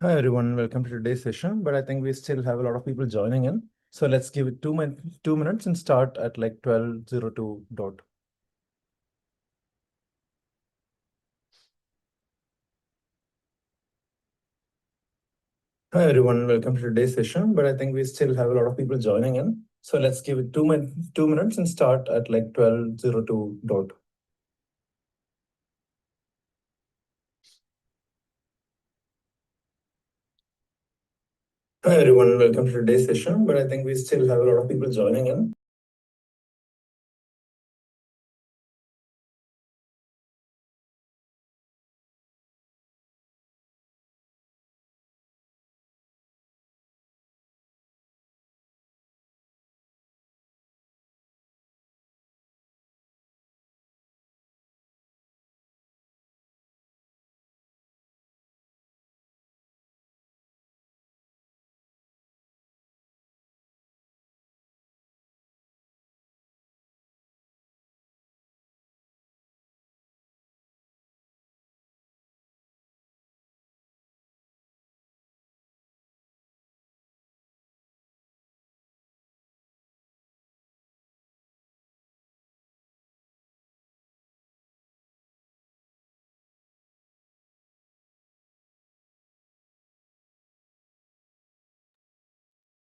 Hi everyone, welcome to today's session. But I think we still have a lot of people joining in. So let's give it 2 minutes and start at like 12:02 dot. Hi everyone, welcome to today's session. But I think we still have a lot of people joining in. So let's give it 2 minutes and start at like 12:02 dot. Hi everyone, welcome to today's session. But I think we still have a lot of people joining in.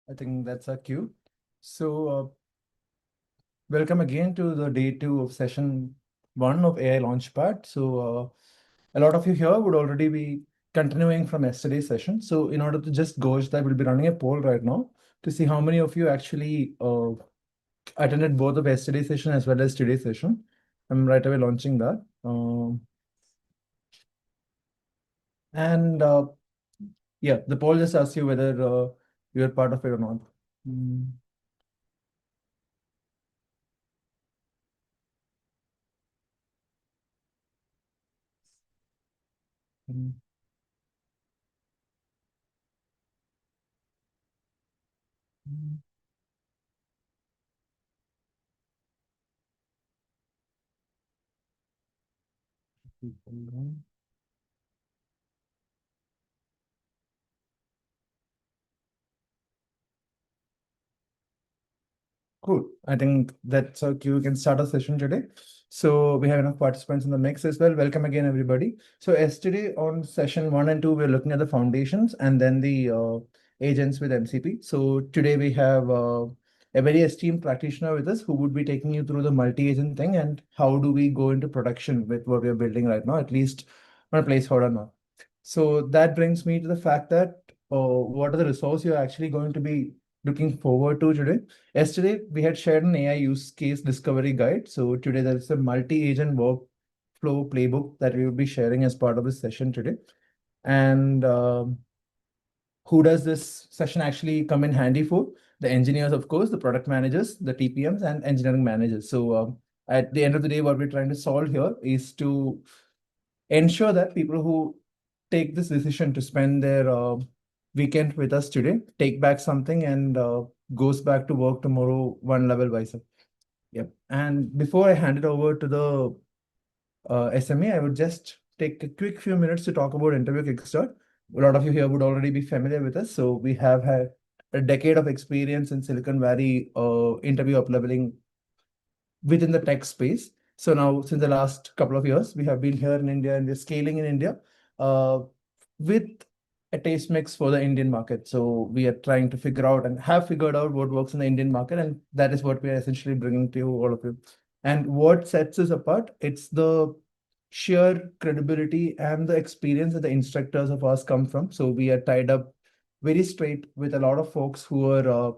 I think that's our cue. So welcome again to the day 2 of session 1 of AI Launchpad. So a lot of you here would already be continuing from yesterday's session. So in order to just gauge that, we'll be running a poll right now to see how many of you actually attended both of yesterday's session as well as today's session. I'm right away launching that. And yeah, the poll just asks you whether you're part of it or not. Mm, mm, mm, mm. Cool. I think that's how you can start a session today. So we have enough participants in the mix as well. Welcome again, everybody. So yesterday on session 1 and 2, we are looking at the foundations and then the agents with MCP. So today we have a very esteemed practitioner with us who would be taking you through the multi-agent thing and how do we go into production with what we are building right now, at least on a placeholder now. So that brings me to the fact that what are the resources you're actually going to be looking forward to today. Yesterday, we had shared an AI use case discovery guide. So today there is a multi-agent workflow playbook that we will be sharing as part of this session today. And who does this session actually come in handy for? The engineers, of course, the product managers, the TPMs, and engineering managers. So at the end of the day, what we're trying to solve here is to ensure that people who take this decision to spend their weekend with us today take back something and goes back to work tomorrow one level wiser. Yep. And before I hand it over to the SME, I would just take a quick few minutes to talk about Interview Kickstart. A lot of you here would already be familiar with us. So we have had a decade of experience in Silicon Valley interview up-leveling within the tech space. So now, since the last couple of years, we have been here in India and we're scaling in India with a taste mix for the Indian market. So we are trying to figure out and have figured out what works in the Indian market, and that is what we are essentially bringing to you, all of you. And what sets us apart? It's the sheer credibility and the experience that the instructors of ours come from. So we are tied up very straight with a lot of folks who are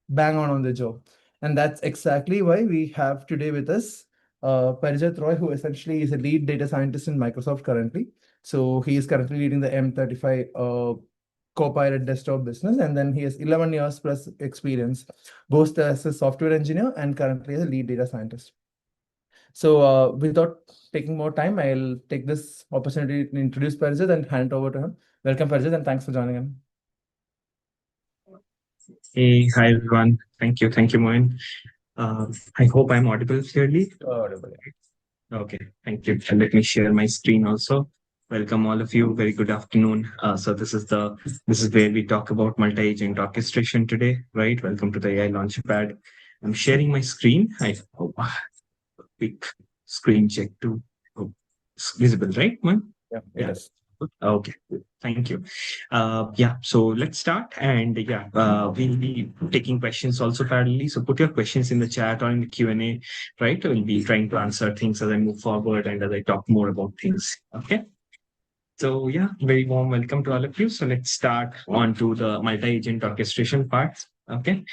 bang on the job. And that's exactly why we have today with us Parijat Roy, who essentially is a lead data scientist in Microsoft currently. So he is currently leading the M35 Copilot desktop business, and then he has 11 years plus experience, both as a software engineer and currently as a lead data scientist. So without taking more time, I'll take this opportunity to introduce Parijat and hand it over to him. Welcome, Parijat, and thanks for joining him. Hey, hi everyone. Thank you, Moin. I hope I'm audible clearly. Audible. Okay, thank you. And let me share my screen also. Welcome all of you. Very good afternoon. So this is where we talk about multi-agent orchestration today, right? Welcome to the AI Launchpad. I'm sharing my screen. Quick screen check to it's visible, right? Man? Yeah, it Yeah. is. Okay. Thank you. Yeah. So let's start, and we'll be taking questions also parallelly. So put your questions in the chat or in the Q&A, right? We'll be trying to answer things as I move forward and as I talk more about things. Okay. So yeah, very warm welcome to all of you. So let's start on to the multi-agent orchestration part. Okay.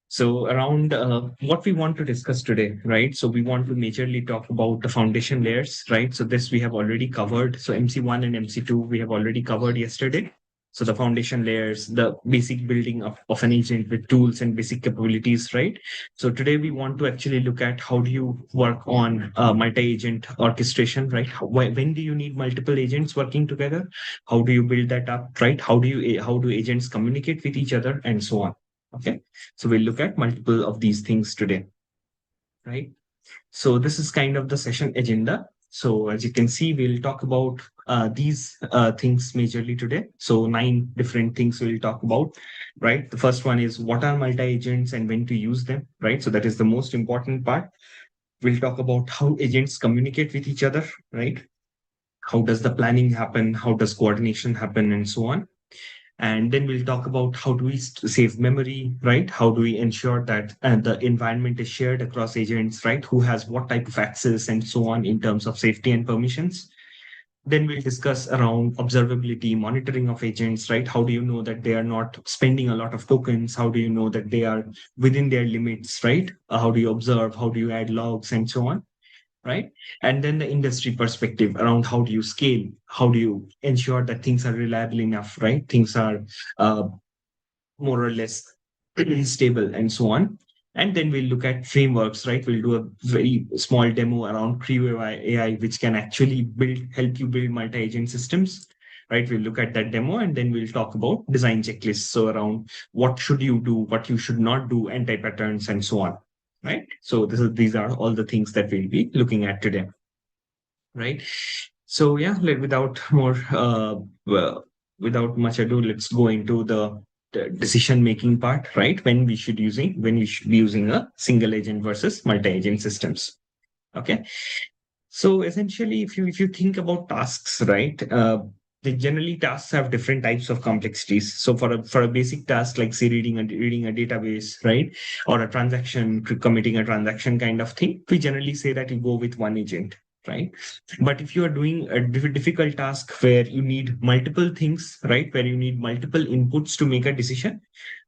So around what we want to discuss today, right? So we want to majorly talk about the foundation layers, right? So this we have already covered. So MC1 and MC2 we have already covered yesterday. So the foundation layers, the basic building of an agent with tools and basic capabilities, right? So today we want to actually look at how do you work on multi-agent orchestration, right? When do you need multiple agents working together? How do you build that up, right? How do agents communicate with each other and so on? Okay. So we'll look at multiple of these things today, right? So this is kind of the session agenda. So as you can see, we'll talk about these things majorly today. So 9 different things we'll talk about, right? The first one is what are multi-agents and when to use them, right? So that is the most important part. We'll talk about how agents communicate with each other, right? How does the planning happen? How does coordination happen and so on? And then we'll talk about how do we save memory, right? How do we ensure that the environment is shared across agents, right? Who has what type of access and so on in terms of safety and permissions. Then we'll discuss around observability, monitoring of agents, right? How do you know that they are not spending a lot of tokens? How do you know that they are within their limits, right? How do you observe? How do you add logs and so on? Right? And then the industry perspective around how do you scale? How do you ensure that things are reliable enough, right? Things are uh, more or less stable and so on. And then we'll look at frameworks, right? We'll do a very small demo around Creo AI, which can actually help you build multi-agent systems, right? We'll look at that demo and then we'll talk about design checklists. So around what should you do, what you should not do, anti-patterns and so on, right? So these are all the things that we'll be looking at today, right? So yeah, without much ado, let's go into the decision making part, right? When we should be using a single agent versus multi-agent systems. Okay. So essentially, if you think about tasks, right? Generally tasks have different types of complexities. So for a basic task like say reading a database, right, or a transaction, committing a transaction kind of thing, we generally say that you go with one agent, right? But if you are doing a difficult task where you need multiple things, right, where you need multiple inputs to make a decision.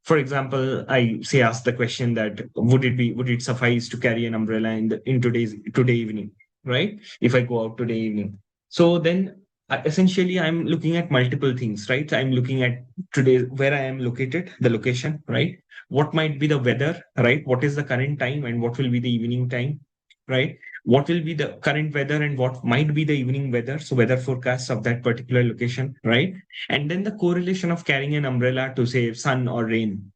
For example, I say ask the question that would it suffice to carry an umbrella in today evening, right? If I go out today evening. So then essentially I'm looking at multiple things, right? I'm looking at today where I am located, the location, right? What might be the weather, right? What is the current time and what will be the evening time, right? What will be the current weather and what might be the evening weather? So weather forecasts of that particular location, right? And then the correlation of carrying an umbrella to say sun or rain,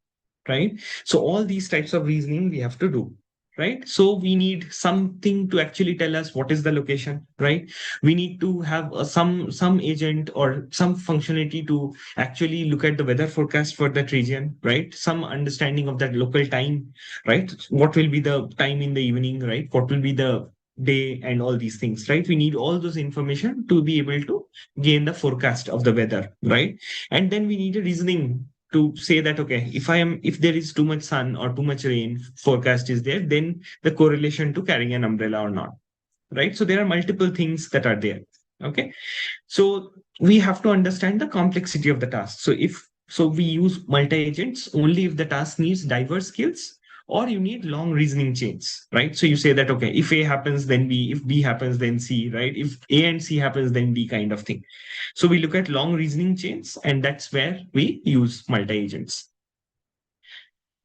right? So all these types of reasoning we have to do, right? So we need something to actually tell us what is the location, right? We need to have some agent or some functionality to actually look at the weather forecast for that region, right? Some understanding of that local time, right? What will be the time in the evening, right? What will be the day and all these things, right? We need all those information to be able to gain the forecast of the weather, right? And then we need a reasoning to say that okay, if there is too much sun or too much rain forecast is there, then the correlation to carrying an umbrella or not, right? So there are multiple things that are there. Okay. So we have to understand the complexity of the task. So we use multi-agents only if the task needs diverse skills or you need long reasoning chains, right? So you say that, okay, if A happens, then B, if B happens, then C, right? If A and C happens, then D kind of thing. So we look at long reasoning chains and that's where we use multi-agents.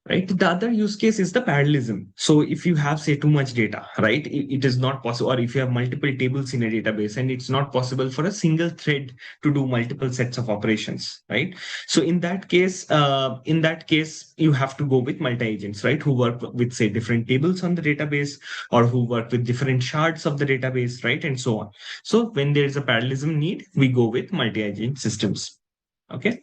right? The other use case is the parallelism. So if you have, say, too much data, right, it is not possible, or if you have multiple tables in a database and it's not possible for a single thread to do multiple sets of operations, right? So in that case, you have to go with multi-agents, right, who work with, say, different tables on the database, or who work with different shards of the database, right, and so on. So when there is a parallelism need, we go with multi-agent systems. Okay.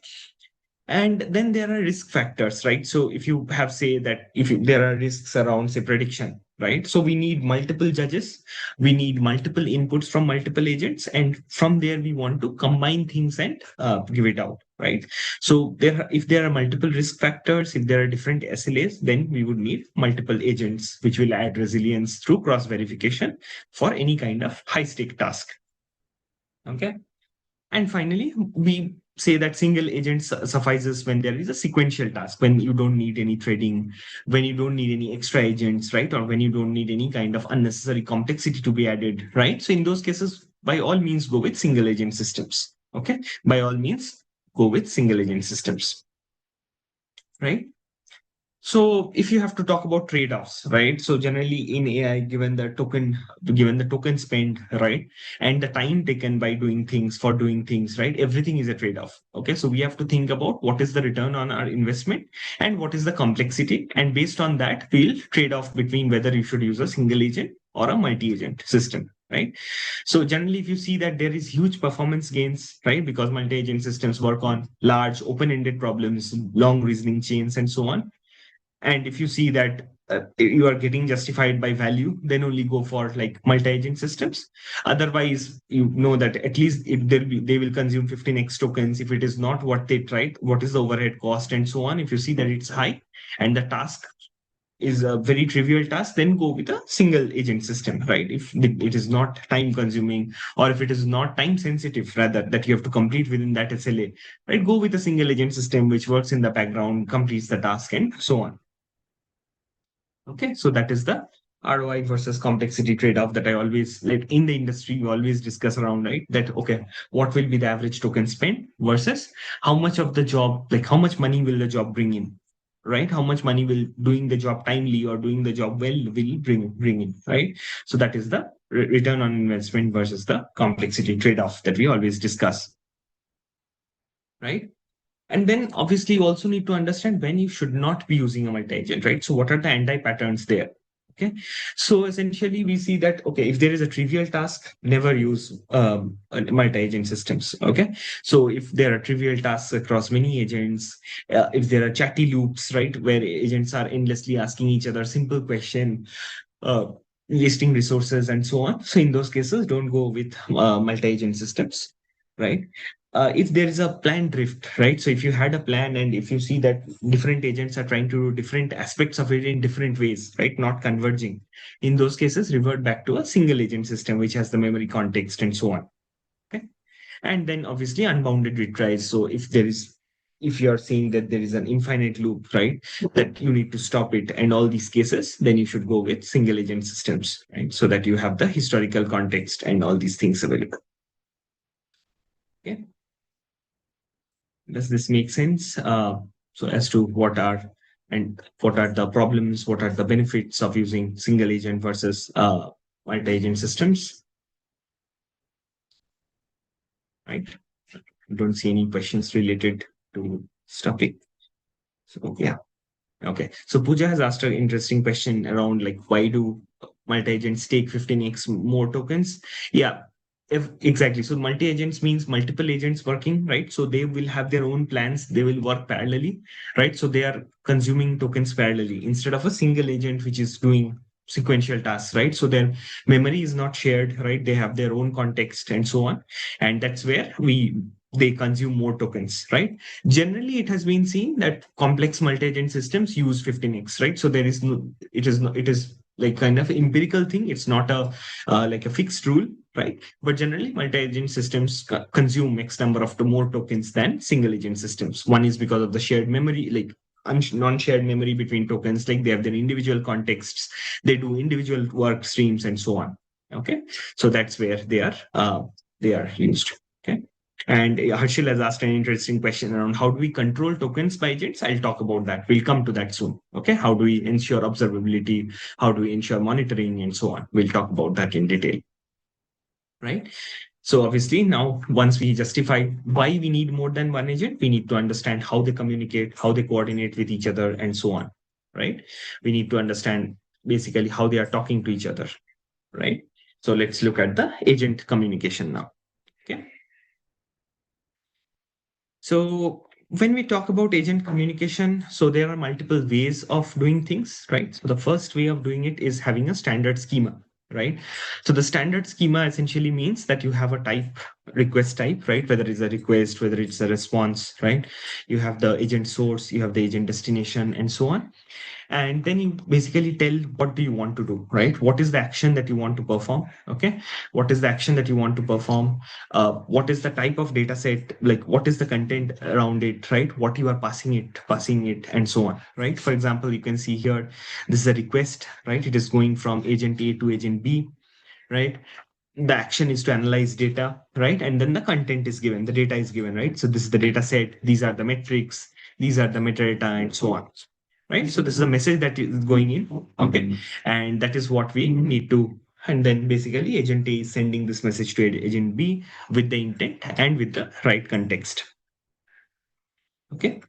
And then there are risk factors, right? So if you have, say, that if there are risks around, say, prediction, right, so we need multiple judges, we need multiple inputs from multiple agents, and from there we want to combine things and give it out, right? So if there are multiple risk factors, if there are different SLAs, then we would need multiple agents, which will add resilience through cross verification for any kind of high stake task. Okay. And finally, we say that single agent suffices when there is a sequential task, when you don't need any threading, when you don't need any extra agents, right? Or when you don't need any kind of unnecessary complexity to be added, right? So in those cases, by all means, go with single agent systems. Okay. By all means, go with single agent systems, right? So if you have to talk about trade-offs, right? So generally in AI, given the token spend, right, and the time taken by doing things for doing things, right, everything is a trade-off. Okay, so we have to think about what is the return on our investment and what is the complexity, and based on that, we'll trade off between whether you should use a single agent or a multi-agent system, right? So generally, if you see that there is huge performance gains, right, because multi-agent systems work on large open-ended problems, long reasoning chains, and so on. And if you see that you are getting justified by value, then only go for like multi-agent systems. Otherwise, you know that at least they will consume 15x tokens. If it is not what they tried, what is the overhead cost and so on. If you see that it's high and the task is a very trivial task, then go with a single agent system, right? If it is not time consuming, or if it is not time sensitive, rather, that you have to complete within that SLA, right? Go with a single agent system which works in the background, completes the task, and so on. Okay, so that is the ROI versus complexity trade-off that I always, like, in the industry, we always discuss around, right? That, okay, what will be the average token spend versus how much of the job, like how much money will the job bring in, right? How much money will doing the job timely or doing the job well will bring in, right? So that is the return on investment versus the complexity trade-off that we always discuss, right? And then obviously you also need to understand when you should not be using a multi-agent, right? So what are the anti-patterns there? Okay. So essentially we see that, okay, if there is a trivial task, never use multi-agent systems. Okay. So if there are trivial tasks across many agents, if there are chatty loops, right, where agents are endlessly asking each other simple question, uh, wasting resources and so on. So in those cases, don't go with multi-agent systems, right? If there is a plan drift, right? So if you had a plan and if you see that different agents are trying to do different aspects of it in different ways, right? Not converging. In those cases, revert back to a single agent system, which has the memory context and so on. Okay. And then obviously unbounded retries. So if you're seeing that there is an infinite loop, right, that you need to stop it and all these cases, then you should go with single agent systems, right? So that you have the historical context and all these things available. Okay. Does this make sense? So as to what are the problems, what are the benefits of using single agent versus multi-agent systems, right? I don't see any questions related to this topic. So yeah. Okay. So Pooja has asked an interesting question around like why do multi-agents take 15x more tokens? Yeah. If exactly. So multi-agents means multiple agents working, right? So they will have their own plans. They will work parallelly, right? So they are consuming tokens parallelly instead of a single agent which is doing sequential tasks, right? So their memory is not shared, right? They have their own context and so on. And that's where they consume more tokens, right? Generally, it has been seen that complex multi-agent systems use 15x, right? So there is no, it is like kind of empirical thing. It's not a like a fixed rule, right? But generally, multi-agent systems consume X number of more tokens than single-agent systems. One is because of the shared memory, like non-shared memory between tokens, like they have their individual contexts, they do individual work streams and so on. Okay, so that's where they are used. Okay. And Harshil has asked an interesting question around how do we control tokens by agents. I'll talk about that. We'll come to that soon. Okay. How do we ensure observability? How do we ensure monitoring and so on? We'll talk about that in detail. Right. So obviously now once we justify why we need more than one agent, we need to understand how they communicate, how they coordinate with each other and so on. Right. We need to understand basically how they are talking to each other. Right. So let's look at the agent communication now. Okay. So when we talk about agent communication, so there are multiple ways of doing things, right? So the first way of doing it is having a standard schema, right? So the standard schema essentially means that you have a type, request type, right? Whether it's a request, whether it's a response, right? You have the agent source, you have the agent destination, and so on. And then you basically tell what do you want to do, right? What is the action that you want to perform? Okay. What is the action that you want to perform? What is the type of data set? Like what is the content around it, right? What you are passing it, and so on, right? For example, you can see here, this is a request, right? It is going from agent A to agent B, right? The action is to analyze data, right? And then the content is given, the data is given, right? So this is the data set, these are the metrics, these are the metadata, and so on, right? So this is a message that is going in, okay? And that is what we need to, and then basically agent A is sending this message to agent B with the intent and with the right context, okay?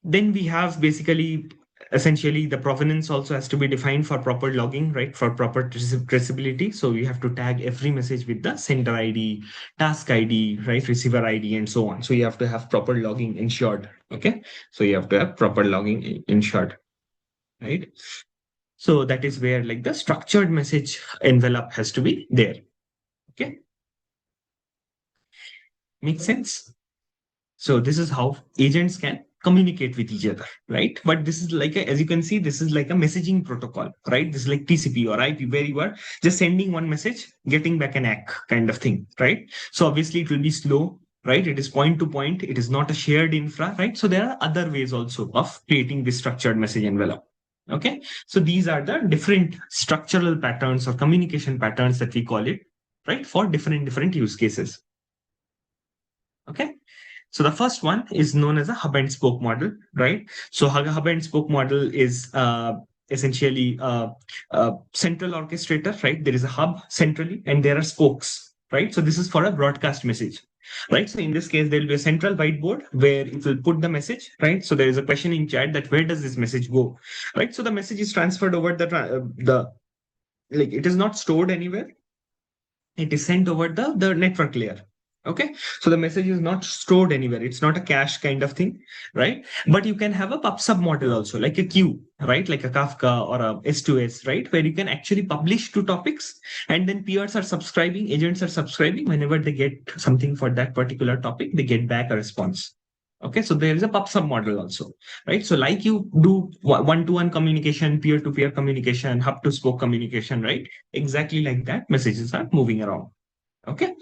Then we have basically essentially the provenance also has to be defined for proper logging, right? For proper traceability. So you have to tag every message with the sender ID, task ID, right? Receiver ID, and so on. So you have to have proper logging ensured. Okay. So you have to have proper logging ensured, right? So that is where like the structured message envelope has to be there. Okay. Makes sense? So this is how agents can communicate with each other, right? But this is like as you can see, this is like a messaging protocol, right? This is like TCP or IP, where you are just sending one message, getting back an ACK kind of thing, right? So obviously it will be slow, right? It is point to point. It is not a shared infra, right? So there are other ways also of creating this structured message envelope. Okay. So these are the different structural patterns or communication patterns that we call it, right? For different use cases. Okay. So the first one is known as a hub and spoke model, right? So hub and spoke model is essentially a central orchestrator, right? There is a hub centrally and there are spokes, right? So this is for a broadcast message, right? So in this case, there will be a central whiteboard where it will put the message, right? So there is a question in chat that where does this message go, right? So the message is transferred over the like it is not stored anywhere. It is sent over the network layer. Okay. So the message is not stored anywhere. It's not a cache kind of thing, right? But you can have a pub sub model also, like a queue, right? Like a Kafka or a S2S, right? Where you can actually publish two topics and then peers are subscribing, agents are subscribing. Whenever they get something for that particular topic, they get back a response. Okay, so there is a pub sub model also, right? So like you do one-to-one communication, peer-to-peer communication, hub-to-spoke communication, right? Exactly like that, messages are moving around. Okay.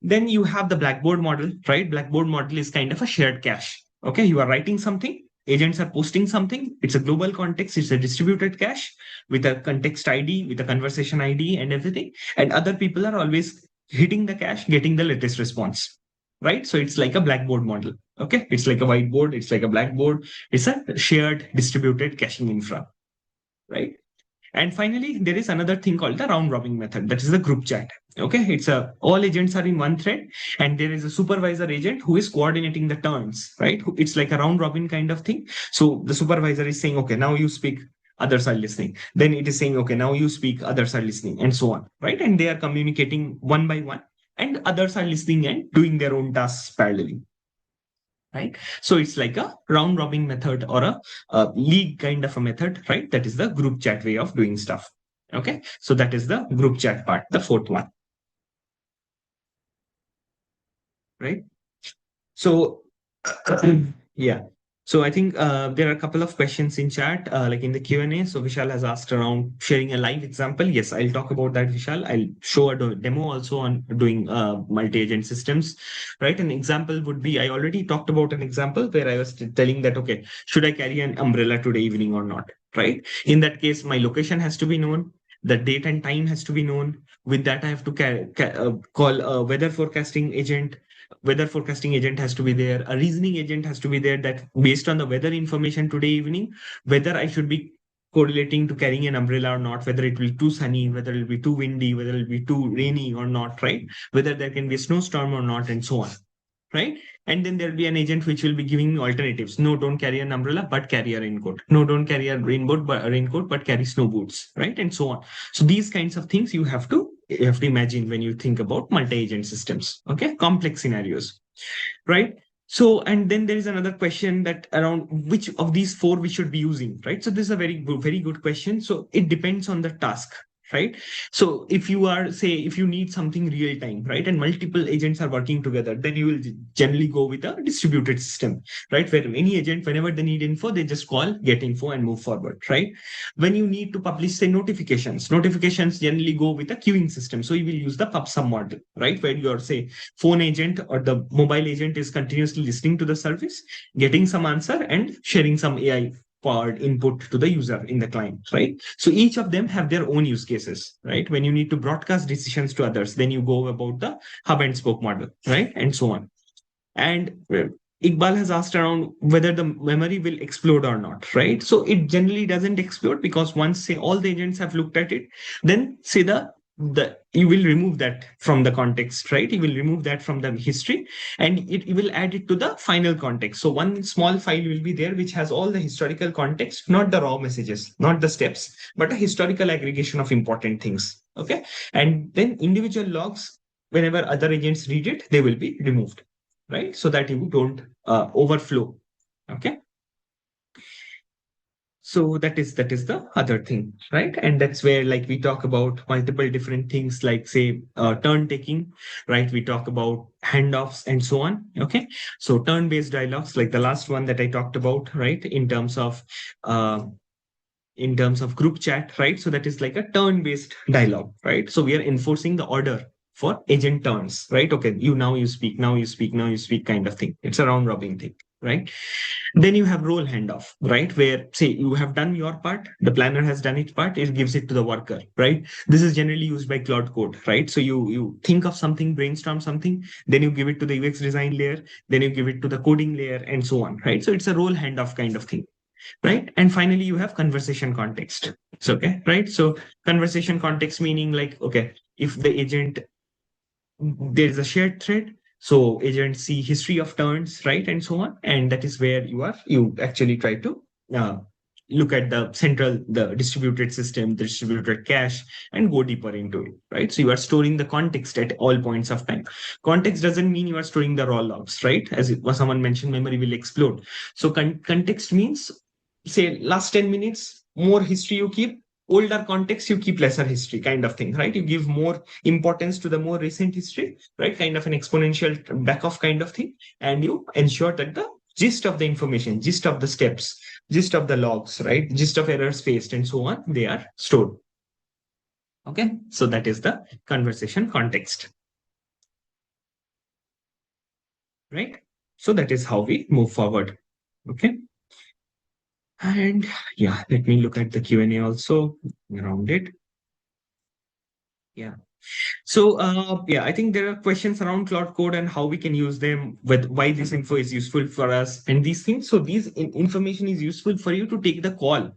Then you have the Blackboard model, right? Blackboard model is kind of a shared cache. Okay, you are writing something, agents are posting something. It's a global context. It's a distributed cache with a context ID, with a conversation ID, and everything. And other people are always hitting the cache, getting the latest response, right? So it's like a Blackboard model. Okay, it's like a whiteboard. It's like a blackboard. It's a shared distributed caching infra, right? And finally, there is another thing called the round robin method. That is the group chat. Okay, it's a all agents are in one thread, and there is a supervisor agent who is coordinating the turns. Right, it's like a round robin kind of thing. So the supervisor is saying, okay, now you speak. Others are listening. Then it is saying, okay, now you speak. Others are listening, and so on. Right, and they are communicating one by one, and others are listening and doing their own tasks parallelly, right? So it's like a round robin method or a league kind of a method, right? That is the group chat way of doing stuff. Okay, so that is the group chat part, the fourth one, right? So yeah. So I think there are a couple of questions in chat, like in the Q&A. So Vishal has asked around sharing a live example. Yes, I'll talk about that, Vishal. I'll show a demo also on doing multi-agent systems, right? An example would be, I already talked about an example where I was telling that, okay, should I carry an umbrella today evening or not, right? In that case, my location has to be known. The date and time has to be known. With that, I have to call a weather forecasting agent. Weather forecasting agent has to be there. A reasoning agent has to be there, that based on the weather information today evening, whether I should be correlating to carrying an umbrella or not, whether it will be too sunny, whether it will be too windy, whether it will be too rainy or not, right? Whether there can be a snowstorm or not, and so on, right? And then there'll be an agent which will be giving me alternatives. No, don't carry an umbrella, but carry a raincoat. No, don't carry a raincoat, but carry snow boots, right? And so on. So these kinds of things you have to imagine when you think about multi-agent systems. Okay, complex scenarios, right? So, and then there is another question that around which of these four we should be using, right? So this is a very good question. So it depends on the task, right? So if you are, say, if you need something real time, right, and multiple agents are working together, then you will generally go with a distributed system, right? Where any agent, whenever they need info, they just call, get info, and move forward, right? When you need to publish, say, notifications generally go with a queuing system. So you will use the PubSub model, right? Where your, say, phone agent or the mobile agent is continuously listening to the service, getting some answer, and sharing some AI powered input to the user in the client, right? So each of them have their own use cases, right? When you need to broadcast decisions to others, then you go about the hub and spoke model, right? And so on. And Iqbal has asked around whether the memory will explode or not, right? So it generally doesn't explode, because once, say, all the agents have looked at it, then, say, the you will remove that from the context, right? You will remove that from the history, and it will add it to the final context. So one small file will be there which has all the historical context, not the raw messages, not the steps, but a historical aggregation of important things. Okay. And then individual logs, whenever other agents read it, they will be removed, right? So that you don't overflow. Okay. So that is the other thing, right? And that's where, like, we talk about multiple different things, like, say, turn taking, right? We talk about handoffs and so on. Okay. So turn-based dialogues, like the last one that I talked about, right? Uh, in terms of group chat, right? So that is like a turn-based dialogue, right? So we are enforcing the order for agent turns, right? Okay, you speak, now you speak, now you speak, kind of thing. It's a round robin thing, right? Then you have role handoff, right? Where, say, you have done your part, the planner has done its part, it gives it to the worker, right? This is generally used by Cloud Code, right? So you think of something, brainstorm something, then you give it to the UX design layer, then you give it to the coding layer, and so on, right? So it's a role handoff kind of thing, right? And finally, you have conversation context. So, okay, right? So conversation context meaning, like, okay, if the agent, there is a shared thread, so agents see history of turns, right, and so on, and that is where you actually try to uh, look at the distributed system, the distributed cache, and go deeper into it, right? So you are storing the context at all points of time. Context doesn't mean you are storing the raw logs, right? As someone mentioned, memory will explode. So context means, say, last 10 minutes, more history you keep, older context you keep lesser history, kind of thing, right? You give more importance to the more recent history, right? Kind of an exponential back off kind of thing. And you ensure that the gist of the information, gist of the steps, gist of the logs, right? Gist of errors faced, and so on, they are stored. Okay. So that is the conversation context, right? So that is how we move forward. Okay. And yeah, let me look at the Q&A also around it. Yeah. So, yeah, I think there are questions around Cloud Code and how we can use them, with why this info is useful for us and these things. So, these information is useful for you to take the call,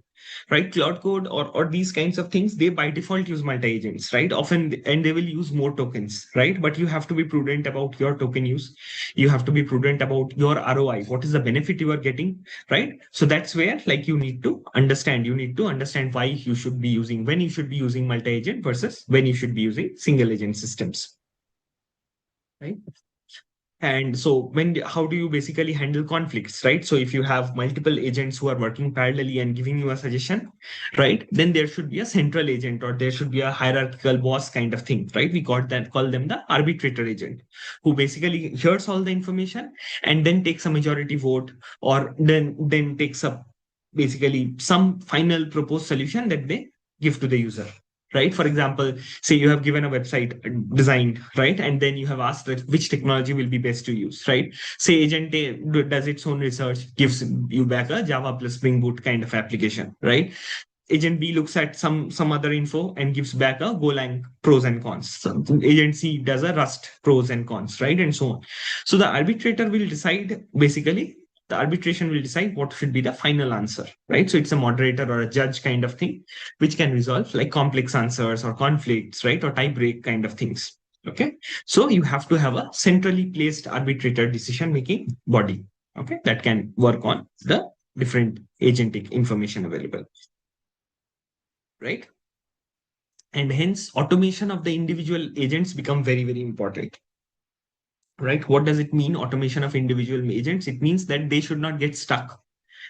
right? Cloud Code or these kinds of things, they by default use multi-agents, right? Often, and they will use more tokens, right? But you have to be prudent about your token use. You have to be prudent about your ROI. What is the benefit you are getting, right? So that's where, like, you need to understand why you should be using, when you should be using multi-agent versus when you should be using single agent systems, right? And so how do you basically handle conflicts, right? So if you have multiple agents who are working parallelly and giving you a suggestion, right, then there should be a central agent, or there should be a hierarchical boss kind of thing, right? We call them the arbitrator agent, who basically hears all the information and then takes a majority vote, or then takes up basically some final proposed solution that they give to the user, right? For example, say you have given a website designed, right, and then you have asked that which technology will be best to use, right? Say agent A does its own research, gives you back a Java plus Spring Boot kind of application, right? agent B looks at some other info and gives back a Golang pros and cons. So agent C does a Rust pros and cons, right? And so on. So the arbitrator will decide, basically, the arbitration will decide what should be the final answer, right? So it's a moderator or a judge kind of thing, which can resolve like complex answers or conflicts, right? Or tie break kind of things. Okay. So you have to have a centrally placed arbitrator decision making body, okay, that can work on the different agentic information available, right? And hence automation of the individual agents become very, very important, right? What does it mean, automation of individual agents? It means that they should not get stuck,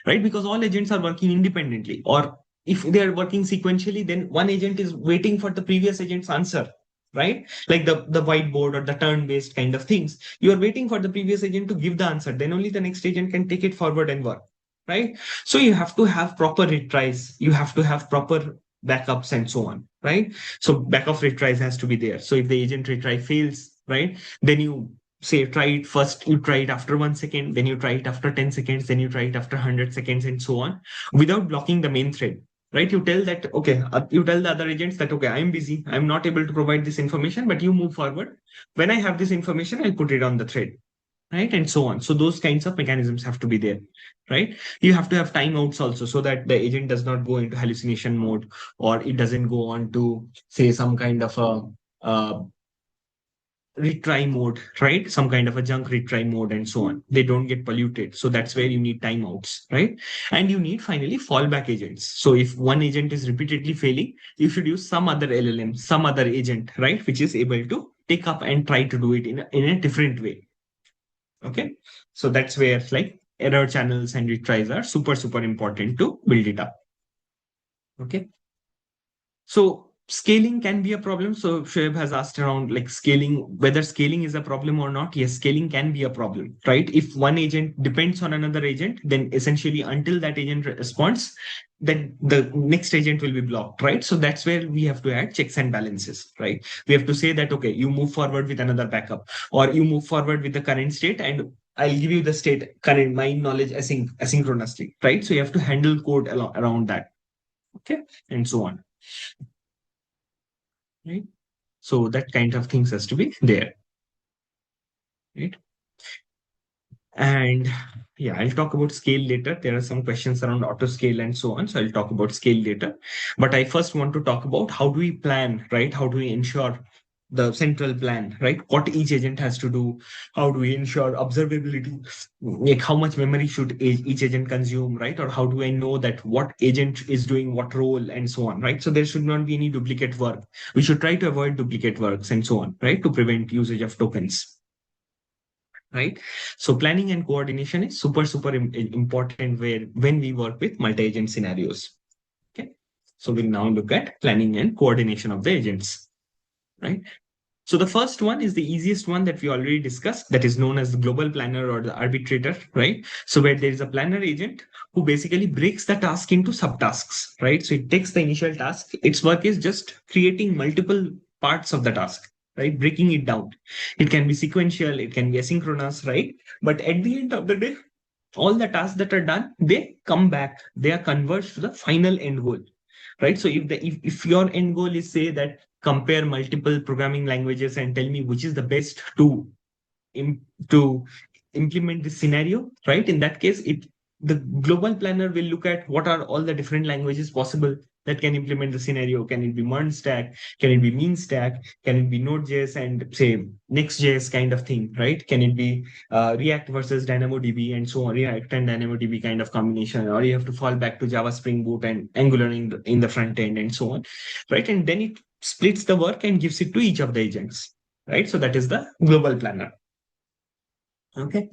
right? Because all agents are working independently, or if they are working sequentially, then one agent is waiting for the previous agent's answer, right? Like the whiteboard or the turn based kind of things, you are waiting for the previous agent to give the answer, then only the next agent can take it forward and work, right? So you have to have proper retries, you have to have proper backups and so on, right? So backup retries has to be there. So if the agent retry fails, right, then you say try it first, you try it after 1 second, then you try it after 10 seconds, then you try it after 100 seconds, and so on, without blocking the main thread, right? You tell that, okay, you tell the other agents that, okay, I'm busy, I'm not able to provide this information, but you move forward. When I have this information, I'll put it on the thread, right? And so on. So those kinds of mechanisms have to be there, right? You have to have timeouts also, so that the agent does not go into hallucination mode, or it doesn't go on to say some kind of a retry mode, right? Some kind of a junk retry mode and so on. They don't get polluted. So that's where you need timeouts, right? And you need finally fallback agents. So if one agent is repeatedly failing, you should use some other LLM, some other agent, right? Which is able to take up and try to do it in a different way. Okay. So that's where like error channels and retries are super, super important to build it up. Okay. So scaling can be a problem. So Shoaib has asked around like scaling, whether scaling is a problem or not. Yes, scaling can be a problem, right? If one agent depends on another agent, then essentially until that agent responds, then the next agent will be blocked, right? So that's where we have to add checks and balances, right? We have to say that, okay, you move forward with another backup, or you move forward with the current state, and I'll give you the state current, my knowledge asynchronously, right? So you have to handle code around that, okay, and so on, right? So that kind of things has to be there, right? And yeah, I'll talk about scale later. There are some questions around auto scale and so on. So I'll talk about scale later. But I first want to talk about how do we plan, right? How do we ensure the central plan, right? What each agent has to do. How do we ensure observability? Like how much memory should each agent consume, right? Or how do I know that what agent is doing what role and so on, right? So there should not be any duplicate work. We should try to avoid duplicate works and so on, right? To prevent usage of tokens, right? So planning and coordination is super, super important where when we work with multi-agent scenarios. Okay. So we'll now look at planning and coordination of the agents, right? So the first one is the easiest one that we already discussed, that is known as the global planner or the arbitrator, right? So where there is a planner agent who basically breaks the task into subtasks, right? So it takes the initial task. Its work is just creating multiple parts of the task, right? Breaking it down. It can be sequential, it can be asynchronous, right? But at the end of the day, all the tasks that are done, they come back, they are converged to the final end goal, right? So if your end goal is say that compare multiple programming languages and tell me which is the best to to implement this scenario, right? In that case, the global planner will look at what are all the different languages possible that can implement the scenario. Can it be MERN stack? Can it be mean stack? Can it be Node.js and say Next.js kind of thing, right? Can it be React versus DynamoDB and so on, React and DynamoDB kind of combination, or you have to fall back to Java Spring Boot and Angular in the front end and so on, right? And then it splits the work and gives it to each of the agents, right? So that is the global planner. Okay.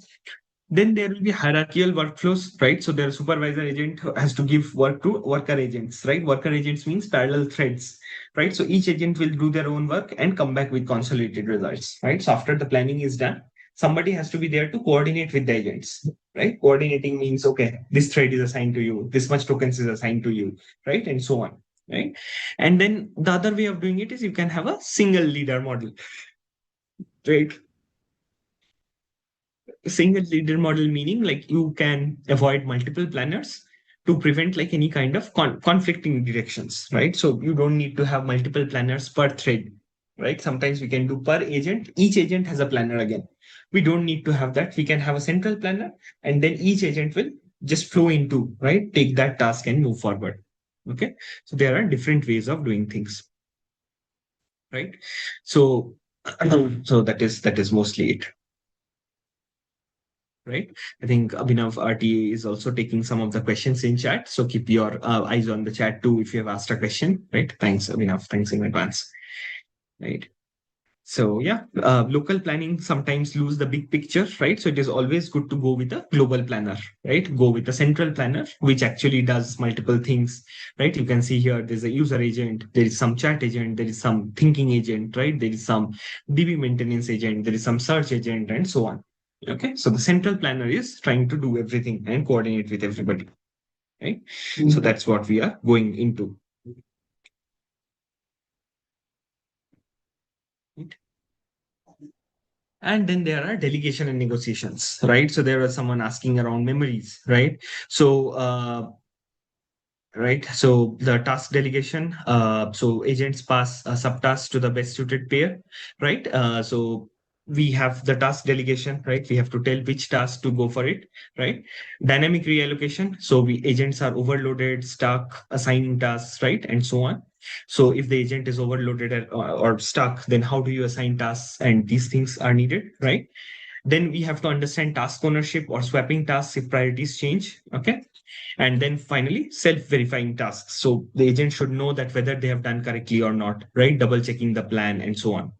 Then there will be hierarchical workflows, right? So their supervisor agent has to give work to worker agents, right? Worker agents means parallel threads, right? So each agent will do their own work and come back with consolidated results, right? So after the planning is done, somebody has to be there to coordinate with the agents, right? Coordinating means, okay, this thread is assigned to you, this much tokens is assigned to you, right? And so on, right? And then the other way of doing it is you can have a single leader model, right? Single leader model meaning like you can avoid multiple planners to prevent like any kind of conflicting directions, right? So you don't need to have multiple planners per thread, right? Sometimes we can do per agent. Each agent has a planner again. We don't need to have that. We can have a central planner, and then each agent will just flow into, right? Take that task and move forward. Okay. So there are different ways of doing things, right? So, so that is mostly it, right? I think Abhinav RTA is also taking some of the questions in chat. So keep your eyes on the chat too if you have asked a question, right? Thanks, Abhinav. Thanks in advance, right? So yeah, local planning sometimes lose the big picture, right? So it is always good to go with a global planner, right? Go with a central planner, which actually does multiple things, right? You can see here, there's a user agent, there is some chat agent, there is some thinking agent, right? There is some DB maintenance agent, there is some search agent, and so on. Okay, so the central planner is trying to do everything and coordinate with everybody, right? So that's what we are going into. Right? And then there are delegation and negotiations, right? So there was someone asking around memories, right? So right, so the task delegation, so agents pass a subtask to the best suited pair, right? So we have the task delegation, right? We have to tell which task to go for it, right? Dynamic reallocation, so we agents are overloaded, stuck assigning tasks, right, and so on. So if the agent is overloaded or stuck, then how do you assign tasks? And these things are needed, right? Then we have to understand task ownership or swapping tasks if priorities change. Okay. And then finally, self-verifying tasks. So the agent should know that whether they have done correctly or not, right? Double checking the plan and so on.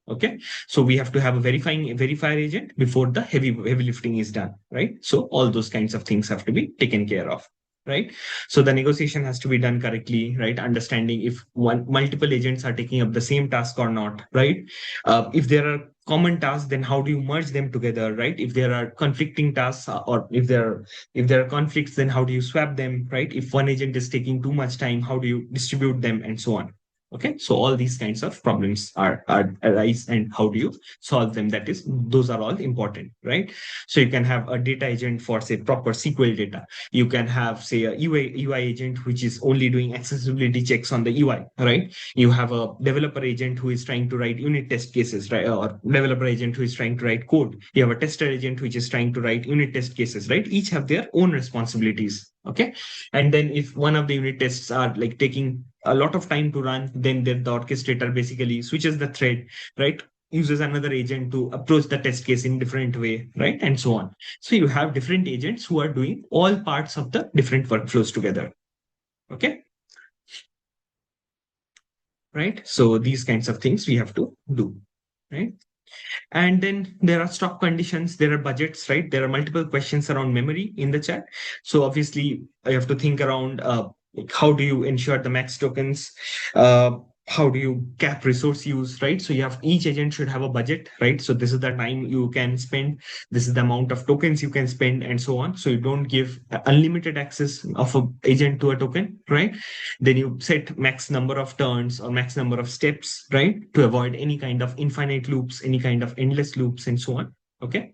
Okay. So we have to have a verifier agent before the heavy lifting is done, right? So all those kinds of things have to be taken care of, right? So the negotiation has to be done correctly, right? Understanding if multiple agents are taking up the same task or not, right? If there are common tasks, then how do you merge them together, right? If there are conflicting tasks, or if there are conflicts, then how do you swap them, right? If one agent is taking too much time, how do you distribute them, and so on. Okay, so all these kinds of problems are arise, and how do you solve them? That is, those are all important, right? So you can have a data agent for say proper SQL data. You can have say a UI agent which is only doing accessibility checks on the UI, right? You have a developer agent who is trying to write unit test cases, right? Or developer agent who is trying to write code. You have a tester agent which is trying to write unit test cases, right? Each have their own responsibilities. Okay, and then if one of the unit tests are like taking a lot of time to run, then the orchestrator basically switches the thread, right? Uses another agent to approach the test case in different way, right? And so on. So you have different agents who are doing all parts of the different workflows together. Okay, right? So these kinds of things we have to do, right? And then there are stock conditions, there are budgets, right? There are multiple questions around memory in the chat. So obviously I have to think around like how do you ensure the max tokens? How do you cap resource use, right? So you have, each agent should have a budget, right? So this is the time you can spend, this is the amount of tokens you can spend, and so on. So you don't give unlimited access of a agent to a token, right? Then you set max number of turns or max number of steps, right? To avoid any kind of infinite loops, any kind of endless loops, and so on. Okay.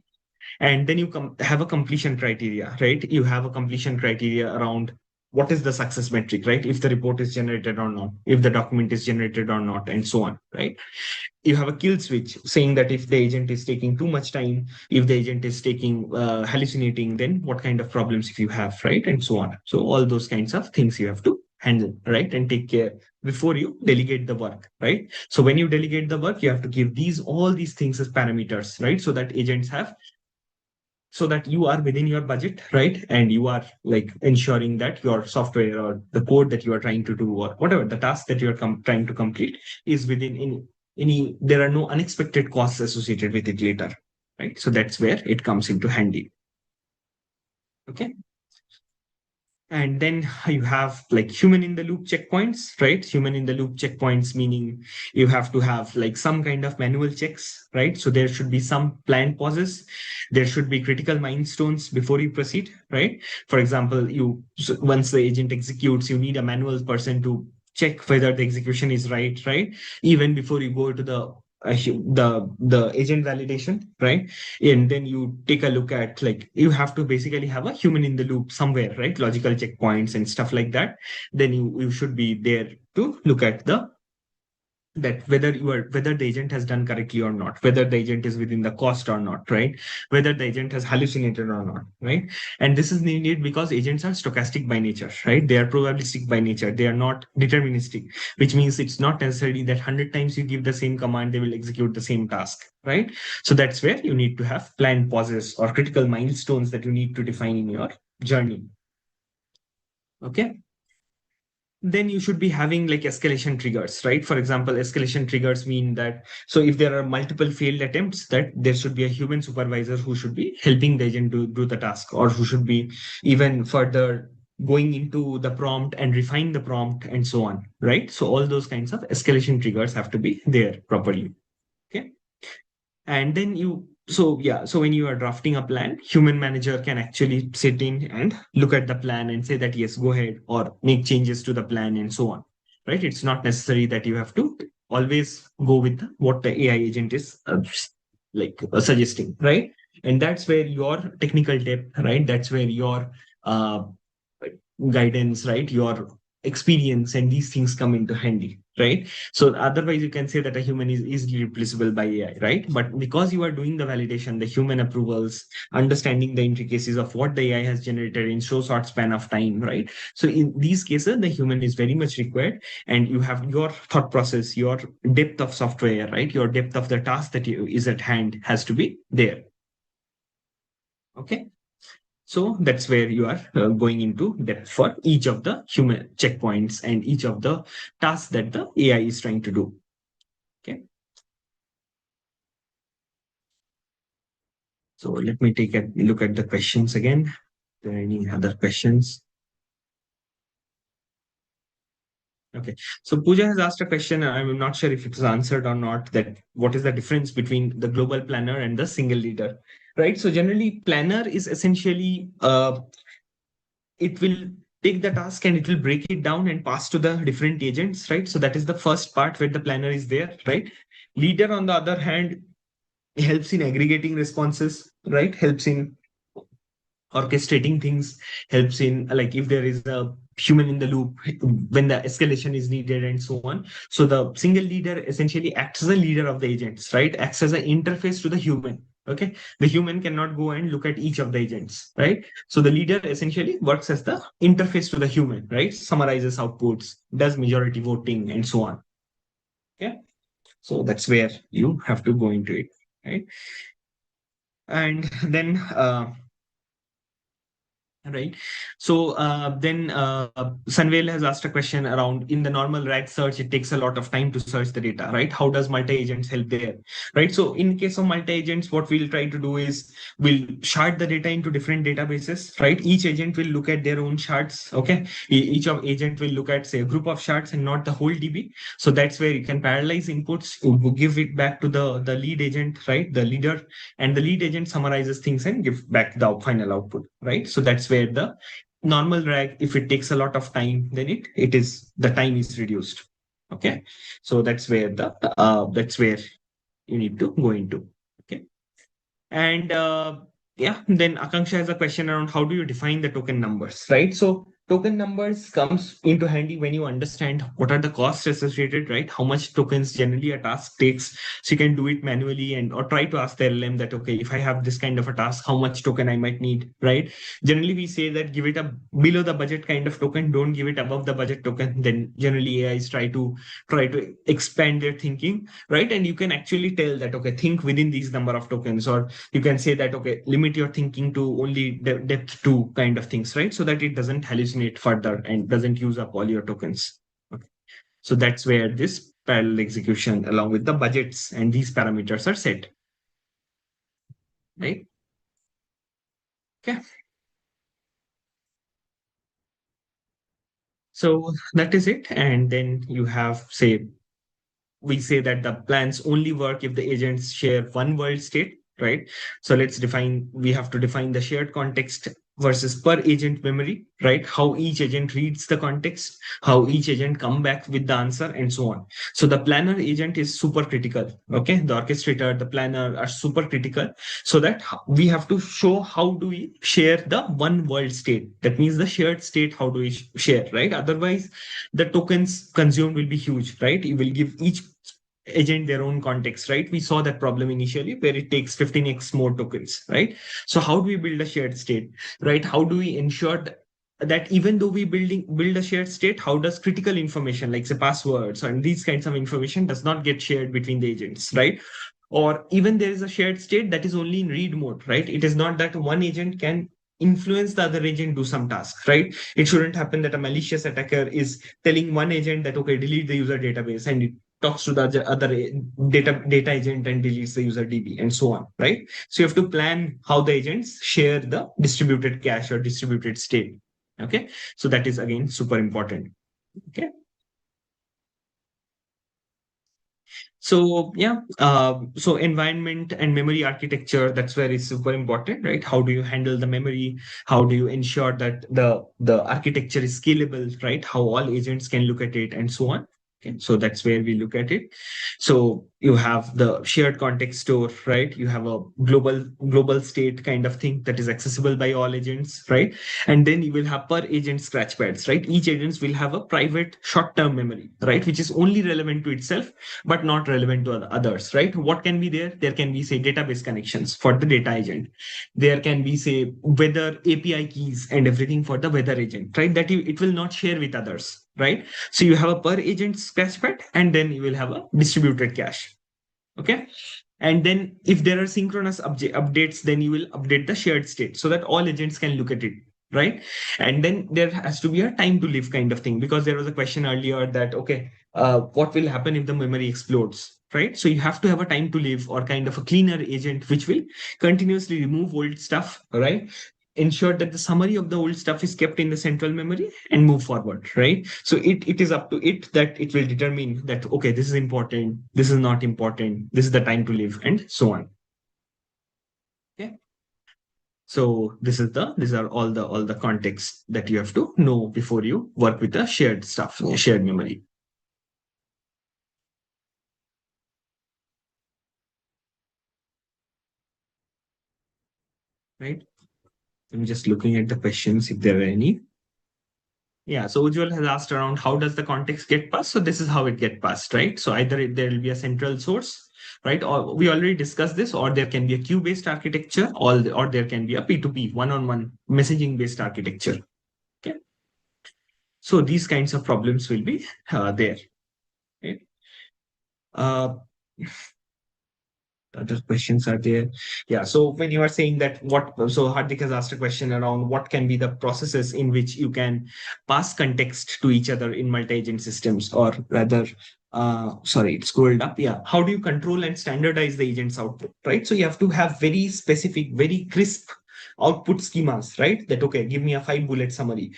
And then you have a completion criteria, right? You have a completion criteria around what is the success metric, right? If the report is generated or not, if the document is generated or not, and so on, right? You have a kill switch saying that if the agent is taking too much time, if the agent is taking hallucinating, then what kind of problems if you have, right? And so on. So all those kinds of things you have to handle, right? And take care before you delegate the work, right? So when you delegate the work, you have to give all these things as parameters, right? So that agents have, so that you are within your budget, right? And you are like ensuring that your software or the code that you are trying to do, or whatever the task that you are trying to complete, is within any there are no unexpected costs associated with it later, right? So that's where it comes into handy. Okay. And then you have like human in the loop checkpoints, right? Human in the loop checkpoints meaning you have to have like some kind of manual checks, right? So there should be some planned pauses, there should be critical milestones before you proceed, right? For example, once the agent executes, you need a manual person to check whether the execution is right, right? Even before you go to the the agent validation, right? And then you take a look at, like, you have to basically have a human in the loop somewhere, right? Logical checkpoints and stuff like that. Then you should be there to look at the that whether the agent has done correctly or not, whether the agent is within the cost or not, right? Whether the agent has hallucinated or not, right? And this is needed because agents are stochastic by nature, right? They are probabilistic by nature. They are not deterministic, which means it's not necessarily that 100 times you give the same command, they will execute the same task, right? So that's where you need to have planned pauses or critical milestones that you need to define in your journey. Okay. Then you should be having like escalation triggers, right? For example, escalation triggers mean that, so if there are multiple failed attempts, that there should be a human supervisor who should be helping the agent to do the task, or who should be even further going into the prompt and refine the prompt and so on, right? So all those kinds of escalation triggers have to be there properly. Okay. And then so when you are drafting a plan, human manager can actually sit in and look at the plan and say that yes, go ahead, or make changes to the plan and so on, right? It's not necessary that you have to always go with what the AI agent is suggesting, right? And that's where your technical depth, right? That's where your uh, guidance, right? Your experience and these things come into handy, right? So otherwise you can say that a human is easily replaceable by AI, right? But because you are doing the validation, the human approvals, understanding the intricacies of what the AI has generated in so short span of time, right? So in these cases, the human is very much required, and you have your thought process, your depth of software, right? Your depth of the task that is at hand has to be there. Okay. So that's where you are going into depth for each of the human checkpoints and each of the tasks that the AI is trying to do. Okay. So let me take a look at the questions again. Are there any other questions? Okay. So Pooja has asked a question. I'm not sure if it was answered or not, that what is the difference between the global planner and the single leader, right? So generally planner is essentially it will take the task and it will break it down and pass to the different agents, right? So that is the first part where the planner is there, right? Leader, on the other hand, helps in aggregating responses, right? Helps in orchestrating things, helps in, like, if there is a human in the loop when the escalation is needed and so on. So the single leader essentially acts as a leader of the agents, right? Acts as an interface to the human. Okay. The human cannot go and look at each of the agents, right? So the leader essentially works as the interface to the human, right? Summarizes outputs, does majority voting and so on. Okay. So that's where you have to go into it, right? And then right. So then Sanvel has asked a question around, in the normal RAG search, it takes a lot of time to search the data, right? How does multi-agents help there, right? So in case of multi-agents, what we'll try to do is we'll shard the data into different databases, right? Each agent will look at their own shards, okay? Each of agent will look at, say, a group of shards and not the whole DB. So that's where you can parallelize inputs, give it back to the lead agent, right? The leader, and the lead agent summarizes things and give back the final output, right? So that's where the normal RAG, if it takes a lot of time, then it is, the time is reduced. Okay. So that's where that's where you need to go into. Okay. And yeah, then Akanksha has a question around, how do you define the token numbers, right? So token numbers comes into handy when you understand what are the costs associated, right? How much tokens generally a task takes. So you can do it manually, and or try to ask the LM that, okay, if I have this kind of a task, how much token I might need, right? Generally, we say that give it a below the budget kind of token, don't give it above the budget token. Then generally AIs try to expand their thinking, right? And you can actually tell that, okay, think within these number of tokens, or you can say that, okay, limit your thinking to only depth 2 kind of things, right? So that it doesn't hallucinate further and doesn't use up all your tokens. Okay. So that's where this parallel execution along with the budgets and these parameters are set, right? Okay. So that is it. And then you have, say, we say that the plans only work if the agents share one world state, right? So we have to define the shared context versus per agent memory, right? How each agent reads the context, how each agent come back with the answer, and so on. So the planner agent is super critical. Okay, the orchestrator, the planner are super critical, so that we have to show how do we share the one world state. That means the shared state, how do we share, right? Otherwise, the tokens consumed will be huge, right? You will give each agent their own context, right? We saw that problem initially where it takes 15x more tokens, right? So how do we build a shared state, right? How do we ensure that even though we build a shared state, how does critical information like the passwords and these kinds of information does not get shared between the agents, right? Or even there is a shared state that is only in read mode, right? It is not that one agent can influence the other agent do some task, right? It shouldn't happen that a malicious attacker is telling one agent that okay, delete the user database, and it talks to the other data agent and deletes the user DB and so on, right? So you have to plan how the agents share the distributed cache or distributed state. Okay, so that is again super important. Okay. So yeah, so environment and memory architecture, that's where it's super important, right? How do you handle the memory? How do you ensure that the architecture is scalable, right? How all agents can look at it and so on. Okay, so that's where we look at it. So you have the shared context store, right? You have a global state kind of thing that is accessible by all agents, right? And then you will have per agent scratch pads, right? Each agents will have a private short-term memory, right? Which is only relevant to itself but not relevant to others, right? What can be there? There can be, say, database connections for the data agent. There can be, say, weather API keys and everything for the weather agent, right? That it will not share with others, right? So you have a per agent scratchpad, and then you will have a distributed cache. Okay. And then if there are synchronous updates, then you will update the shared state so that all agents can look at it, right? And then there has to be a time to live kind of thing, because there was a question earlier that okay, what will happen if the memory explodes, right? So you have to have a time to live or kind of a cleaner agent which will continuously remove old stuff, right? Ensure that the summary of the old stuff is kept in the central memory and move forward, right? So it is up to it that it will determine that okay, this is important, this is not important, this is the time to live, and so on. Okay. So these are all the context that you have to know before you work with the shared stuff, shared memory. Right. I'm just looking at the questions if there are any. Yeah, so Ujjwal has asked around how does the context get passed? So this is how it get passed, right? So either there will be a central source, right? Or we already discussed this, or there can be a queue-based architecture, or there can be a P2P, one-on-one messaging-based architecture. Okay. So these kinds of problems will be there. Right? Uh, other questions are there. Yeah. So when you are saying that so Hardik has asked a question around what can be the processes in which you can pass context to each other in multi-agent systems, or rather, sorry, it scrolled up. Yeah. How do you control and standardize the agent's output, right? So you have to have very specific, very crisp output schemas, right? That, okay, give me a 5 bullet summary.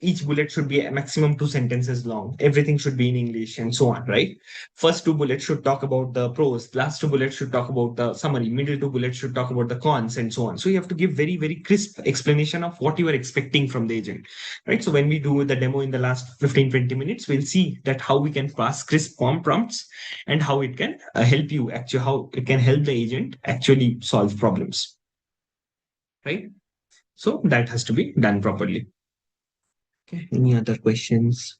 Each bullet should be a maximum 2 sentences long. Everything should be in English and so on, right? First 2 bullets should talk about the pros, last 2 bullets should talk about the summary, middle 2 bullets should talk about the cons, and so on. So you have to give very, very crisp explanation of what you are expecting from the agent, right? So when we do the demo in the last 15-20 minutes, we'll see that how we can pass crisp form prompts and how it can help you actually, how it can help the agent actually solve problems, right? So that has to be done properly. Okay. Any other questions?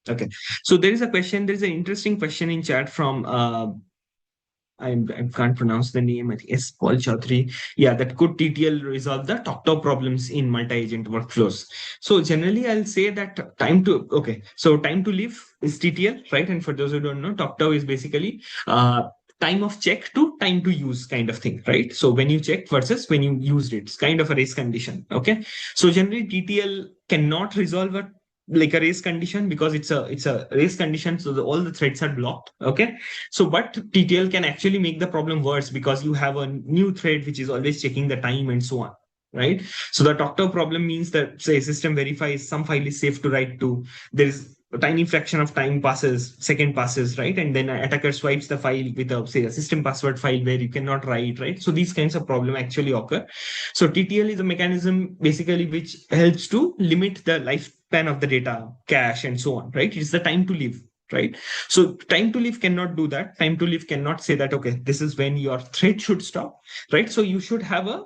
Okay. So there is a question. There is an interesting question in chat from I can't pronounce the name. I think it's Paul Chaudhary. Yeah, that could TTL resolve the talk problems in multi-agent workflows? So generally, I'll say that time to live is TTL, right? And for those who don't know, talk is basically time of check to time to use kind of thing, right? So when you checked versus when you used it, it's kind of a race condition. Okay. So generally, TTL cannot resolve a like a race condition because it's a race condition, so all the threads are blocked. Okay. So, but TTL can actually make the problem worse because you have a new thread which is always checking the time and so on, right? So the talk problem means that, say, system verifies some file is safe to write to. There is a tiny fraction of time passes, second passes, right? And then an attacker swipes the file with a, say, a system password file where you cannot write, right? So these kinds of problem actually occur. So TTL is a mechanism basically which helps to limit the lifespan of the data, cache, and so on, right? It's the time to live, right? So time to live cannot do that. Time to live cannot say that, okay, this is when your thread should stop, right? So you should have a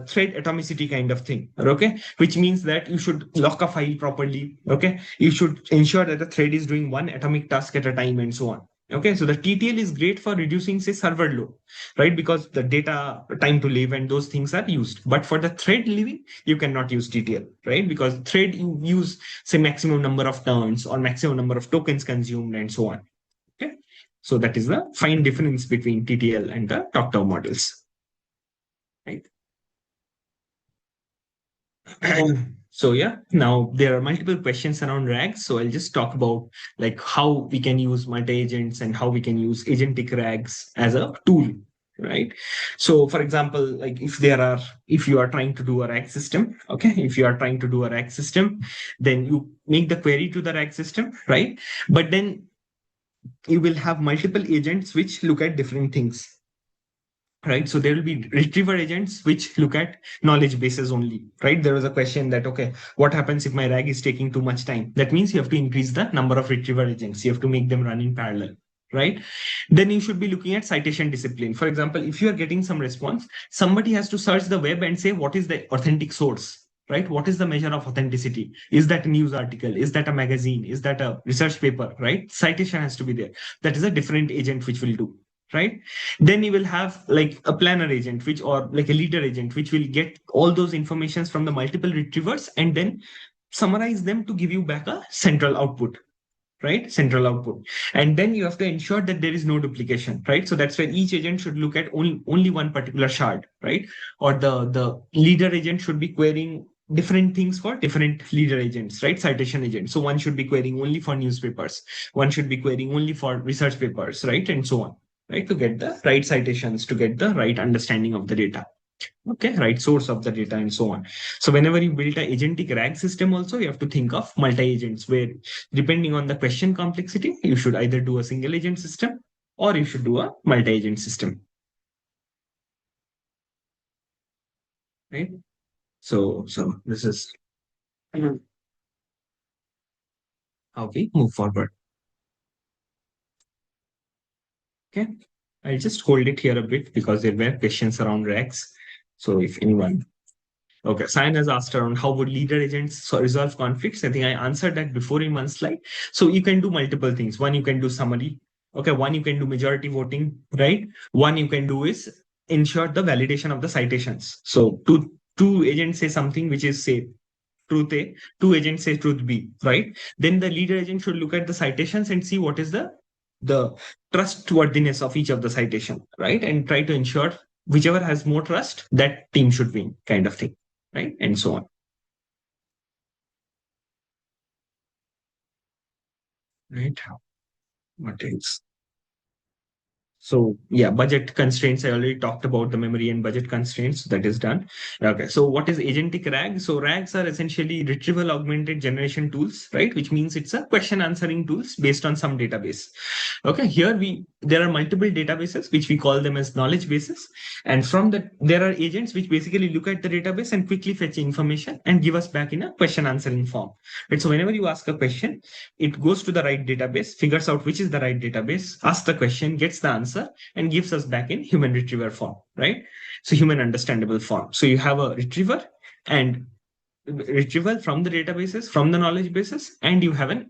thread atomicity kind of thing, okay, which means that you should lock a file properly, okay, you should ensure that the thread is doing one atomic task at a time and so on. Okay, so the TTL is great for reducing, say, server load, right? Because the data time to live and those things are used. But for the thread living, you cannot use TTL, right? Because thread you use, say, maximum number of turns or maximum number of tokens consumed and so on. Okay, so that is the fine difference between TTL and the TalkTow models, right? So yeah, now there are multiple questions around RAGs. So I'll just talk about like how we can use multi-agents and how we can use agentic RAGs as a tool, right? So for example, like if you are trying to do a RAG system, okay, if you are trying to do a RAG system, then you make the query to the RAG system, right? But then you will have multiple agents which look at different things, right? So there will be retriever agents which look at knowledge bases only, right? There was a question that, okay, what happens if my RAG is taking too much time? That means you have to increase the number of retriever agents. You have to make them run in parallel, right? Then you should be looking at citation discipline. For example, if you are getting some response, somebody has to search the web and say, what is the authentic source? Right? What is the measure of authenticity? Is that a news article? Is that a magazine? Is that a research paper? Right? Citation has to be there. That is a different agent which will do, right? Then you will have like a planner agent which, or like a leader agent which will get all those informations from the multiple retrievers and then summarize them to give you back a central output, right? Central output. And then you have to ensure that there is no duplication, right? So that's where each agent should look at only one particular shard, right? Or the leader agent should be querying different things for different leader agents, right? Citation agents. So one should be querying only for newspapers, one should be querying only for research papers, right? And so on, right? To get the right citations, to get the right understanding of the data, okay, right source of the data and so on. So whenever you build an agentic RAG system also, you have to think of multi-agents where depending on the question complexity, you should either do a single agent system or you should do a multi-agent system, right? So this is how we move forward. Okay, I'll just hold it here a bit because there were questions around RAGs. So if anyone. Okay, Sayan has asked around how would leader agents resolve conflicts. I think I answered that before in one slide. So you can do multiple things. One, you can do summary. Okay, one, you can do majority voting, right? One you can do is ensure the validation of the citations. So two agents say something which is, say, truth A, two agents say truth B, right? Then the leader agent should look at the citations and see what is the trustworthiness of each of the citation, right? And try to ensure whichever has more trust, that team should win, kind of thing, right? And so on, right? What else? So yeah, budget constraints. I already talked about the memory and budget constraints. That is done. Okay. So what is agentic RAG? So RAGs are essentially retrieval augmented generation tools, right? Which means it's a question answering tools based on some database. Okay. Here there are multiple databases which we call them as knowledge bases, and from that there are agents which basically look at the database and quickly fetch information and give us back in a question answering form. Right. So whenever you ask a question, it goes to the right database, figures out which is the right database, asks the question, gets the answer, and gives us back in human retriever form, right? So human understandable form. So you have a retriever and retrieval from the databases, from the knowledge bases, and you have a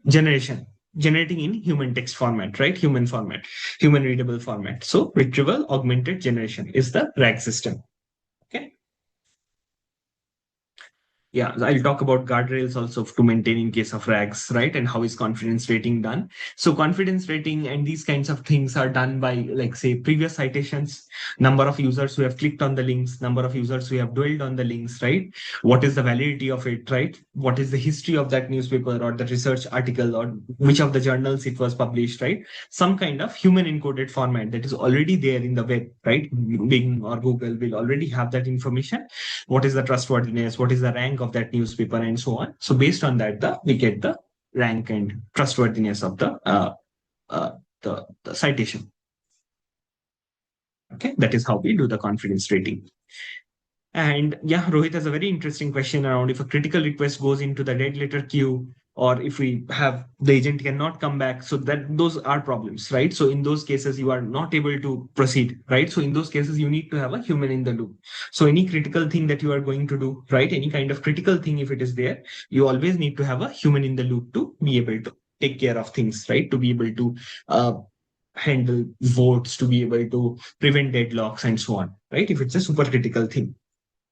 generating in human text format, right? Human format, human readable format. So retrieval augmented generation is the RAG system. Okay. Yeah, I'll talk about guardrails also to maintain in case of RAGs, right? And how is confidence rating done? So confidence rating and these kinds of things are done by, like, say, previous citations, number of users who have clicked on the links, number of users who have dwelled on the links, right? What is the validity of it, right? What is the history of that newspaper or the research article or which of the journals it was published, right? Some kind of human encoded format that is already there in the web, right? Bing or Google will already have that information. What is the trustworthiness? What is the rank of that newspaper and so on? So based on that, we get the rank and trustworthiness of uh, the citation. Okay, that is how we do the confidence rating. And yeah, Rohit has a very interesting question around if a critical request goes into the dead letter queue, or if we have the agent cannot come back. So that those are problems, right? So in those cases, you are not able to proceed, right? So in those cases, you need to have a human in the loop. So any critical thing that you are going to do, right? Any kind of critical thing, if it is there, you always need to have a human in the loop to be able to take care of things, right? To be able to handle votes, to be able to prevent deadlocks and so on, right? If it's a super critical thing.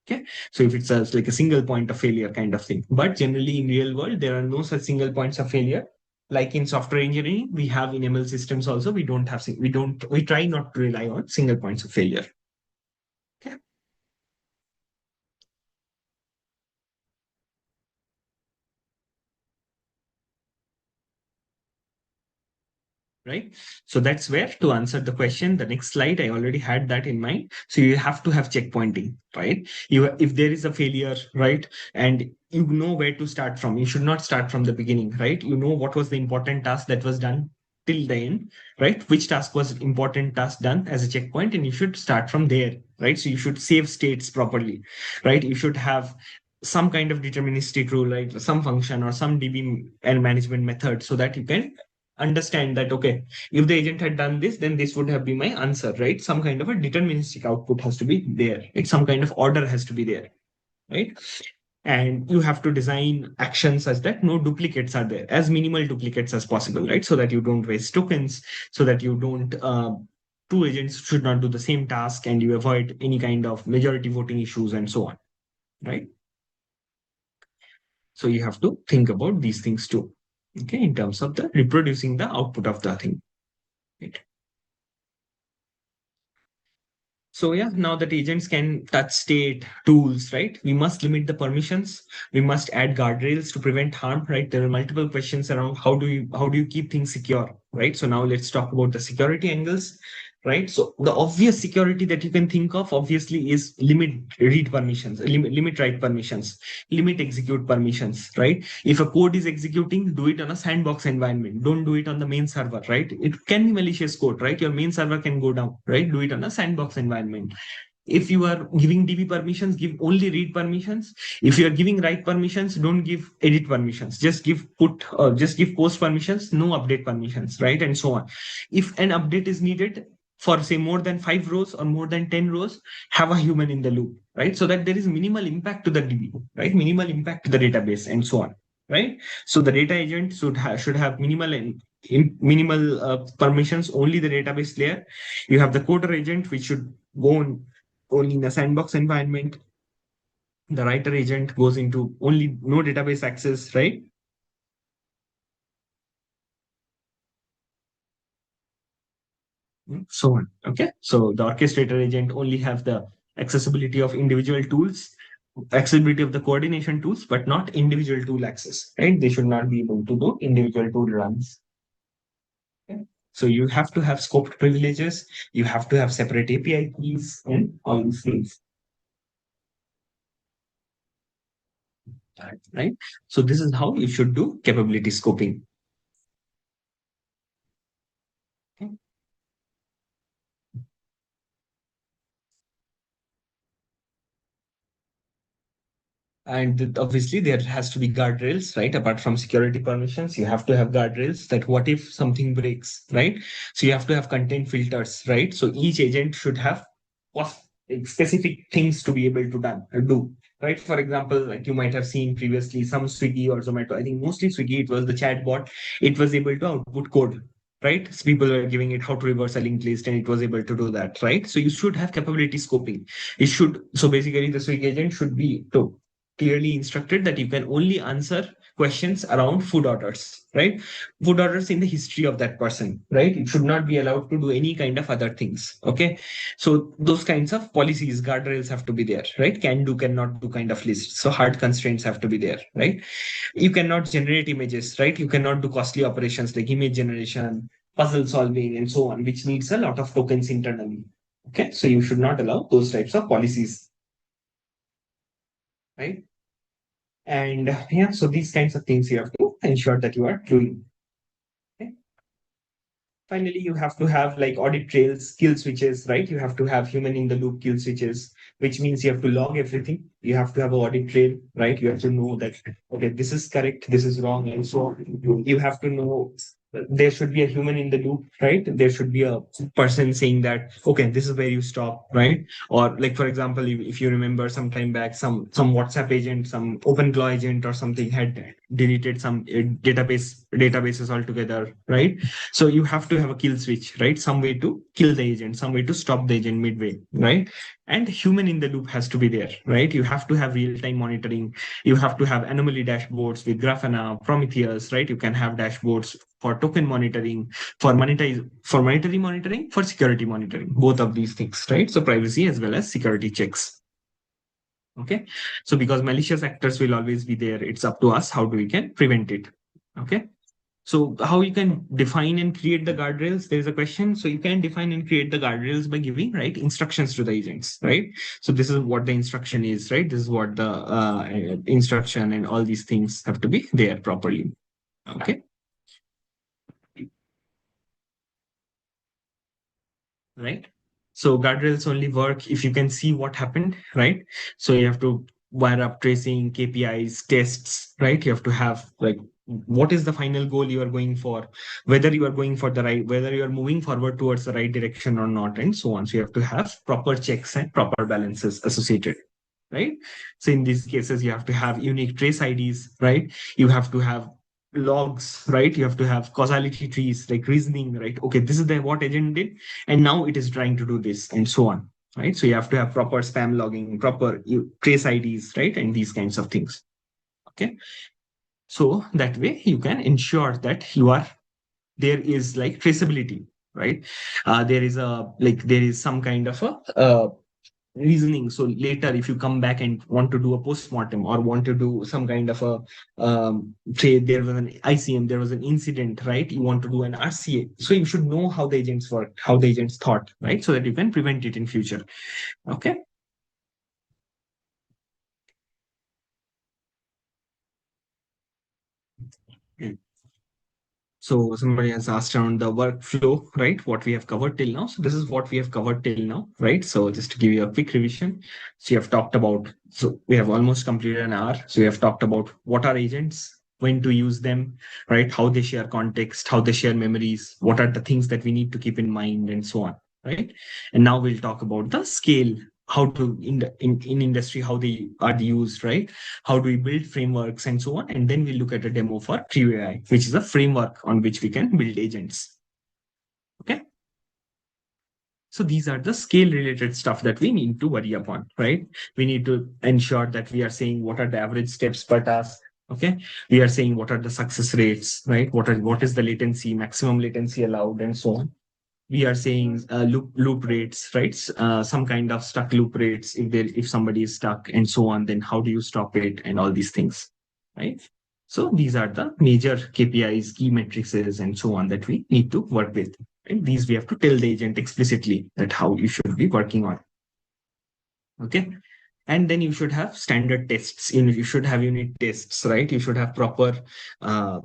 Okay, so if it's like a single point of failure kind of thing, but generally in real world there are no such single points of failure. Like in software engineering, we have in ML systems also, we don't have we try not to rely on single points of failure. Okay. Right, so that's where to answer the question, the next slide I already had that in mind. So you have to have checkpointing, right? You, if there is a failure, right, and you know where to start from, you should not start from the beginning, right? You know what was the important task that was done till the end, right? Which task was important task done as a checkpoint, and you should start from there, right? So you should save states properly, right? You should have some kind of deterministic rule, right? Some function or some DB and management method, so that you can understand that, okay, if the agent had done this, then this would have been my answer, right? Some kind of a deterministic output has to be there, right? Some kind of order has to be there, right? And you have to design actions such that no duplicates are there, as minimal duplicates as possible, right? So that you don't waste tokens, so that you don't two agents should not do the same task, and you avoid any kind of majority voting issues and so on, right? So you have to think about these things too, okay, in terms of the reproducing the output of the thing, right? So yeah, now that agents can touch state tools, right? We must limit the permissions. We must add guardrails to prevent harm, right? There are multiple questions around how do you keep things secure, right? So now let's talk about the security angles, right? So the obvious security that you can think of obviously is limit read permissions, limit write permissions, limit execute permissions, right? If a code is executing, do it on a sandbox environment. Don't do it on the main server, right? It can be malicious code, right? Your main server can go down, right? Do it on a sandbox environment. If you are giving DB permissions, give only read permissions. If you are giving write permissions, don't give edit permissions. Just give put, just give post permissions, no update permissions, right? And so on. If an update is needed for say more than 5 rows or more than 10 rows, have a human in the loop, right? So that there is minimal impact to the DB, right? Minimal impact to the database and so on, right? So the data agent should have minimal and minimal permissions, only the database layer. You have the coder agent, which should go on only in a sandbox environment. The writer agent goes into only no database access, right? So on. Okay. So the orchestrator agent only have the accessibility of individual tools, accessibility of the coordination tools, but not individual tool access, right? They should not be able to do individual tool runs. Okay. So you have to have scoped privileges, you have to have separate API keys and all these things, right? So this is how you should do capability scoping. Okay. And obviously, there has to be guardrails, right? Apart from security permissions, you have to have guardrails that what if something breaks, right? So you have to have content filters, right? So each agent should have specific things to be able to do, right? For example, like you might have seen previously, some Swiggy or Zomato, I think mostly Swiggy, it was the chatbot, it was able to output code, right? So people were giving it how to reverse a linked list, and it was able to do that, right? So you should have capability scoping. It should, so basically the Swiggy agent should be to clearly instructed that you can only answer questions around food orders, right? Food orders in the history of that person, right? It should not be allowed to do any kind of other things. Okay. So those kinds of policies, guardrails have to be there, right? Can do, cannot do kind of lists. So hard constraints have to be there, right? You cannot generate images, right? You cannot do costly operations like image generation, puzzle solving, and so on, which needs a lot of tokens internally. Okay. So you should not allow those types of policies, right? And yeah, so these kinds of things you have to ensure that you are doing. Okay. Finally, you have to have like audit trails, kill switches, right? You have to have human in the loop kill switches, which means you have to log everything. You have to have an audit trail, right? You have to know that, okay, this is correct, this is wrong, and so on. You have to know there should be a human in the loop, right? There should be a person saying that, okay, this is where you stop, right? Or like, for example, if you remember some time back, some WhatsApp agent, some OpenClaw agent or something had deleted some databases altogether, right? So you have to have a kill switch, right? Some way to kill the agent, some way to stop the agent midway, right? And human in the loop has to be there, right? You have to have real-time monitoring. You have to have anomaly dashboards with Grafana, Prometheus, right? You can have dashboards for token monitoring, for monetary monitoring, for security monitoring, both of these things, right? So privacy as well as security checks. Okay. So because malicious actors will always be there, it's up to us how do we can prevent it. Okay. So how you can define and create the guardrails? There is a question. So you can define and create the guardrails by giving right instructions to the agents, right? So this is what the instruction is, right? This is what the instruction and all these things have to be there properly. Okay. Right. So guardrails only work if you can see what happened, right? So you have to wire up tracing, KPIs, tests, right? You have to have like what is the final goal you are going for, whether you are going for the right, whether you are moving forward towards the right direction or not, and so on. So you have to have proper checks and proper balances associated, right? So in these cases, you have to have unique trace IDs, right? You have to have logs, right? You have to have causality trees, like reasoning, right? Okay, this is the what agent did, and now it is trying to do this, and so on, right? So you have to have proper spam logging, proper trace IDs, right? And these kinds of things. Okay. So that way you can ensure that you are there is like traceability, right? There is some kind of a reasoning. So later, if you come back and want to do a post-mortem or want to do some kind of a say there was an ICM, there was an incident, right? You want to do an RCA. So you should know how the agents work, how the agents thought, right? So that you can prevent it in future. Okay. So somebody has asked around the workflow, right? What we have covered till now. So this is what we have covered till now, right? So just to give you a quick revision. So you have talked about, so we have almost completed an hour. So we have talked about what are agents, when to use them, right? How they share context, how they share memories, what are the things that we need to keep in mind, and so on, right? And now we'll talk about the scale, how to in industry, how they are used, right? How do we build frameworks and so on, and then we look at a demo for Creo AI, which is a framework on which we can build agents. Okay. So these are the scale related stuff that we need to worry upon, right? We need to ensure that we are saying what are the average steps per task. Okay. We are saying what are the success rates, right? What is the latency, maximum latency allowed, and so on. We are saying loop rates, right? Some kind of stuck loop rates if somebody is stuck, and so on. Then how do you stop it, and all these things, right? So these are the major KPIs, key matrices, and so on that we need to work with. And these we have to tell the agent explicitly that how you should be working on. Okay. And then you should have standard tests. You should have unit tests, right? You should have uh,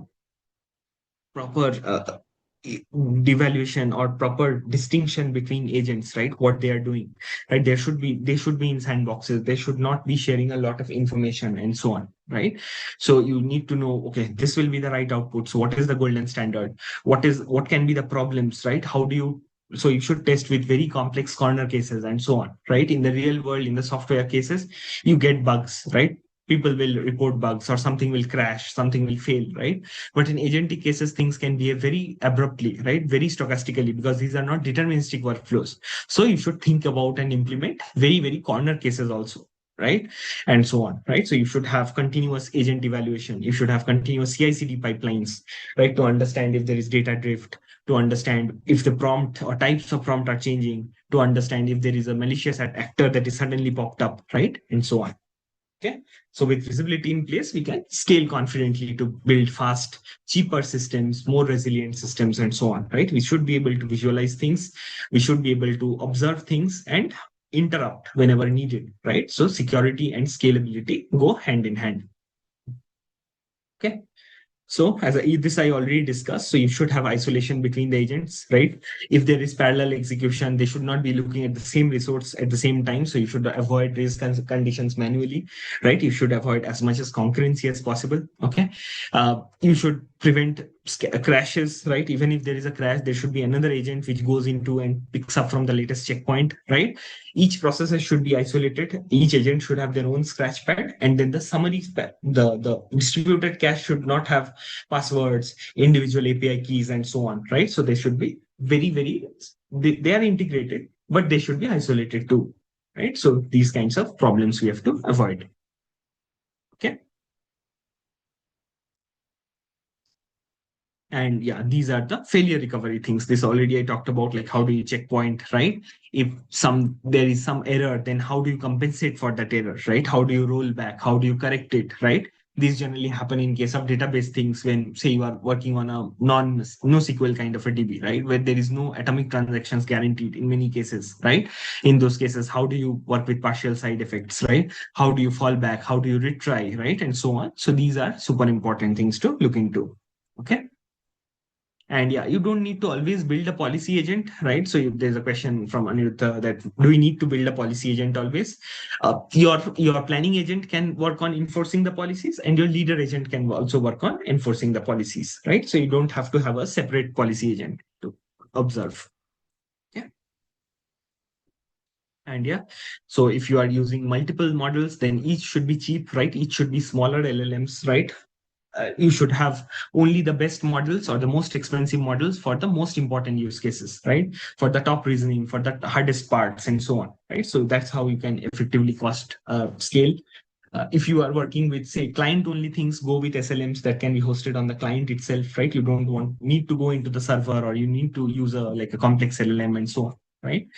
proper devaluation or proper distinction between agents, right? What they are doing, right? They should be in sandboxes. They should not be sharing a lot of information, and so on, right? So you need to know, okay, this will be the right output. So what is the golden standard? What can be the problems, right? How do you so you should test with very complex corner cases, and so on, right? In the real world, in the software cases, you get bugs, right? People will report bugs, or something will crash, something will fail, right? But in agentic cases, things can behave very abruptly, right? Very stochastically, because these are not deterministic workflows. So you should think about and implement very, very corner cases also, right? And so on, right? So you should have continuous agent evaluation. You should have continuous CI/CD pipelines, right? To understand if there is data drift, to understand if the prompt or types of prompt are changing, to understand if there is a malicious actor that is suddenly popped up, right? And so on. Okay. So with visibility in place, we can scale confidently to build fast, cheaper systems, more resilient systems, and so on, right? We should be able to visualize things. We should be able to observe things and interrupt whenever needed, right? So security and scalability go hand in hand. Okay. So this I already discussed. So you should have isolation between the agents, right? If there is parallel execution, they should not be looking at the same resource at the same time. So you should avoid race conditions manually, right? You should avoid as much as concurrency as possible. Okay. You should prevent crashes, right? Even if there is a crash, there should be another agent which goes into and picks up from the latest checkpoint, right? Each processor should be isolated. Each agent should have their own scratch pad, and then the summary, the distributed cache should not have passwords, individual API keys, and so on, right? So they should be they are integrated, but they should be isolated too, right? So these kinds of problems we have to avoid. Okay. And yeah, these are the failure recovery things. This already I talked about, like how do you checkpoint, right? If there is some error, then how do you compensate for that error, right? How do you roll back? How do you correct it, right? These generally happen in case of database things when, say, you are working on a NoSQL kind of a DB, right? Where there is no atomic transactions guaranteed in many cases, right? In those cases, how do you work with partial side effects, right? How do you fall back? How do you retry, right? And so on. So these are super important things to look into. Okay. And yeah, you don't need to always build a policy agent, right? So if there's a question from Aniruddha that do we need to build a policy agent always? Your planning agent can work on enforcing the policies, and your leader agent can also work on enforcing the policies, right? So you don't have to have a separate policy agent to observe. Yeah. And yeah, so if you are using multiple models, then each should be cheap, right? Each should be smaller LLMs, right? You should have only the best models or the most expensive models for the most important use cases, right? For the top reasoning, for the hardest parts, and so on, right? So that's how you can effectively cost scale. If you are working with, say, client only things, go with SLMs that can be hosted on the client itself, right? You don't need to go into the server, or you need to use a complex LLM and so on, right?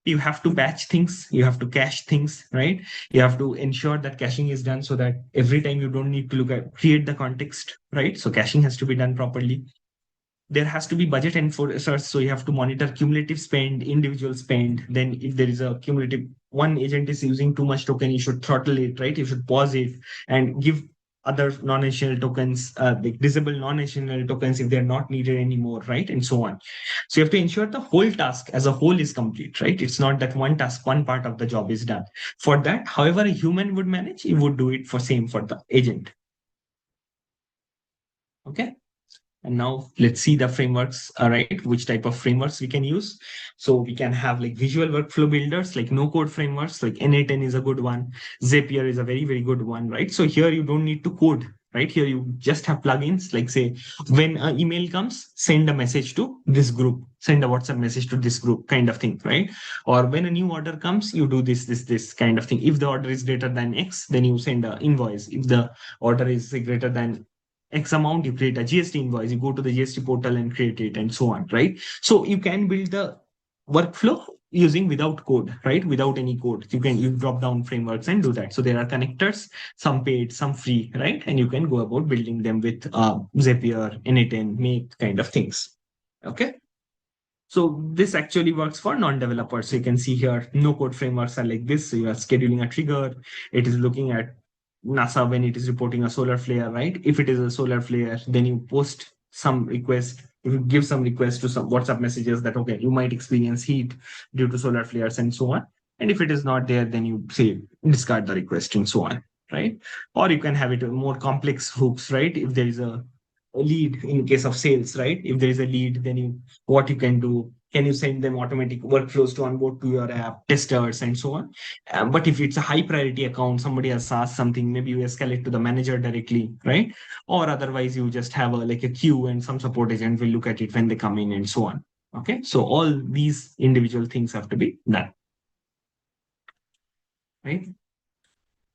You have to batch things, you have to cache things, right? You have to ensure that caching is done so that every time you don't need to create the context, right? So caching has to be done properly. There has to be budget enforcers, so you have to monitor cumulative spend, individual spend. Then if there is a cumulative, one agent is using too much token, you should throttle it, right? You should pause it and give other non-additional tokens, like disable non-additional tokens if they're not needed anymore, right? And so on. So you have to ensure the whole task as a whole is complete, right? It's not that one task, one part of the job is done. For that, however a human would manage, he would do it for same for the agent. Okay. And now let's see the frameworks, all right, which type of frameworks we can use. So we can have like visual workflow builders, like no code frameworks, like N8N is a good one. Zapier is a very, very good one, right? So here you don't need to code, right? Here you just have plugins, like say, when an email comes, send a message to this group, send a WhatsApp message to this group kind of thing, right? Or when a new order comes, you do this kind of thing. If the order is greater than X, then you send an invoice. If the order is greater than X amount, you create a GST invoice, you go to the GST portal and create it, and so on, right? So you can build the workflow using without code, right? Without any code. You drop down frameworks and do that. So there are connectors, some paid, some free, right? And you can go about building them with Zapier, N8N, Make kind of things. Okay. So this actually works for non-developers. So you can see here, no code frameworks are like this. So you are scheduling a trigger. It is looking at NASA when it is reporting a solar flare, right? If it is a solar flare, then you post some request, you give some request to some WhatsApp messages that, okay, you might experience heat due to solar flares and so on. And if it is not there, then you say discard the request and so on, right? Or you can have it more complex hooks, right? If there is a lead in case of sales, right? If there is a lead, then what you can do, can you send them automatic workflows to onboard to your app, testers, and so on. But if it's a high priority account, somebody has asked something, maybe you escalate to the manager directly, right? Or otherwise you just have a queue, and some support agent will look at it when they come in, and so on. Okay, so all these individual things have to be done, right?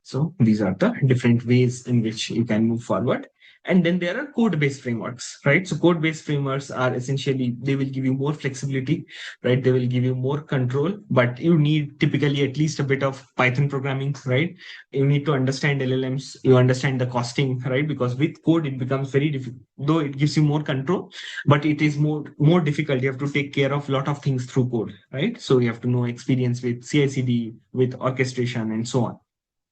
So these are the different ways in which you can move forward. And then there are code-based frameworks, right? So code-based frameworks are essentially, they will give you more flexibility, right? They will give you more control, but you need typically at least a bit of Python programming, right? You need to understand LLMs, you understand the costing, right? Because with code, it becomes very difficult, though it gives you more control, but it is more difficult. You have to take care of a lot of things through code, right? So you have to know experience with CI/CD, with orchestration, and so on.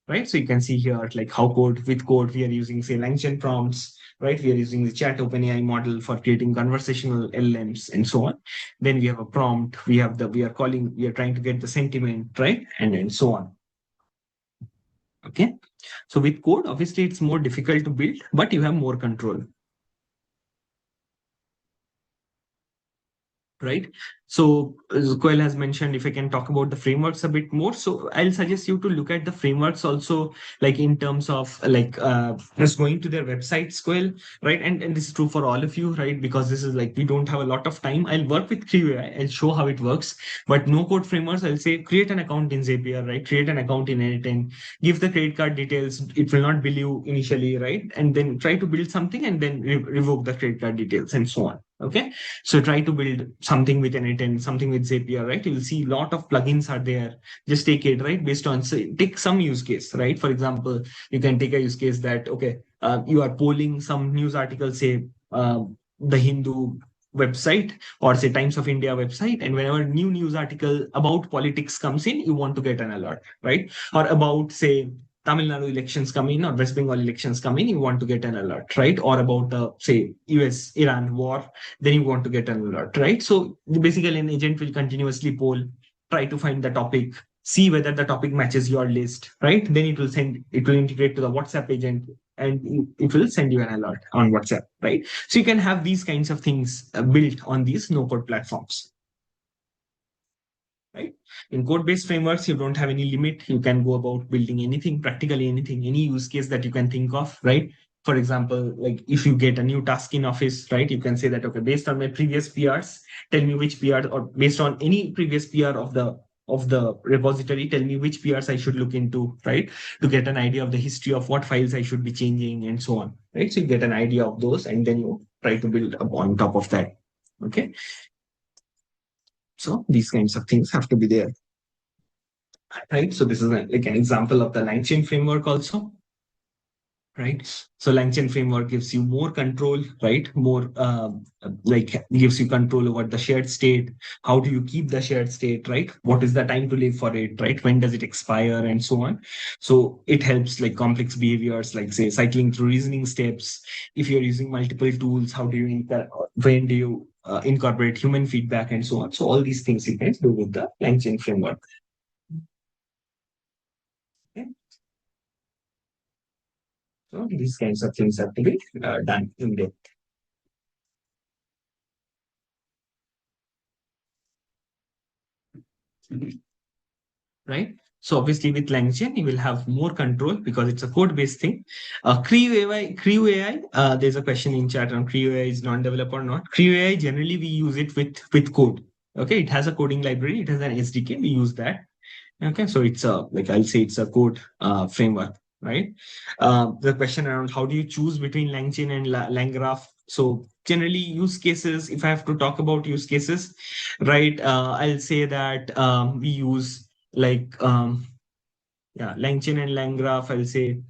right? So you can see here like how with code we are using say LangChain prompts, right? We are using the chat OpenAI model for creating conversational LLMs and so on. Then we have a prompt, we are trying to get the sentiment, right? And so on. Okay. So with code, obviously it's more difficult to build, but you have more control. Right. So Koel has mentioned if I can talk about the frameworks a bit more. So I'll suggest you to look at the frameworks also, like in terms of like just going to their websites, Koel, right? And this is true for all of you, right? Because this is like we don't have a lot of time. I'll work with QA, I'll show how it works. But no code frameworks, I'll say create an account in Zapier, right? Create an account in N10, give the credit card details. It will not bill you initially, right? And then try to build something and then revoke the credit card details and so on. Okay. So try to build something with N10, something with Zapier, right? You'll see a lot of plugins are there. Just take it, right? Based on, say, take some use case, right? For example, you can take a use case that, okay, you are polling some news article, say, the Hindu website or say Times of India website. And whenever new news article about politics comes in, you want to get an alert, right? Or about, say, Tamil Nadu elections come in or West Bengal elections come in, you want to get an alert, right? Or about, say, US Iran war, then you want to get an alert, right? So basically, an agent will continuously poll, try to find the topic, see whether the topic matches your list, right? Then it will integrate to the WhatsApp agent and it will send you an alert on WhatsApp, right? So you can have these kinds of things built on these no code platforms. Right? In code-based frameworks, you don't have any limit. You can go about building anything, practically anything, any use case that you can think of, right? For example, like if you get a new task in office, right, you can say that, okay, based on my previous PRs, tell me which PR, or based on any previous PR of the repository, tell me which PRs I should look into, right? To get an idea of the history of what files I should be changing and so on, right? So you get an idea of those and then you try to build up on top of that. Okay. So these kinds of things have to be there. Right? So this is like an example of the LangChain framework also, right? So LangChain framework gives you more control, right? More like gives you control over the shared state. How do you keep the shared state, right? What is the time to live for it, right? When does it expire and so on? So it helps like complex behaviors, like say cycling through reasoning steps. If you're using multiple tools, how do you, when do you incorporate human feedback and so on? So all these things you can do with the LangChain framework. Okay. So these kinds of things have to be done in depth. Right? So obviously with LangChain, you will have more control because it's a code-based thing. Creo AI, there's a question in chat on Creo AI is non-develop or not. Creo AI, generally we use it with code. Okay, it has a coding library, it has an SDK, we use that. Okay, so it's a, like I'll say it's a code framework, right? The question around how do you choose between LangChain and LangGraph? So generally use cases, if I have to talk about use cases, right? I'll say that we use like, yeah, LangChain and LangGraph, I'll say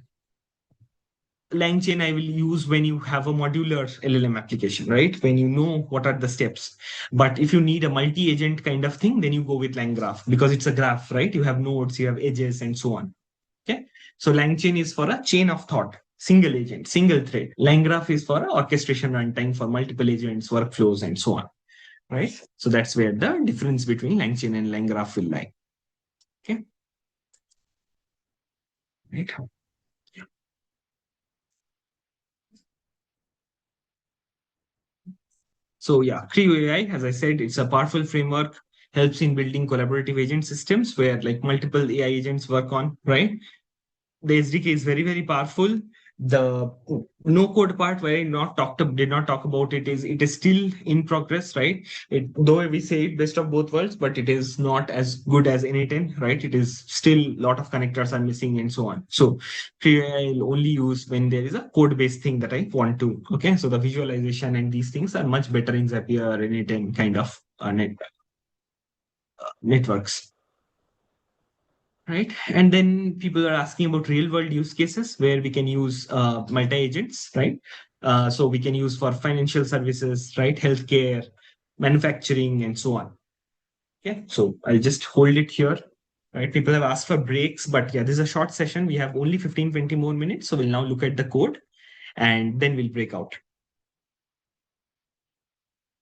LangChain I will use when you have a modular LLM application, right? When you know what are the steps. But if you need a multi-agent kind of thing, then you go with LangGraph because it's a graph, right? You have nodes, you have edges, and so on. Okay. So LangChain is for a chain of thought, single agent, single thread. LangGraph is for orchestration runtime for multiple agents, workflows, and so on. Right. So that's where the difference between LangChain and LangGraph will lie. Okay. Right. So yeah, Creo AI, as I said, it's a powerful framework, helps in building collaborative agent systems where like multiple AI agents work on, right? The SDK is very, very powerful. The no code part where I did not talk about it is still in progress, right? Though we say it best of both worlds, but it is not as good as N10, right? It is still a lot of connectors are missing and so on. So I'll only use when there is a code based thing that I want to. Okay, so the visualization and these things are much better in Zapier or N10 kind of networks. Right. And then people are asking about real world use cases where we can use multi agents, right? So we can use for financial services, right? Healthcare, manufacturing, and so on. Okay. So I'll just hold it here. right? People have asked for breaks, but yeah, this is a short session. We have only 15, 20 more minutes. So we'll now look at the code and then we'll break out.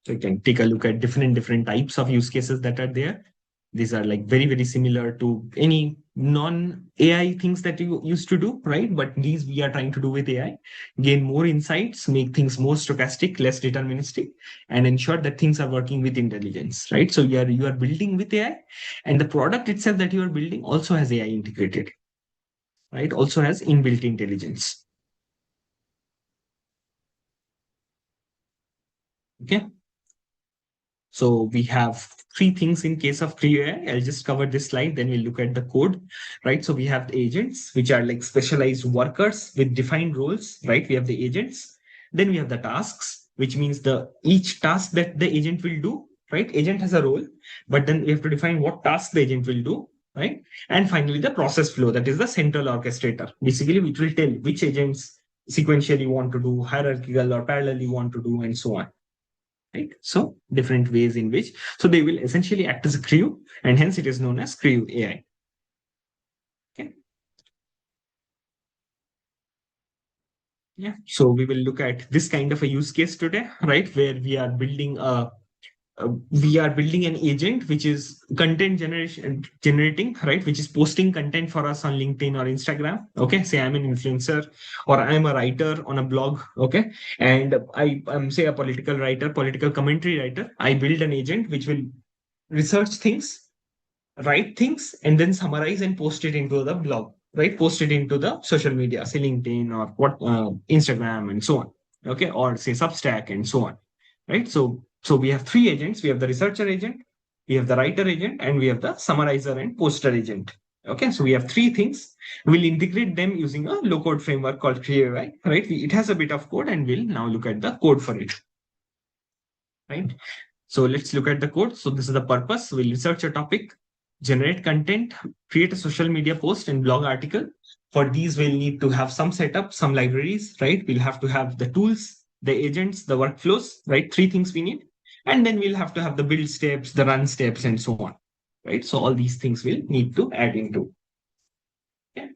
So you can take a look at different types of use cases that are there. These are like very similar to any non-AI things that you used to do, right? But these we are trying to do with AI, gain more insights, make things more stochastic, less deterministic, and ensure that things are working with intelligence, right? So you are building with AI, and the product itself that you are building also has AI integrated, right? Also has inbuilt intelligence. Okay. So we have three things in case of Creo AI. I'll just cover this slide, then we'll look at the code, right? So we have the agents, which are like specialized workers with defined roles, right? We have the agents. Then we have the tasks, which means the each task that the agent will do, right? Agent has a role, but then we have to define what task the agent will do, right? And finally, the process flow, that is the central orchestrator. Basically, which will tell which agents sequentially you want to do, hierarchical or parallel you want to do, and so on, right? So different ways in which, so they will essentially act as a crew, and hence it is known as crew AI. Okay. Yeah. So we will look at this kind of a use case today, right? Where we are building an agent which is content generation generating, right? Which is posting content for us on LinkedIn or Instagram. Okay. Say I'm an influencer or I'm a writer on a blog. Okay. And I'm say a political writer, political commentary writer. I build an agent which will research things, write things, and then summarize and post it into the blog, right? Post it into the social media, say LinkedIn or Instagram and so on. Okay, or say Substack and so on, right? So we have three agents. We have the researcher agent, we have the writer agent, and we have the summarizer and poster agent. Okay, so we have three things. We'll integrate them using a low code framework called CreateAI, right? It has a bit of code, and we'll now look at the code for it, right? So let's look at the code. So this is the purpose. We'll research a topic, generate content, create a social media post and blog article. For these, we'll need to have some setup, some libraries, right? We'll have to have the tools, the agents, the workflows, right? Three things we need. And then we'll have to have the build steps, the run steps, and so on, right? So all these things we'll need to add into. Okay.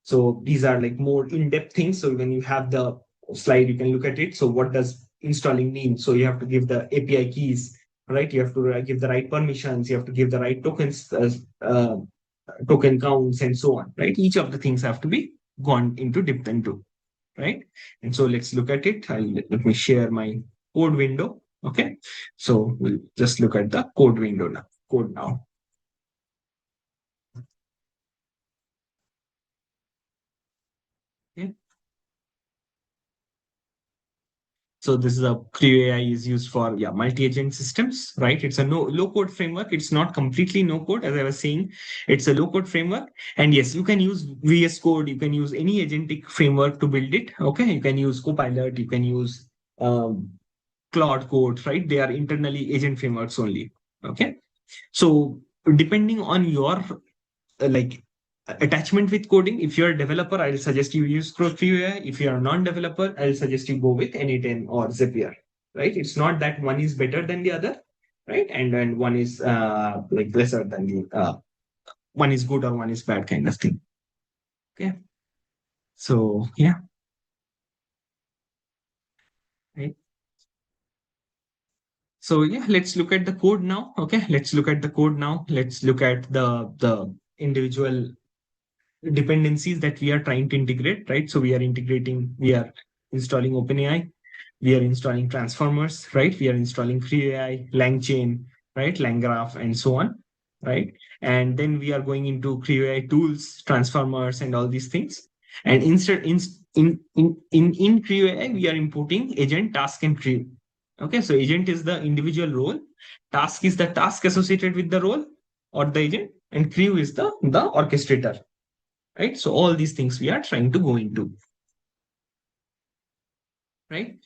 So these are like more in-depth things. So when you have the slide, you can look at it. So what does installing mean? So you have to give the API keys, right? You have to give the right permissions. You have to give the right tokens, token counts, and so on, right? Each of the things have to be gone into depth into, right? And so let's look at it. Let me share my code window. Okay. So we'll just look at the code window now. Code now. Okay. So this is a Creo AI is used for multi-agent systems, right? It's a no low code framework. It's not completely no code, as I was saying. It's a low code framework, and yes, you can use VS Code. You can use any agentic framework to build it. Okay, you can use Copilot. You can use um, Cloud Code, right? They are internally agent frameworks only. Okay, so depending on your like attachment with coding. If you're a developer, I'll suggest you use Creo. If you're a non-developer, I'll suggest you go with Anyten or Zapier. Right? It's not that one is better than the other, right? And then one is like lesser than the one is good or one is bad kind of thing. Okay. So yeah. Right. So yeah, let's look at the code now. Okay, let's look at the code now. Let's look at the individual dependencies that we are trying to integrate, right? So we are installing OpenAI, we are installing transformers, right? We are installing FreeAI, LangChain, right? LangGraph, and so on, right? And then we are going into FreeAI tools, transformers, and all these things. And instead, in FreeAI, we are importing agent, task, and crew. Okay, so agent is the individual role, task is the task associated with the role or the agent, and crew is the orchestrator, right? So all these things we are trying to go into, right?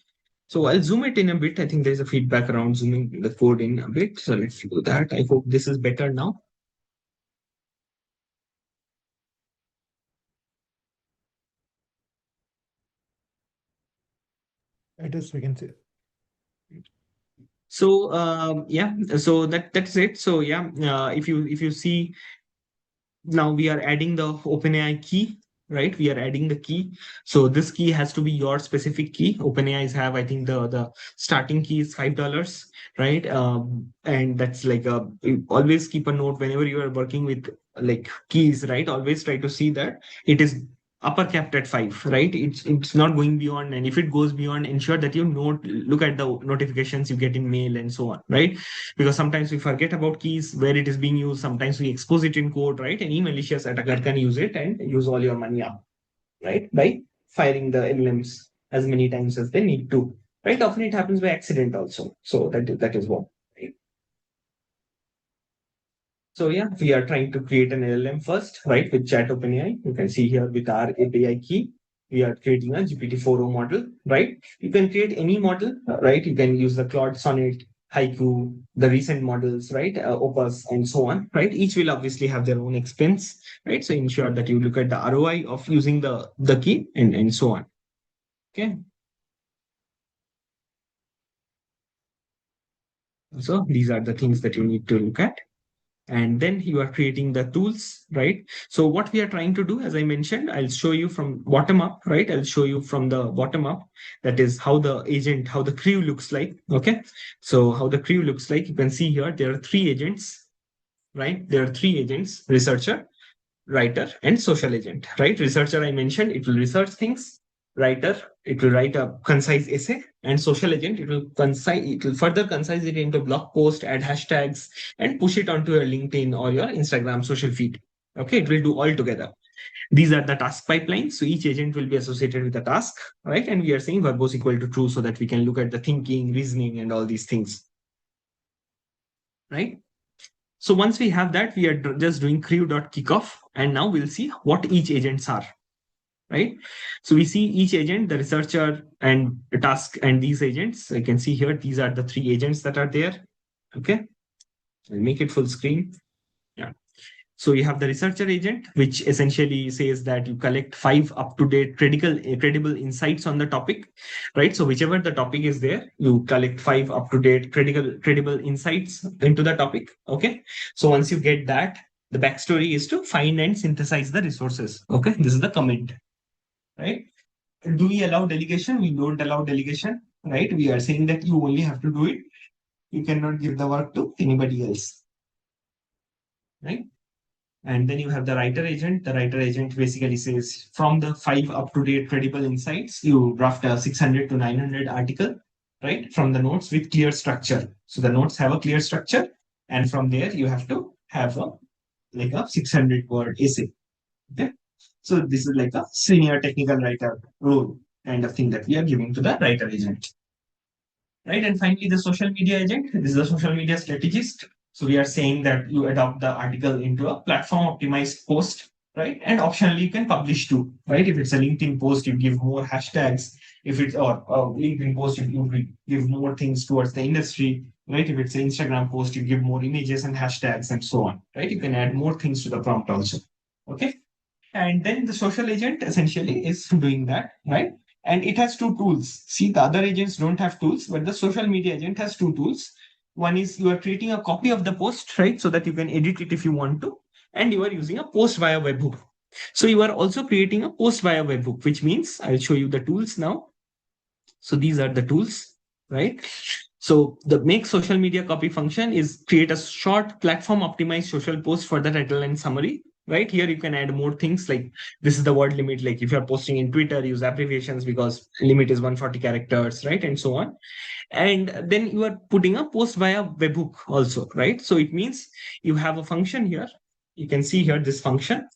So I'll zoom it in a bit. I think there's a feedback around zooming the code in a bit. So let's do that. I hope this is better now. It is, we can see. So yeah, so that's it. So yeah, if you see now we are adding the OpenAI key, right? We are adding the key. So this key has to be your specific key. OpenAI's have, I think the starting key is $5, right? And that's like always keep a note whenever you are working with like keys, right? Always try to see that it is upper capped at 5, right? It's not going beyond, and if it goes beyond, ensure that you look at the notifications you get in mail and so on, right? Because sometimes we forget about keys where it is being used. Sometimes we expose it in code, right? Any malicious attacker can use it and use all your money up, right? By firing the LLMs as many times as they need to, right? Often it happens by accident also. So that is what. Right? So yeah, we are trying to create an LLM first, right? With Chat OpenAI. You can see here with our API key, we are creating a GPT-4o model, right? You can create any model, right? You can use the Claude Sonnet, Haiku, the recent models, right? Opus, and so on, right? Each will obviously have their own expense, right? So ensure that you look at the ROI of using the key and so on. Okay. So these are the things that you need to look at. And then you are creating the tools, right? So what we are trying to do, as I mentioned, I'll show you from bottom up, right? I'll show you from the bottom up, that is how the agent, how the crew looks like. Okay, so how the crew looks like, you can see here there are three agents, right? There are three agents: researcher, writer, and social agent, right? Researcher, I mentioned, it will research things. Writer, it will write a concise essay. And social agent, it will further concise it into blog post, add hashtags, and push it onto your LinkedIn or your Instagram social feed. Okay, it will do all together. These are the task pipelines. So each agent will be associated with a task, right? And we are saying verbose equal to true so that we can look at the thinking, reasoning, and all these things, right? So once we have that, we are just doing crew.kickoff, and now we'll see what each agents are, right? So we see each agent, the researcher and the task, and these agents. So you can see here, these are the three agents that are there. Okay, I'll make it full screen. Yeah. So you have the researcher agent, which essentially says that you collect 5 up-to-date credible insights on the topic, right? So whichever the topic is there, you collect 5 up-to-date credible insights into the topic. Okay. So once you get that, the backstory is to find and synthesize the resources. Okay. This is the comment, right? Do we allow delegation? We don't allow delegation, right? We are saying that you only have to do it. You cannot give the work to anybody else, right? And then you have the writer agent. The writer agent basically says from the 5 up-to-date credible insights, you draft a 600 to 900 article, right? From the notes with clear structure. So the notes have a clear structure. And from there, you have to have a 600 word essay. Okay. So this is like a senior technical writer role kind of thing that we are giving to the writer agent, right? And finally, the social media agent. This is the social media strategist. So we are saying that you adopt the article into a platform optimized post, right? And optionally, you can publish too, right? If it's a LinkedIn post, you give more hashtags. If it's or a LinkedIn post, you give more things towards the industry, right? If it's an Instagram post, you give more images and hashtags and so on, right? You can add more things to the prompt also. Okay. And then the social agent essentially is doing that, right? And it has two tools. See, the other agents don't have tools, but the social media agent has two tools. One is you are creating a copy of the post, right? So that you can edit it if you want to. And you are using a post via webhook. So you are also creating a post via webhook, which means I'll show you the tools now. So these are the tools, right? So the make social media copy function is create a short platform optimized social post for the title and summary. Right here, you can add more things like this is the word limit. Like if you're posting in Twitter, use abbreviations because limit is 140 characters, right? And so on. And then you are putting a post via webhook also, right? So it means you have a function here. You can see here this function.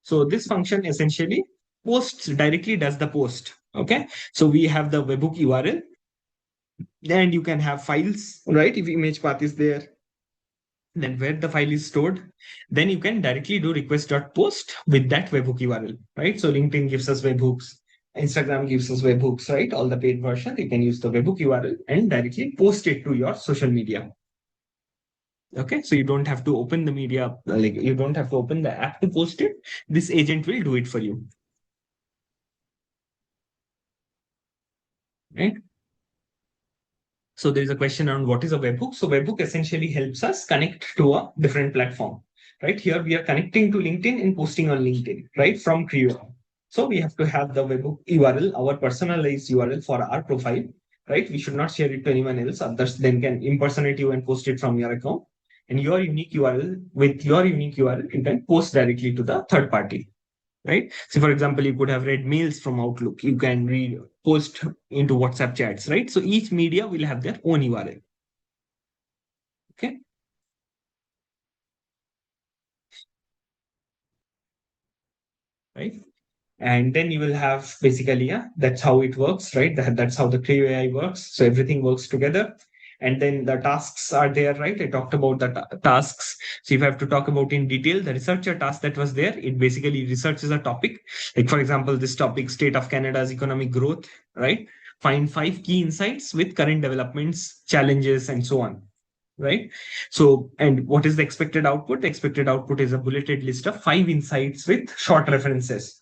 So this function essentially posts directly does the post. Okay. So we have the webhook URL and you can have files, right? If image path is there, then where the file is stored, then you can directly do request.post with that webhook URL, right? So LinkedIn gives us webhooks, Instagram gives us webhooks, right? All the paid version, you can use the webhook URL and directly post it to your social media. Okay, so you don't have to open the media, like you don't have to open the app to post it. This agent will do it for you, right? So there is a question on what is a webhook. So webhook essentially helps us connect to a different platform, right? Here we are connecting to LinkedIn and posting on LinkedIn, right? From Creo. So we have to have the webhook URL, our personalized URL for our profile, right? We should not share it to anyone else. Others then can impersonate you and post it from your account. And your unique URL, with your unique URL, you can post directly to the third party, right? So for example, you could have read mails from Outlook. You can read post into WhatsApp chats, right? So each media will have their own URL. Okay. Right. And then you will have basically, yeah, that's how it works, right? That's how the Creo AI works. So everything works together. And then the tasks are there, right? I talked about the tasks. So if I have to talk about in detail, the researcher task that was there, it basically researches a topic. Like, for example, this topic, state of Canada's economic growth, right? Find 5 key insights with current developments, challenges, and so on, right? So, and what is the expected output? The expected output is a bulleted list of 5 insights with short references.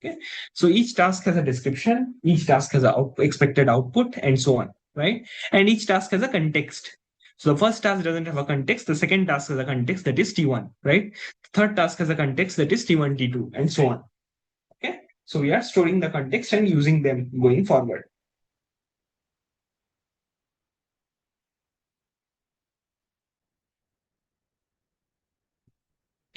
Okay. So each task has a description, each task has a expected output, and so on, right? And each task has a context. So the first task doesn't have a context. The second task has a context, that is T1, right? The third task has a context, that is T1, T2, and so on. Okay. So we are storing the context and using them going forward.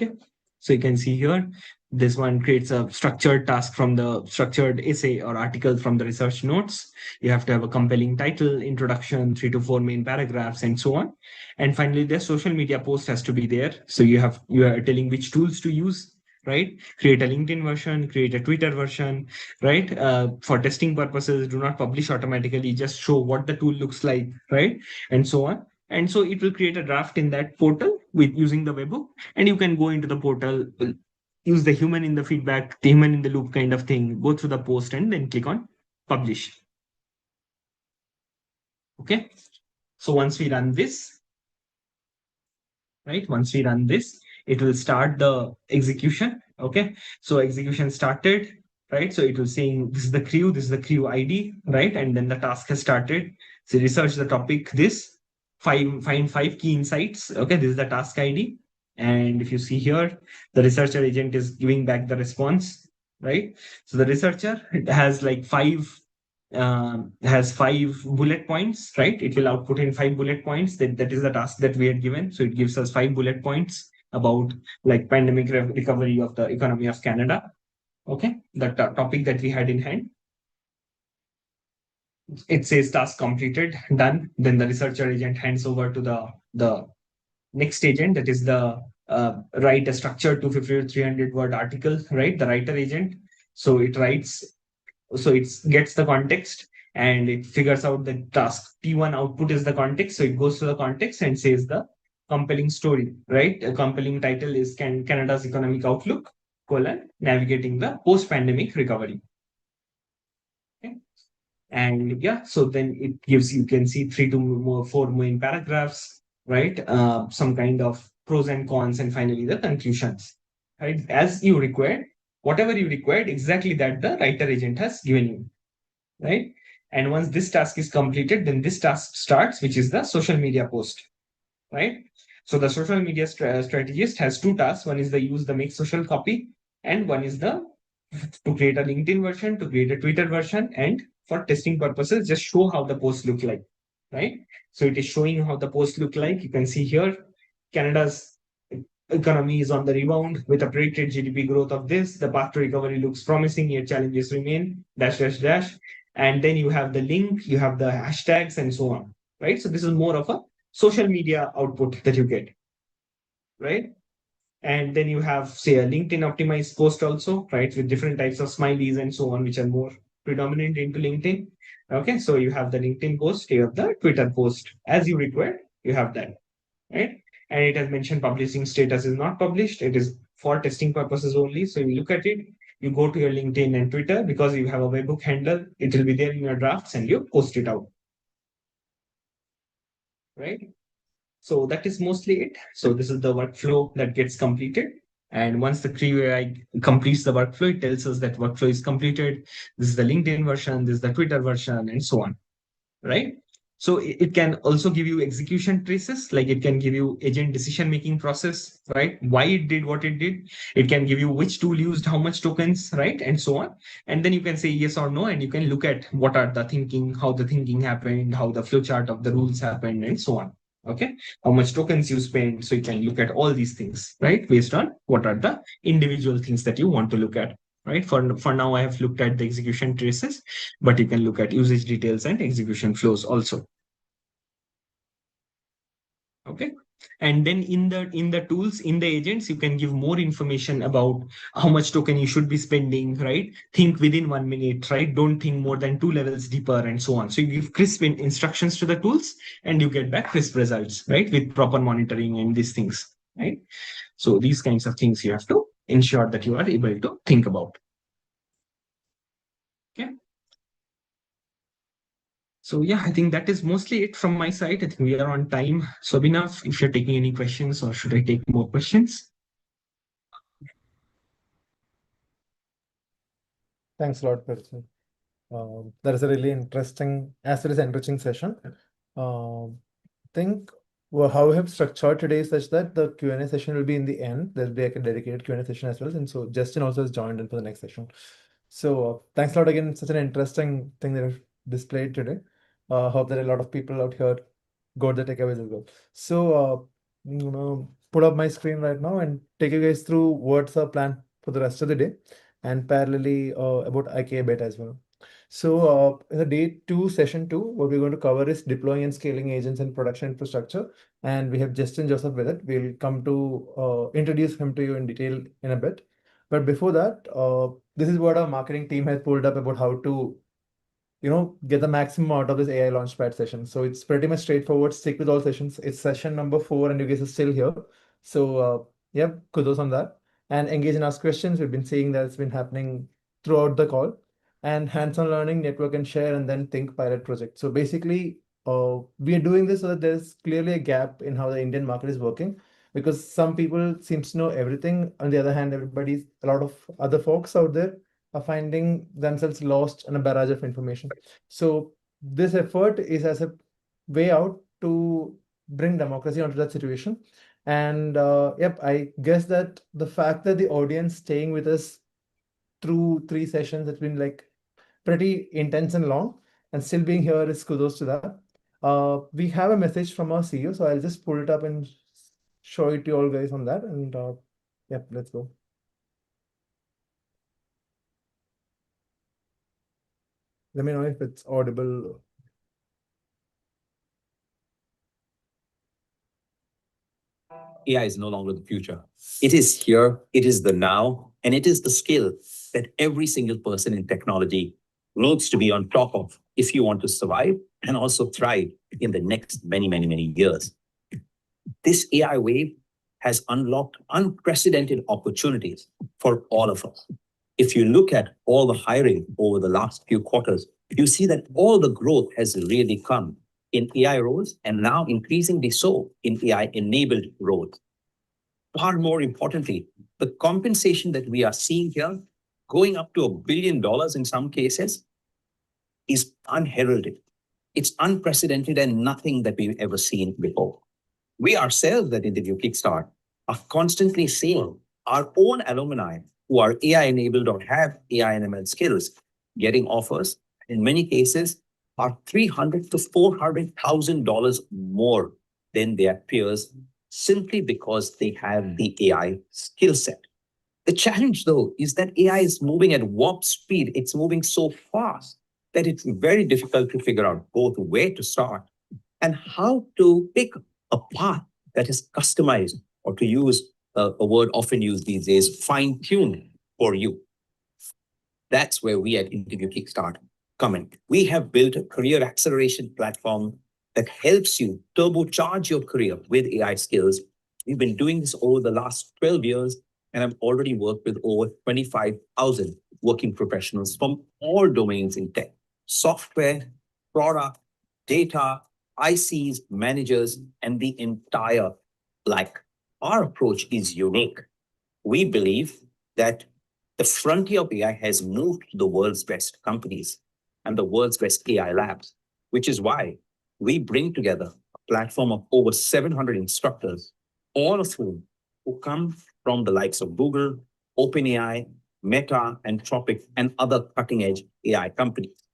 Okay. So you can see here, this one creates a structured task from the structured essay or article from the research notes. You have to have a compelling title, introduction, 3 to 4 main paragraphs, and so on. And finally, the social media post has to be there. So you are telling which tools to use, right? Create a LinkedIn version, create a Twitter version, right? For testing purposes, do not publish automatically, just show what the tool looks like, right? And so on. And so it will create a draft in that portal with using the webhook, and you can go into the portal, use the human in the feedback, the human in the loop kind of thing, go through the post and then click on publish. Okay. So once we run this, right, once we run this, it will start the execution. Okay. So execution started, right? So it will saying this is the Creo, this is the Creo ID, right? And then the task has started. So research the topic, this find 5 key insights. Okay. This is the task ID. And if you see here, the researcher agent is giving back the response, right? So the researcher has like has 5 bullet points, right? It will output in 5 bullet points. That is the task that we had given. So it gives us 5 bullet points about like pandemic recovery of the economy of Canada. Okay, the topic that we had in hand. It says task completed, done. Then the researcher agent hands over to the next agent, that is the write a structured 250 to 300 word article, right? The writer agent. So it writes, so it gets the context and it figures out the task. T1 output is the context. So it goes to the context and says the compelling story, right? A compelling title is Canada's economic outlook, navigating the post-pandemic recovery. Okay. And yeah, so then it gives, you can see 3 to 4 main paragraphs, right? Some kind of pros and cons, and finally the conclusions, right? As you required, whatever you required, exactly that the writer agent has given you, right? And once this task is completed, then this task starts, which is the social media post, right? So the social media strategist has 2 tasks. One is the use the make social copy, and one is the to create a LinkedIn version, to create a Twitter version, and for testing purposes, just show how the post look like, right? So it is showing how the post look like. You can see here, Canada's economy is on the rebound with a predicted GDP growth of this. The path to recovery looks promising, yet challenges remain, dash, dash, dash. And then you have the link, you have the hashtags, and so on, right? So this is more of a social media output that you get, right? And then you have, say, a LinkedIn optimized post also, right? With different types of smileys and so on, which are more predominant into LinkedIn. Okay, so you have the LinkedIn post, you have the Twitter post. As you require, you have that, right? And it has mentioned publishing status is not published. It is for testing purposes only. So you look at it, you go to your LinkedIn and Twitter, because you have a webhook handle, it will be there in your drafts and you post it out, right? So that is mostly it. So this is the workflow that gets completed. And once the Creo AI completes the workflow, it tells us that workflow is completed. This is the LinkedIn version, this is the Twitter version, and so on, right? So it can also give you execution traces, like it can give you agent decision-making process, right? Why it did what it did. It can give you which tool used how much tokens, right? And so on. And then you can say yes or no, and you can look at what are the thinking, how the thinking happened, how the flowchart of the rules happened, and so on. Okay. How much tokens you spend. So you can look at all these things, right? Based on what are the individual things that you want to look at. Right. For now, I have looked at the execution traces, but you can look at usage details and execution flows also. Okay. And then in the tools, in the agents, you can give more information about how much token you should be spending, right? Think within 1 minute, right? Don't think more than 2 levels deeper, and so on. So you give crisp instructions to the tools and you get back crisp results, right? With proper monitoring and these things, right? So these kinds of things you have to ensure that you are able to think about. Okay. So yeah, I think that is mostly it from my side. I think we are on time. So Abhinav, if you're taking any questions, or should I take more questions? Thanks a lot, Percy. That is a really interesting, as well as enriching session. Think how we have structured today is such that the Q&A session will be in the end. There'll be like a dedicated Q&A session as well. And so Justin also has joined in for the next session. So thanks a lot again. Such an interesting thing that I've displayed today. Hope that a lot of people out here got the takeaways as well. So put up my screen right now and take you guys through what's our plan for the rest of the day, and parallelly about IKA beta as well. So in the day 2, session 2, what we're going to cover is deploying and scaling agents in production infrastructure. And we have Justin Joseph with it. We'll come to introduce him to you in detail in a bit. But before that, this is what our marketing team has pulled up about how to get the maximum out of this AI Launchpad session. So it's pretty much straightforward. Stick with all sessions. It's session number 4, and you guys are still here. So yeah, kudos on that. And engage and ask questions. We've been seeing that it's been happening throughout the call. And hands-on learning, network and share, and then think pilot project. So basically, we are doing this so that there's clearly a gap in how the Indian market is working, because some people seems to know everything. On the other hand, a lot of other folks out there are finding themselves lost in a barrage of information. So this effort is as a way out to bring democracy onto that situation. And yep, I guess that the fact that the audience staying with us through 3 sessions, it's been like pretty intense and long, and still being here is kudos to that. We have a message from our CEO, so I'll just pull it up and show it to you all guys on that. And yep, let's go. Let me know if it's audible. AI is no longer the future. It is here, it is the now, and it is the skill that every single person in technology needs to be on top of if you want to survive and also thrive in the next many, many, many years. This AI wave has unlocked unprecedented opportunities for all of us. If you look at all the hiring over the last few quarters, you see that all the growth has really come in AI roles, and now increasingly so in AI-enabled roles. Far more importantly, the compensation that we are seeing here, going up to $1 billion in some cases, is unheralded. It's unprecedented and nothing that we've ever seen before. We ourselves at Interview Kickstart are constantly seeing our own alumni who are AI-enabled or have AI and ML skills getting offers, in many cases, are $300,000 to $400,000 more than their peers, simply because they have the AI skill set. The challenge, though, is that AI is moving at warp speed. It's moving so fast that it's very difficult to figure out both where to start and how to pick a path that is customized, or to use a word often used these days, fine-tuned for you. That's where we at Interview Kickstart come in. We have built a career acceleration platform that helps you turbocharge your career with AI skills. We've been doing this over the last 12 years, and I've already worked with over 25,000 working professionals from all domains in tech: software, product, data, ICs, managers, and the entire like. Our approach is unique. We believe that the frontier of AI has moved to the world's best companies and the world's best AI labs, which is why we bring together a platform of over 700 instructors, all of whom who come from the likes of Google, OpenAI, Meta, Anthropic, and other cutting-edge AI companies.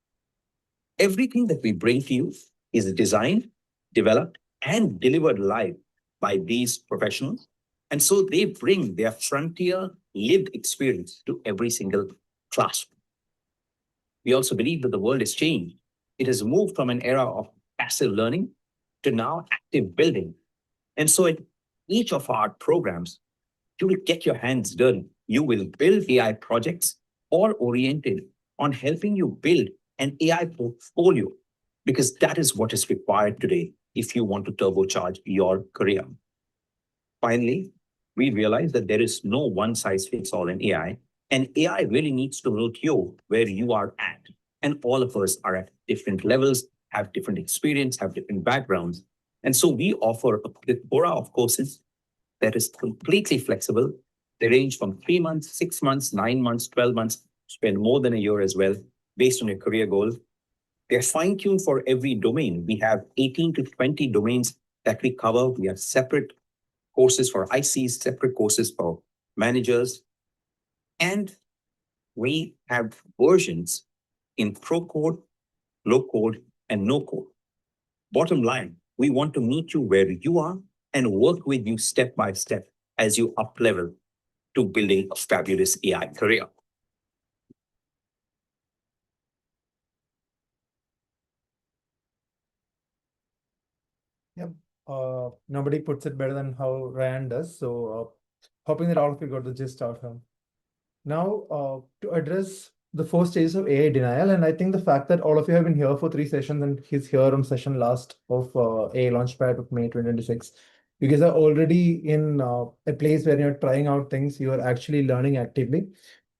Everything that we bring to you is designed, developed, and delivered live by these professionals. And so they bring their frontier lived experience to every single classroom. We also believe that the world has changed. It has moved from an era of passive learning to now active building. And so in each of our programs, you will get your hands dirty. You will build AI projects or oriented on helping you build an AI portfolio, because that is what is required today if you want to turbocharge your career. Finally, we realize that there is no one size fits all in AI, and AI really needs to meet you where you are at. And all of us are at different levels, have different experience, have different backgrounds. And so we offer a plethora of courses that is completely flexible. They range from 3 months, 6 months, 9 months, 12 months, spend more than a year as well, based on your career goals. They're fine-tuned for every domain. We have 18 to 20 domains that we cover. We have separate courses for ICs, separate courses for managers, and we have versions in pro code, low code, and no code. Bottom line, we want to meet you where you are and work with you step by step as you up level to building a fabulous AI career. Yep. Nobody puts it better than how Ryan does. So hoping that all of you got the gist out of him. Now, to address the 4 stages of AI denial, and I think the fact that all of you have been here for 3 sessions and he's here on session last of AI Launchpad of May 2026, you guys are already in a place where you're trying out things, you are actually learning actively.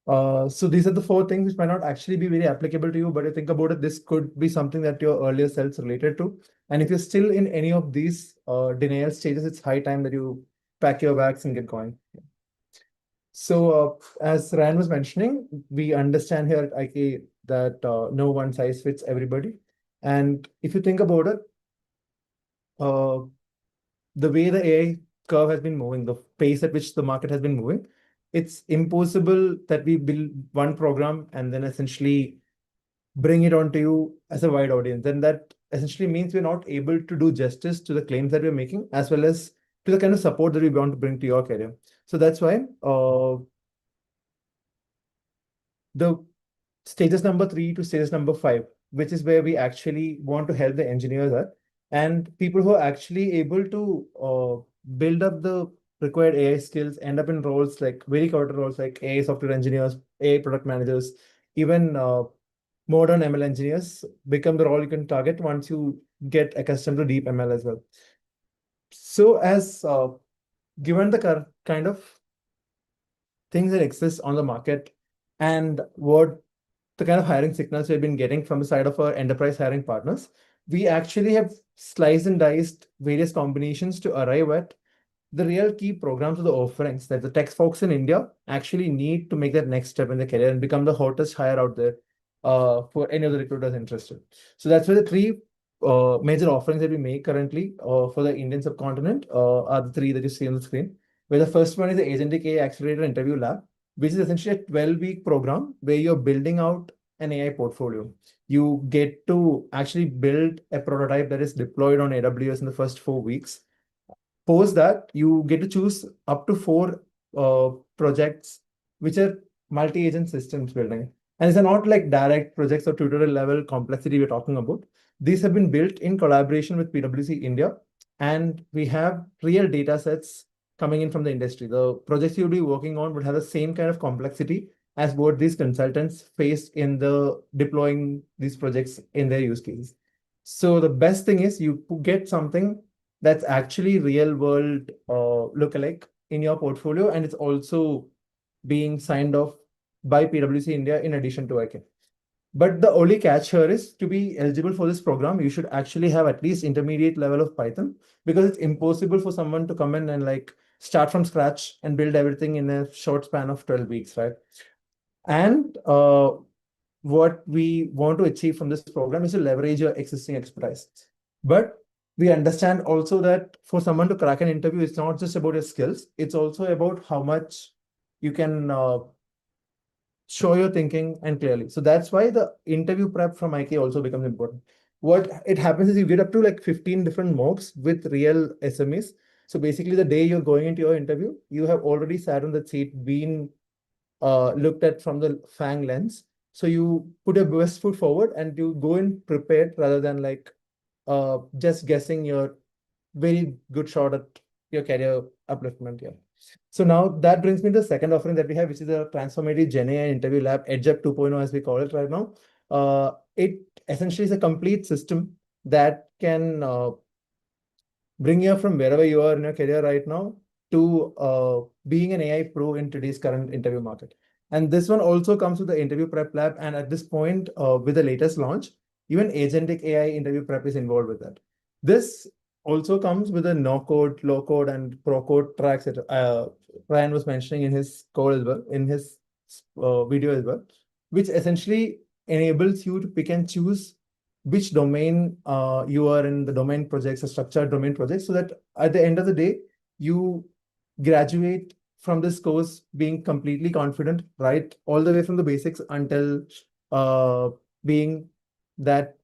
So these are the 4 things which might not actually be very applicable to you, but you think about it, this could be something that your earlier selves related to. And if you're still in any of these denial stages, it's high time that you pack your bags and get going. So as Ryan was mentioning, we understand here at IK that no one size fits everybody. And if you think about it, the way the AI curve has been moving, the pace at which the market has been moving, it's impossible that we build one program and then essentially bring it onto you as a wide audience. And that essentially means we're not able to do justice to the claims that we're making, as well as to the kind of support that we want to bring to your career. So that's why the stages number 3 to stages number 5, which is where we actually want to help the engineers at, and people who are actually able to build up the required AI skills end up in roles like very coveted roles like AI software engineers, AI product managers, even modern ML engineers become the role you can target once you get accustomed to deep ML as well. So as given the kind of things that exist on the market and what the kind of hiring signals we've been getting from the side of our enterprise hiring partners, we actually have sliced and diced various combinations to arrive at the real key programs of the offerings that the tech folks in India actually need to make that next step in their career and become the hottest hire out there for any of the recruiters interested. So that's where the 3 major offerings that we make currently for the Indian subcontinent are the 3 that you see on the screen. Where the first one is the Agentic AI Accelerator Interview Lab, which is essentially a 12-week program where you're building out an AI portfolio. You get to actually build a prototype that is deployed on AWS in the first 4 weeks. Post that, you get to choose up to 4 projects, which are multi-agent systems building. And these are not like direct projects or tutorial level complexity we're talking about. These have been built in collaboration with PwC India, and we have real data sets coming in from the industry. The projects you'll be working on would have the same kind of complexity as what these consultants face in the deploying these projects in their use cases. So the best thing is you get something that's actually real world lookalike in your portfolio, and it's also being signed off by PwC India in addition to IK. But the only catch here is to be eligible for this program, you should actually have at least intermediate level of Python, because it's impossible for someone to come in and like start from scratch and build everything in a short span of 12 weeks, right? And what we want to achieve from this program is to leverage your existing expertise. But we understand also that for someone to crack an interview, it's not just about your skills, it's also about how much you can show your thinking and clearly. So that's why the interview prep from IK also becomes important. What it happens is you get up to like 15 different mocks with real SMEs. So basically, the day you're going into your interview, you have already sat on that seat, been looked at from the FANG lens. So you put your best foot forward and you go in prepared rather than like just guessing your very good shot at your career upliftment. Yeah. So now that brings me to the second offering that we have, which is a transformative Gen AI interview lab, EdgeUp 2.0, as we call it right now. It essentially is a complete system that can bring you from wherever you are in your career right now to being an AI pro in today's current interview market. And this one also comes with the interview prep lab. And at this point, with the latest launch, even agentic AI interview prep is involved with that. This also comes with a no code, low code, and pro code tracks that Ryan was mentioning in his code as well, in his video as well, which essentially enables you to pick and choose which domain you are in, the domain projects, the structured domain projects, so that at the end of the day, you graduate from this course being completely confident, right? All the way from the basics until being that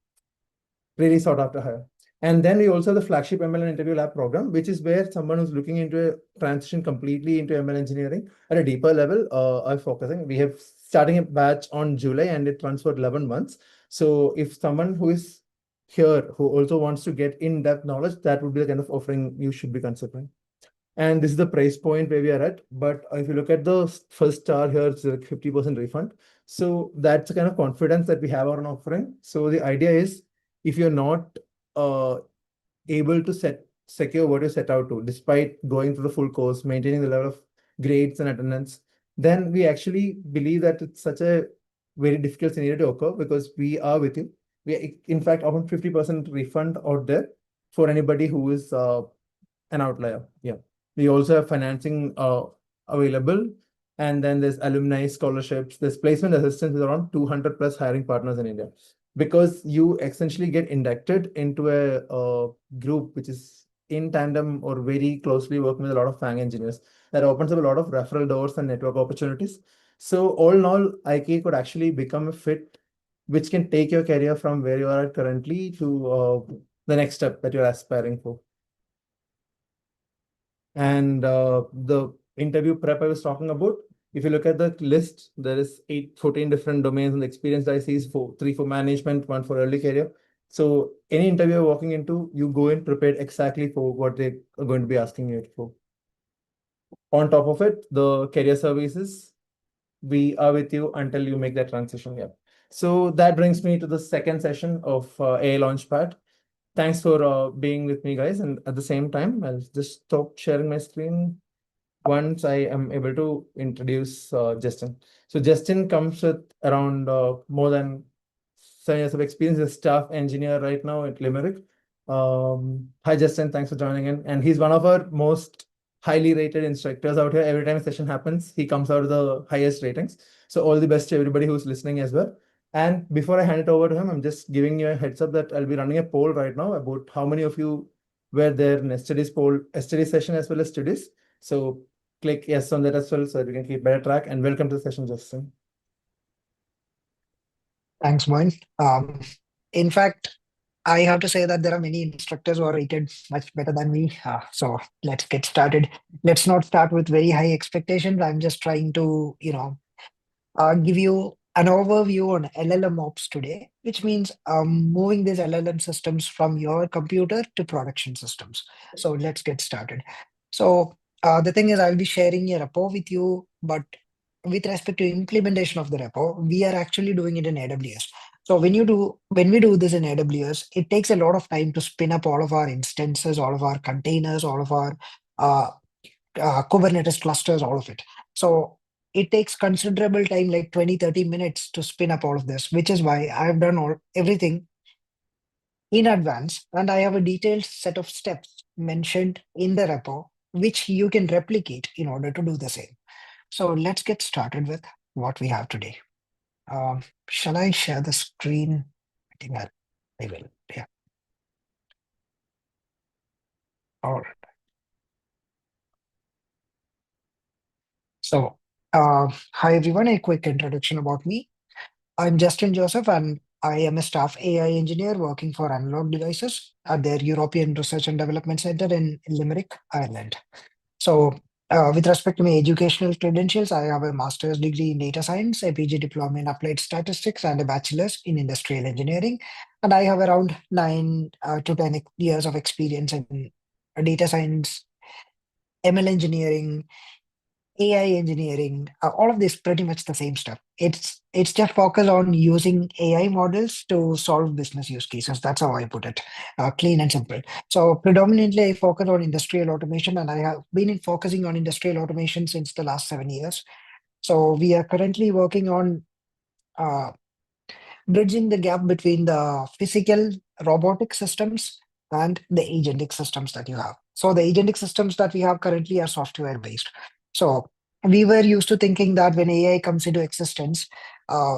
really sought after hire. And then we also have the flagship ML and interview lab program, which is where someone who's looking into a transition completely into ML engineering at a deeper level are focusing. We have starting a batch on July and it runs for 11 months. So if someone who is here who also wants to get in-depth knowledge, that would be the kind of offering you should be considering. And this is the price point where we are at. But if you look at the first star here, it's like 50% refund. So that's the kind of confidence that we have on offering. So the idea is if you're not uh, able to secure what you set out to, despite going through the full course, maintaining the level of grades and attendance, then we actually believe that it's such a very difficult scenario to occur because we are with you. We are, in fact, often 50% refund out there for anybody who is an outlier. Yeah. We also have financing available. And then there's alumni scholarships, there's placement assistance with around 200 plus hiring partners in India. Because you essentially get inducted into a group which is in tandem or very closely working with a lot of FANG engineers. That opens up a lot of referral doors and network opportunities. So all in all, IK could actually become a fit which can take your career from where you are at currently to the next step that you're aspiring for. And the interview prep I was talking about, if you look at the list, there is 14 different domains, and the experience that I see is three for management, one for early career. So any interview you're walking into, you go in prepared exactly for what they are going to be asking you for. On top of it, the career services, we are with you until you make that transition. Yeah. So that brings me to the second session of AI Launchpad. Thanks for being with me, guys. And at the same time, I'll just stop sharing my screen once I am able to introduce Justin. So Justin comes with around more than 7 years of experience as staff engineer right now at Limerick. Hi, Justin. Thanks for joining in. And he's one of our most highly rated instructors out here. Every time a session happens, he comes out with the highest ratings. So all the best to everybody who's listening as well. And before I hand it over to him, I'm just giving you a heads up that I'll be running a poll right now about how many of you were there in yesterday's poll, yesterday's session as well as today's. So click yes on that as well so that we can keep better track. And welcome to the session, Justin. Thanks, Moin. In fact, I have to say that there are many instructors who are rated much better than me. So let's get started. Let's not start with very high expectations. I'm just trying to, give you an overview on LLM ops today, which means moving these LLM systems from your computer to production systems. So let's get started. So the thing is, I'll be sharing a repo with you, but with respect to implementation of the repo, we are actually doing it in AWS. So when we do this in AWS, it takes a lot of time to spin up all of our instances, all of our containers, all of our Kubernetes clusters, all of it. So it takes considerable time, like 20-30 minutes to spin up all of this, which is why I've done everything in advance. And I have a detailed set of steps mentioned in the repo, which you can replicate in order to do the same. So let's get started with what we have today. Shall I share the screen? I think I will. Yeah. All right. So, hi everyone, a quick introduction about me. I'm Justin Joseph, and I am a staff AI engineer working for Analog Devices at their European Research and Development Center in Limerick, Ireland. So, with respect to my educational credentials, I have a master's degree in data science, a PG diploma in applied statistics, and a bachelor's in industrial engineering. And I have around 9 to 10 years of experience in data science, ML engineering, AI engineering, all of this pretty much the same stuff. It's just focused on using AI models to solve business use cases. That's how I put it, clean and simple. So predominantly, I focus on industrial automation, and I have been focusing on industrial automation since the last 7 years. So we are currently working on uh, bridging the gap between the physical robotic systems and the agentic systems that you have. So the agentic systems that we have currently are software based. So we were used to thinking that when AI comes into existence, uh,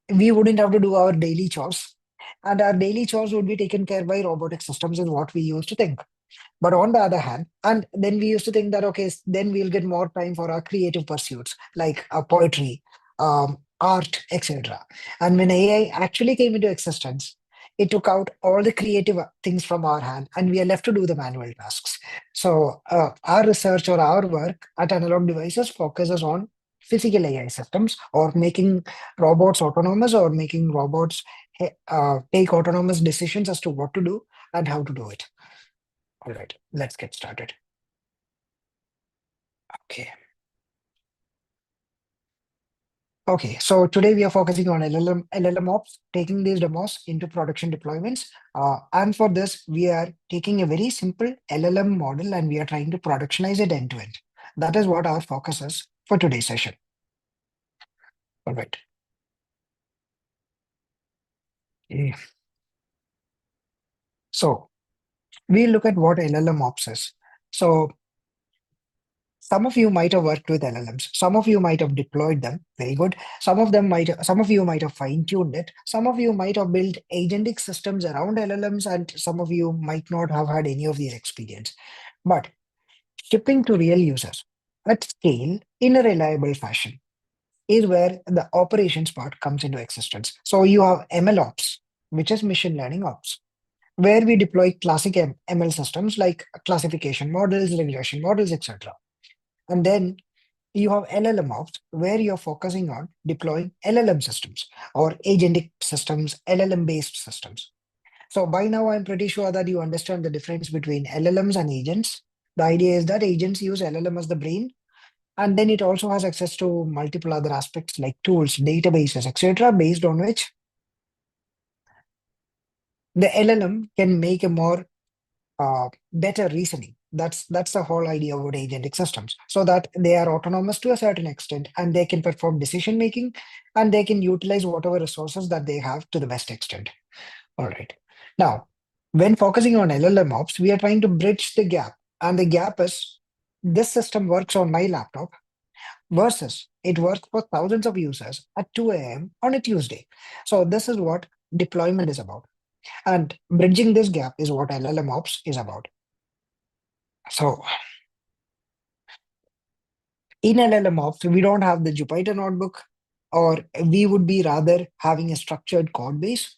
we wouldn't have to do our daily chores, and our daily chores would be taken care by robotic systems, is what we used to think. But on the other hand, and then we used to think that, okay, then we'll get more time for our creative pursuits like poetry, art, etc. And when AI actually came into existence, it took out all the creative things from our hand, and we are left to do the manual tasks. So our research or our work at Analog Devices focuses on physical AI systems, or making robots autonomous, or making robots take autonomous decisions as to what to do and how to do it. All right, let's get started. Okay. Okay, so today we are focusing on LLM ops, taking these demos into production deployments. And for this, we are taking a very simple LLM model and we are trying to productionize it end to end. That is what our focus is for today's session. All right. Okay. So we look at what LLM ops is. So some of you might have worked with LLMs. Some of you might have deployed them. Very good. Some of you might have fine-tuned it. Some of you might have built agentic systems around LLMs, and some of you might not have had any of these experience. But shipping to real users at scale in a reliable fashion is where the operations part comes into existence. So you have ML ops, which is machine learning ops, where we deploy classic ML systems like classification models, regression models, etc. And then you have LLM ops, where you're focusing on deploying LLM systems or agentic systems, LLM based systems. So by now, I'm pretty sure that you understand the difference between LLMs and agents. The idea is that agents use LLM as the brain, and then it also has access to multiple other aspects like tools, databases, etc., based on which the LLM can make a more better reasoning. That's the whole idea about agentic systems, so that they are autonomous to a certain extent, and they can perform decision making, and they can utilize whatever resources that they have to the best extent. All right. Now, when focusing on LLM ops, we are trying to bridge the gap, and the gap is this system works on my laptop versus it works for thousands of users at 2 a.m. on a Tuesday. So this is what deployment is about. And bridging this gap is what LLM ops is about. So in LLM ops, we don't have the Jupyter notebook, or we would be rather having a structured code base,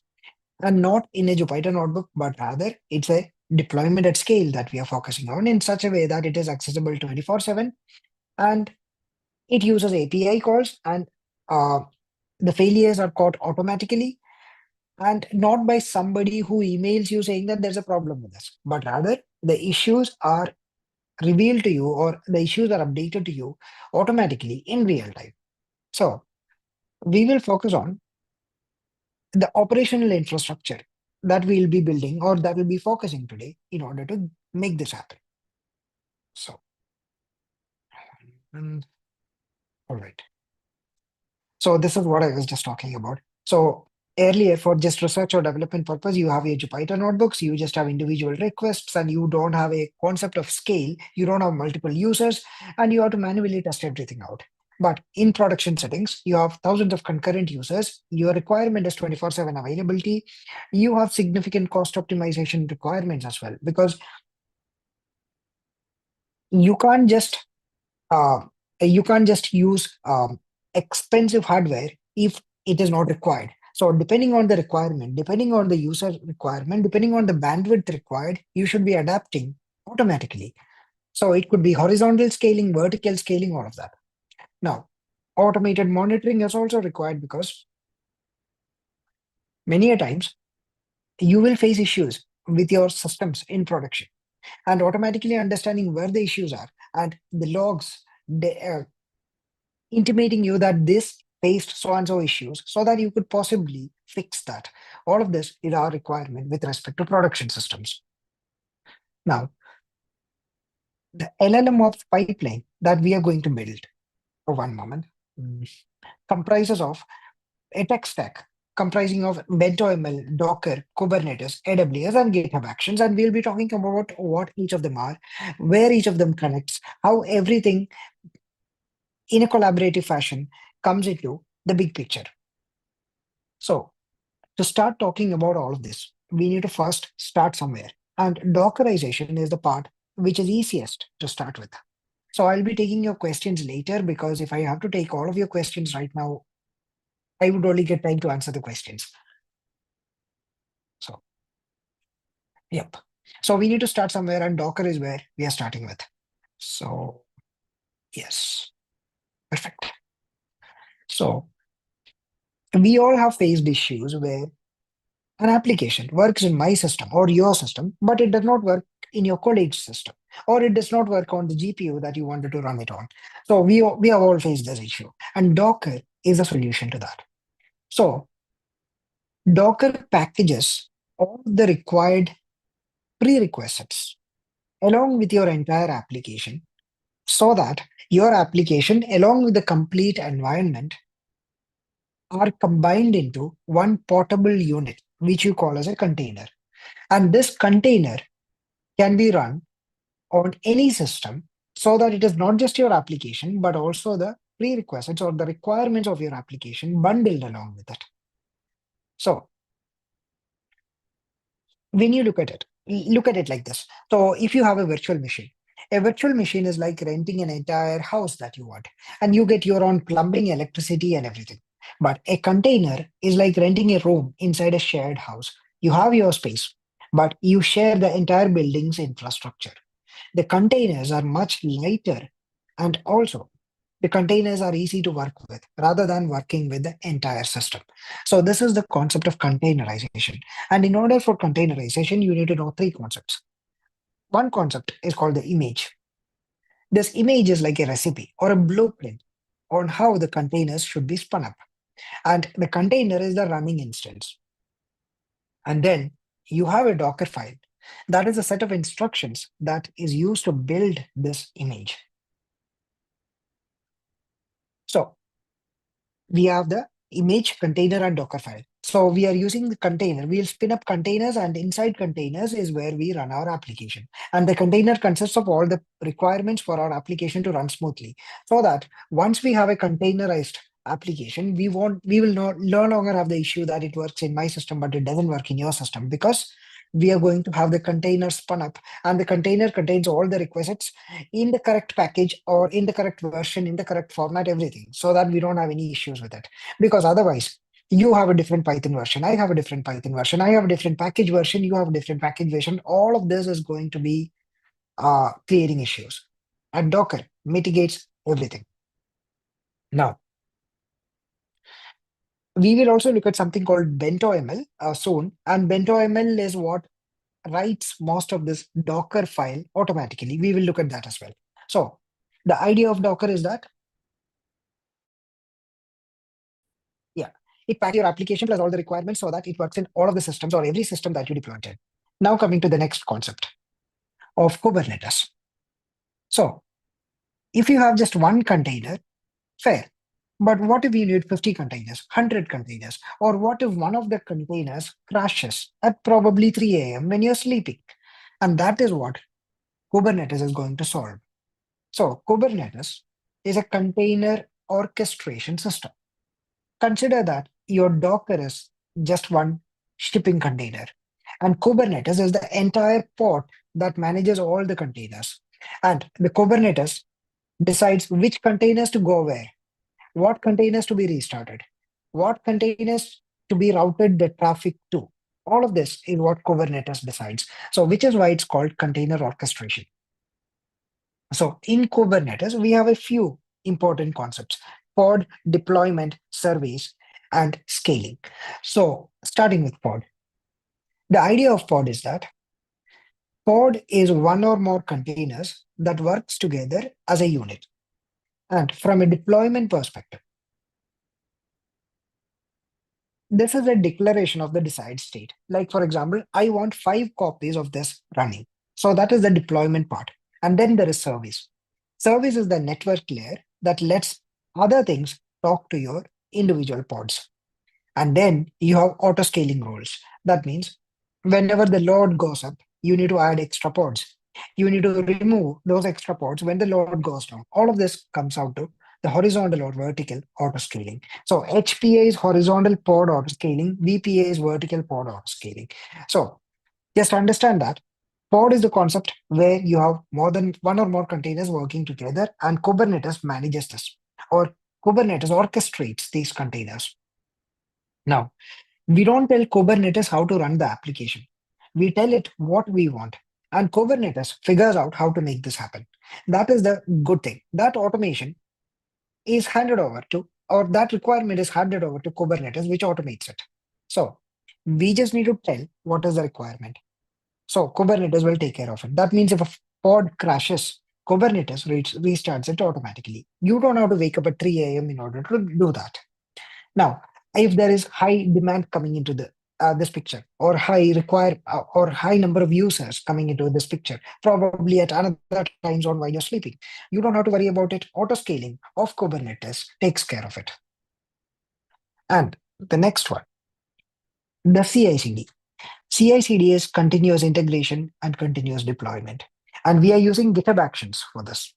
and not in a Jupyter notebook, but rather it's a deployment at scale that we are focusing on in such a way that it is accessible 24/7, and it uses API calls, and uh, the failures are caught automatically, and not by somebody who emails you saying that there's a problem with this, but rather the issues are revealed to you, or the issues are updated to you automatically in real time. So we will focus on the operational infrastructure that we'll be building, or that we'll be focusing today in order to make this happen. So, all right. So this is what I was just talking about. So earlier, for just research or development purpose, you have your Jupyter notebooks, you just have individual requests, and you don't have a concept of scale. You don't have multiple users, and you have to manually test everything out. But in production settings, you have thousands of concurrent users. Your requirement is 24/7 availability. You have significant cost optimization requirements as well, because you can't just uh, use expensive hardware if it is not required. So depending on the requirement, depending on the user requirement, depending on the bandwidth required, you should be adapting automatically. So it could be horizontal scaling, vertical scaling, all of that. Now, automated monitoring is also required because many a times you will face issues with your systems in production, and automatically understanding where the issues are and the logs intimating you that this faced so and so issues so that you could possibly fix that. All of this is our requirement with respect to production systems. Now, the LLM of pipeline that we are going to build for one moment comprises of a tech stack comprising of BentoML, Docker, Kubernetes, AWS, and GitHub Actions. And we'll be talking about what each of them are, where each of them connects, how everything in a collaborative fashion comes into the big picture. So to start talking about all of this, we need to first start somewhere. And Dockerization is the part which is easiest to start with. So I'll be taking your questions later because if I have to take all of your questions right now, I would only get time to answer the questions. So, yep. So we need to start somewhere, and Docker is where we are starting with. So, yes, perfect. So we all have faced issues where an application works in my system or your system, but it does not work in your colleague's system, or it does not work on the GPU that you wanted to run it on. So we have all faced this issue, and Docker is a solution to that. So Docker packages all the required prerequisites along with your entire application so that your application, along with the complete environment, are combined into one portable unit, which you call as a container. And this container can be run on any system so that it is not just your application, but also the prerequisites or the requirements of your application bundled along with it. So when you look at it like this. So if you have a virtual machine is like renting an entire house that you want, and you get your own plumbing, electricity, and everything. But a container is like renting a room inside a shared house. You have your space, but you share the entire building's infrastructure. The containers are much lighter, and also the containers are easy to work with rather than working with the entire system. So this is the concept of containerization. And in order for containerization, you need to know three concepts. One concept is called the image. This image is like a recipe or a blueprint on how the containers should be spun up. And the container is the running instance. And then you have a Docker file. That is a set of instructions that is used to build this image. So we have the image, container, and Docker file. So we are using the container. We'll spin up containers, and inside containers is where we run our application. And the container consists of all the requirements for our application to run smoothly. So that once we have a containerized application, we will no longer have the issue that it works in my system, but it doesn't work in your system, because we are going to have the container spun up, and the container contains all the requisites in the correct package or in the correct version, in the correct format, everything, so that we don't have any issues with it. Because otherwise, you have a different Python version, I have a different Python version, I have a different package version, you have a different package version. All of this is going to be creating issues. And Docker mitigates everything. Now, we will also look at something called BentoML soon. And BentoML is what writes most of this Docker file automatically. We will look at that as well. So the idea of Docker is that, yeah, it packs your application plus all the requirements so that it works in all of the systems or every system that you deploy it in. Now coming to the next concept of Kubernetes. So if you have just one container, fair. But what if you need 50 containers, 100 containers? Or what if one of the containers crashes at probably 3 a.m. when you're sleeping? And that is what Kubernetes is going to solve. So Kubernetes is a container orchestration system. Consider that your Docker is just one shipping container, and Kubernetes is the entire pod that manages all the containers. And the Kubernetes decides which containers to go where, what containers to be restarted, what containers to be routed the traffic to. All of this is what Kubernetes decides. So, which is why it's called container orchestration. So, in Kubernetes, we have a few important concepts: pod, deployment, service, and scaling. So, starting with pod. The idea of pod is that pod is one or more containers that works together as a unit. And from a deployment perspective, this is a declaration of the desired state. Like, for example, I want 5 copies of this running. So that is the deployment part. And then there is service. Service is the network layer that lets other things talk to your individual pods. And then you have auto scaling rules. That means whenever the load goes up, you need to add extra pods. You need to remove those extra pods when the load goes down. All of this comes out to the horizontal or vertical auto scaling. So HPA is horizontal pod auto scaling, VPA is vertical pod auto scaling. So just understand that pod is the concept where you have more than one or more containers working together, and Kubernetes manages this, or Kubernetes orchestrates these containers. Now, we don't tell Kubernetes how to run the application. We tell it what we want. And Kubernetes figures out how to make this happen. That is the good thing. That automation is handed over to, or that requirement is handed over to Kubernetes, which automates it. So we just need to tell what is the requirement. So Kubernetes will take care of it. That means if a pod crashes, Kubernetes restarts it automatically. You don't have to wake up at 3 a.m. in order to do that. Now, if there is high demand coming into this picture, or high number of users coming into this picture, probably at another time zone while you're sleeping, you don't have to worry about it. Auto scaling of Kubernetes takes care of it. And the next one, the CI/CD. CI/CD is continuous integration and continuous deployment, and we are using GitHub Actions for this.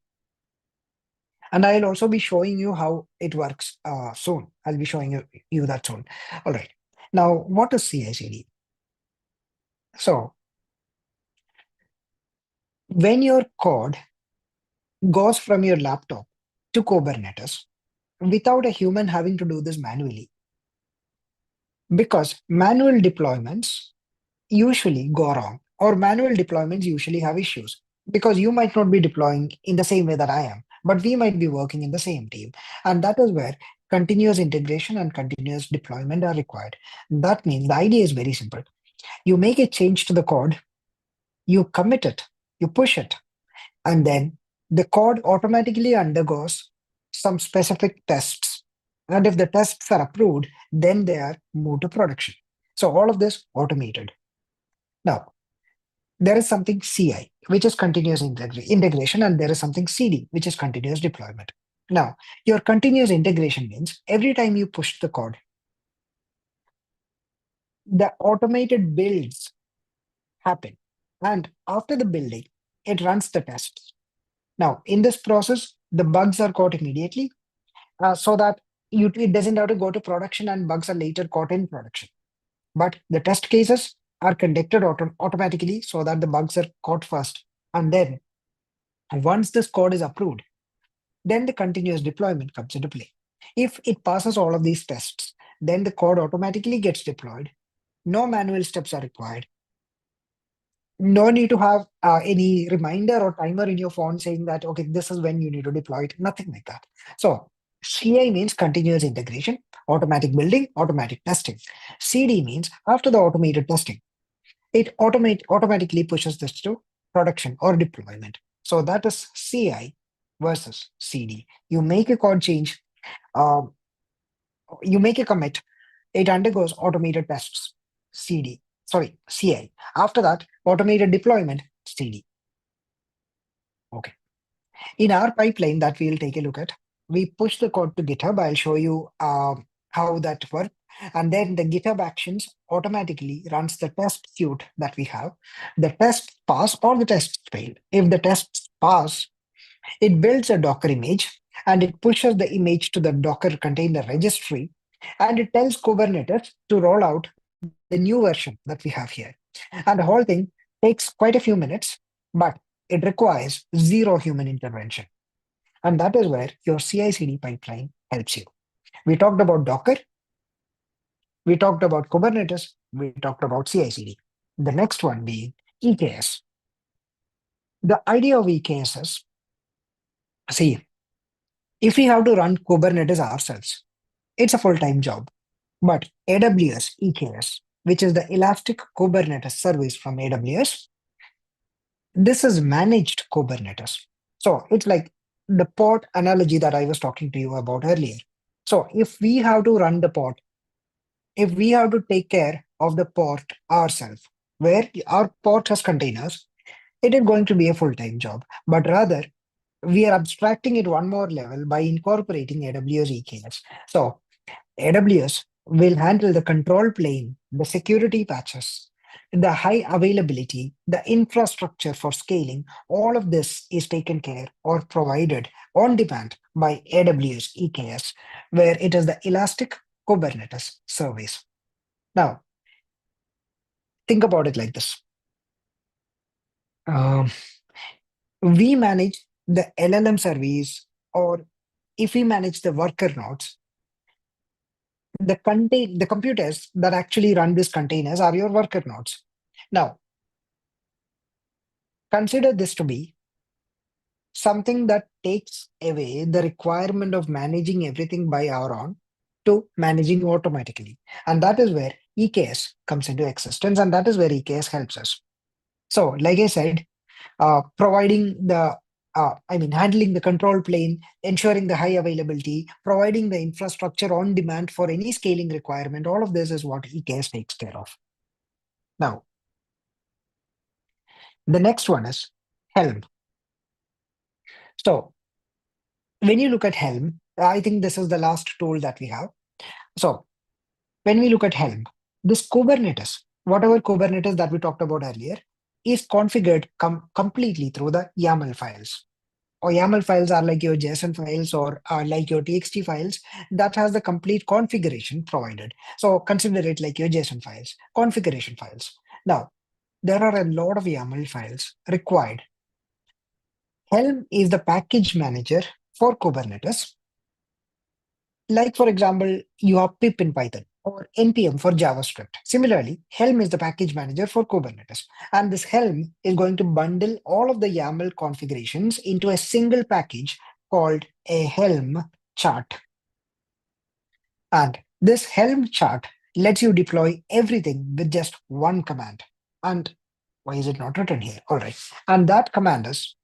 And I'll also be showing you how it works soon. I'll be showing you that soon. All right. Now, what is CI/CD? So, when your code goes from your laptop to Kubernetes without a human having to do this manually, because manual deployments usually go wrong, or manual deployments usually have issues, because you might not be deploying in the same way that I am, but we might be working in the same team. And that is where continuous integration and continuous deployment are required. That means the idea is very simple. You make a change to the code, you commit it, you push it, and then the code automatically undergoes some specific tests. And if the tests are approved, then they are moved to production. So all of this automated. Now, there is something CI, which is continuous integration, and there is something CD, which is continuous deployment. Now, your continuous integration means every time you push the code, the automated builds happen. And after the building, it runs the tests. Now, in this process, the bugs are caught immediately so that it doesn't have to go to production and bugs are later caught in production. But the test cases are conducted automatically so that the bugs are caught first. And then once this code is approved, then the continuous deployment comes into play. If it passes all of these tests, then the code automatically gets deployed. No manual steps are required. No need to have any reminder or timer in your phone saying that, okay, this is when you need to deploy it. Nothing like that. So CI means continuous integration, automatic building, automatic testing. CD means after the automated testing, it automatically pushes this to production or deployment. So that is CI versus CD. You make a code change, you make a commit, it undergoes automated tests, CI. After that, automated deployment, CD. Okay. In our pipeline that we'll take a look at, we push the code to GitHub. I'll show you how that works. And then the GitHub Actions automatically runs the test suite that we have. The tests pass or the tests fail. If the tests pass, it builds a Docker image and it pushes the image to the Docker container registry, and it tells Kubernetes to roll out the new version that we have here. And the whole thing takes quite a few minutes, but it requires zero human intervention. And that is where your CI/CD pipeline helps you. We talked about Docker, we talked about Kubernetes, we talked about CI/CD. The next one being EKS. The idea of EKS is, see, if we have to run Kubernetes ourselves, it's a full-time job. But AWS EKS, which is the Elastic Kubernetes service from AWS, this is managed Kubernetes. So it's like the pod analogy that I was talking to you about earlier. So if we have to run the pod, if we have to take care of the pod ourselves, where our pod has containers, it is going to be a full-time job. But rather, we are abstracting it one more level by incorporating AWS EKS. So AWS will handle the control plane, the security patches, the high availability, the infrastructure for scaling. All of this is taken care or provided on demand by AWS EKS, where it is the Elastic Kubernetes service. Now, think about it like this. We manage the LLM service, or if we manage the worker nodes, the computers that actually run these containers are your worker nodes. Now, consider this to be something that takes away the requirement of managing everything by our own to managing automatically. And that is where EKS comes into existence, and that is where EKS helps us. So, like I said, providing the handling the control plane, ensuring the high availability, providing the infrastructure on demand for any scaling requirement. All of this is what EKS takes care of. Now, the next one is Helm. So, when you look at Helm, I think this is the last tool that we have. So, when we look at Helm, this Kubernetes, whatever Kubernetes that we talked about earlier, is configured completely through the YAML files. Or YAML files are like your JSON files or like your TXT files that has the complete configuration provided. So consider it like your JSON files, configuration files. Now, there are a lot of YAML files required. Helm is the package manager for Kubernetes. Like, for example, you have pip in Python or npm for JavaScript. Similarly, Helm is the package manager for Kubernetes. And this Helm is going to bundle all of the YAML configurations into a single package called a Helm chart. And this Helm chart lets you deploy everything with just one command. And why is it not written here? All right. And that command is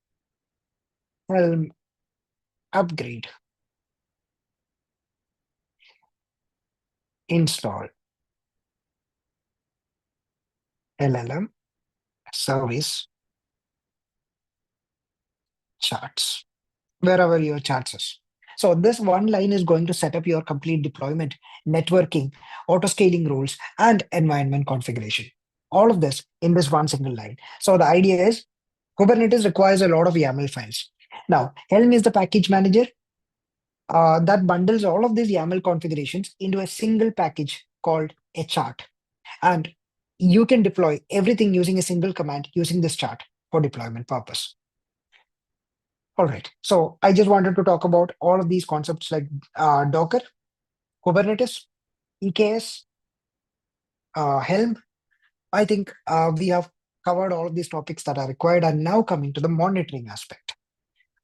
Helm upgrade install LLM service charts, wherever your charts is. So this one line is going to set up your complete deployment, networking, auto scaling rules, and environment configuration. All of this in this one single line. So the idea is Kubernetes requires a lot of YAML files. Now, Helm is the package manager that bundles all of these YAML configurations into a single package called a chart. And you can deploy everything using a single command using this chart for deployment purpose. All right. So I just wanted to talk about all of these concepts like Docker, Kubernetes, EKS, Helm. I think we have covered all of these topics that are required. And now coming to the monitoring aspect,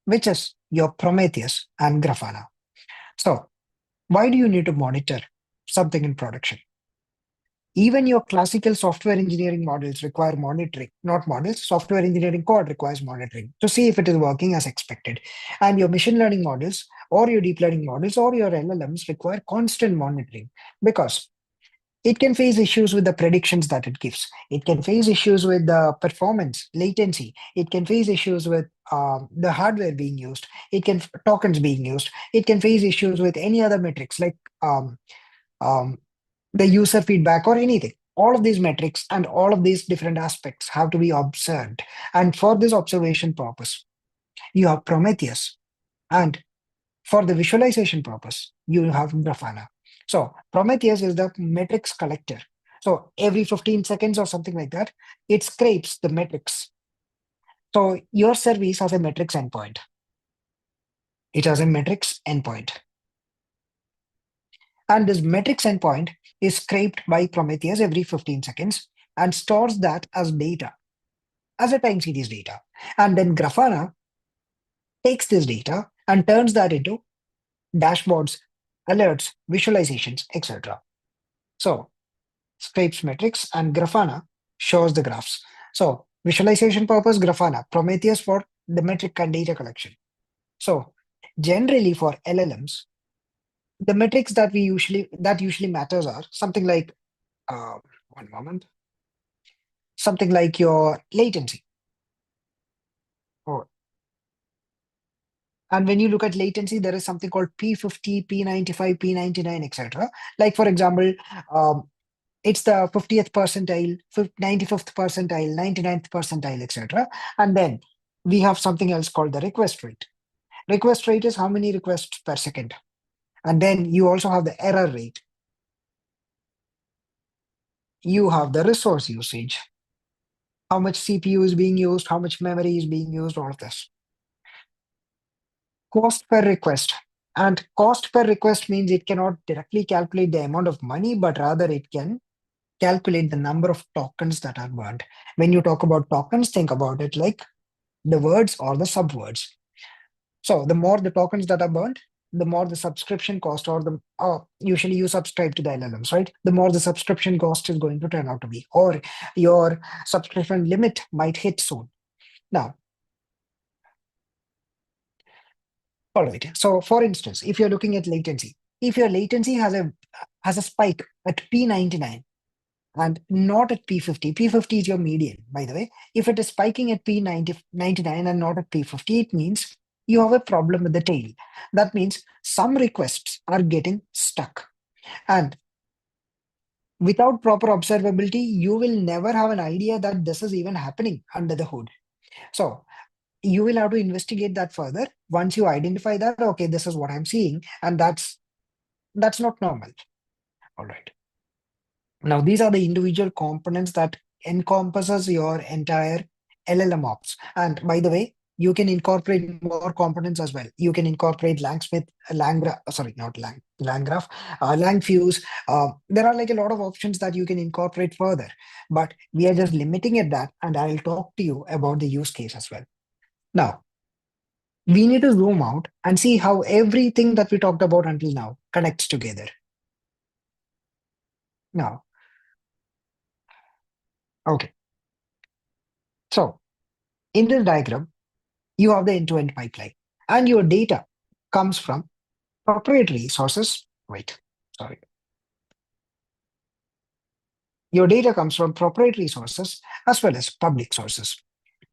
which is your Prometheus and Grafana. So why do you need to monitor something in production? Even your classical software engineering models require monitoring, not models, software engineering code requires monitoring to see if it is working as expected. And your machine learning models or your deep learning models or your LLMs require constant monitoring because it can face issues with the predictions that it gives. It can face issues with the performance, latency. It can face issues with the hardware being used. It can tokens being used. It can face issues with any other metrics like the user feedback or anything. All of these metrics and all of these different aspects have to be observed. And for this observation purpose, you have Prometheus. And for the visualization purpose, you have Grafana. So Prometheus is the metrics collector. So every 15 seconds or something like that, it scrapes the metrics So your service has a metrics endpoint. It has a metrics endpoint. And this metrics endpoint is scraped by Prometheus every 15 seconds and stores that as data, as a time series data. And then Grafana takes this data and turns that into dashboards, alerts, visualizations, etc. So scrapes metrics and Grafana shows the graphs. So visualization purpose, Grafana, Prometheus for the metric and data collection. So generally for LLMs, the metrics that usually matters are something like one moment, something like your latency. Or and when you look at latency, there is something called P50, P95, P99, etc. Like for example, it's the 50th percentile, 95th percentile, 99th percentile, etc. And then we have something else called the request rate. Request rate is how many requests per second. And then you also have the error rate. You have the resource usage, how much CPU is being used, how much memory is being used, all of this. Cost per request. And cost per request means it cannot directly calculate the amount of money, but rather it can calculate the number of tokens that are burned. When you talk about tokens, think about it like the words or the subwords. So the more the tokens that are burned, the more the subscription cost, or the usually you subscribe to the LLMs, right? The more the subscription cost is going to turn out to be, or your subscription limit might hit soon. Now, all right. So for instance, if you're looking at latency, if your latency has a spike at P99 and not at P50, P50 is your median, by the way. If it is spiking at P99 and not at P50, it means you have a problem with the tail. That means some requests are getting stuck. And without proper observability, you will never have an idea that this is even happening under the hood. So you will have to investigate that further. Once you identify that, okay, this is what I'm seeing, and that's not normal. All right. Now, these are the individual components that encompasses your entire LLM ops. And by the way, you can incorporate more components as well. You can incorporate Langsmith, Langgraph, Langfuse. There are like a lot of options that you can incorporate further, but we are just limiting at that. And I'll talk to you about the use case as well. Now, we need to zoom out and see how everything that we talked about until now connects together. Now, okay. So in this diagram, you have the end-to-end pipeline, and your data comes from proprietary sources. Wait, sorry. Your data comes from proprietary sources as well as public sources.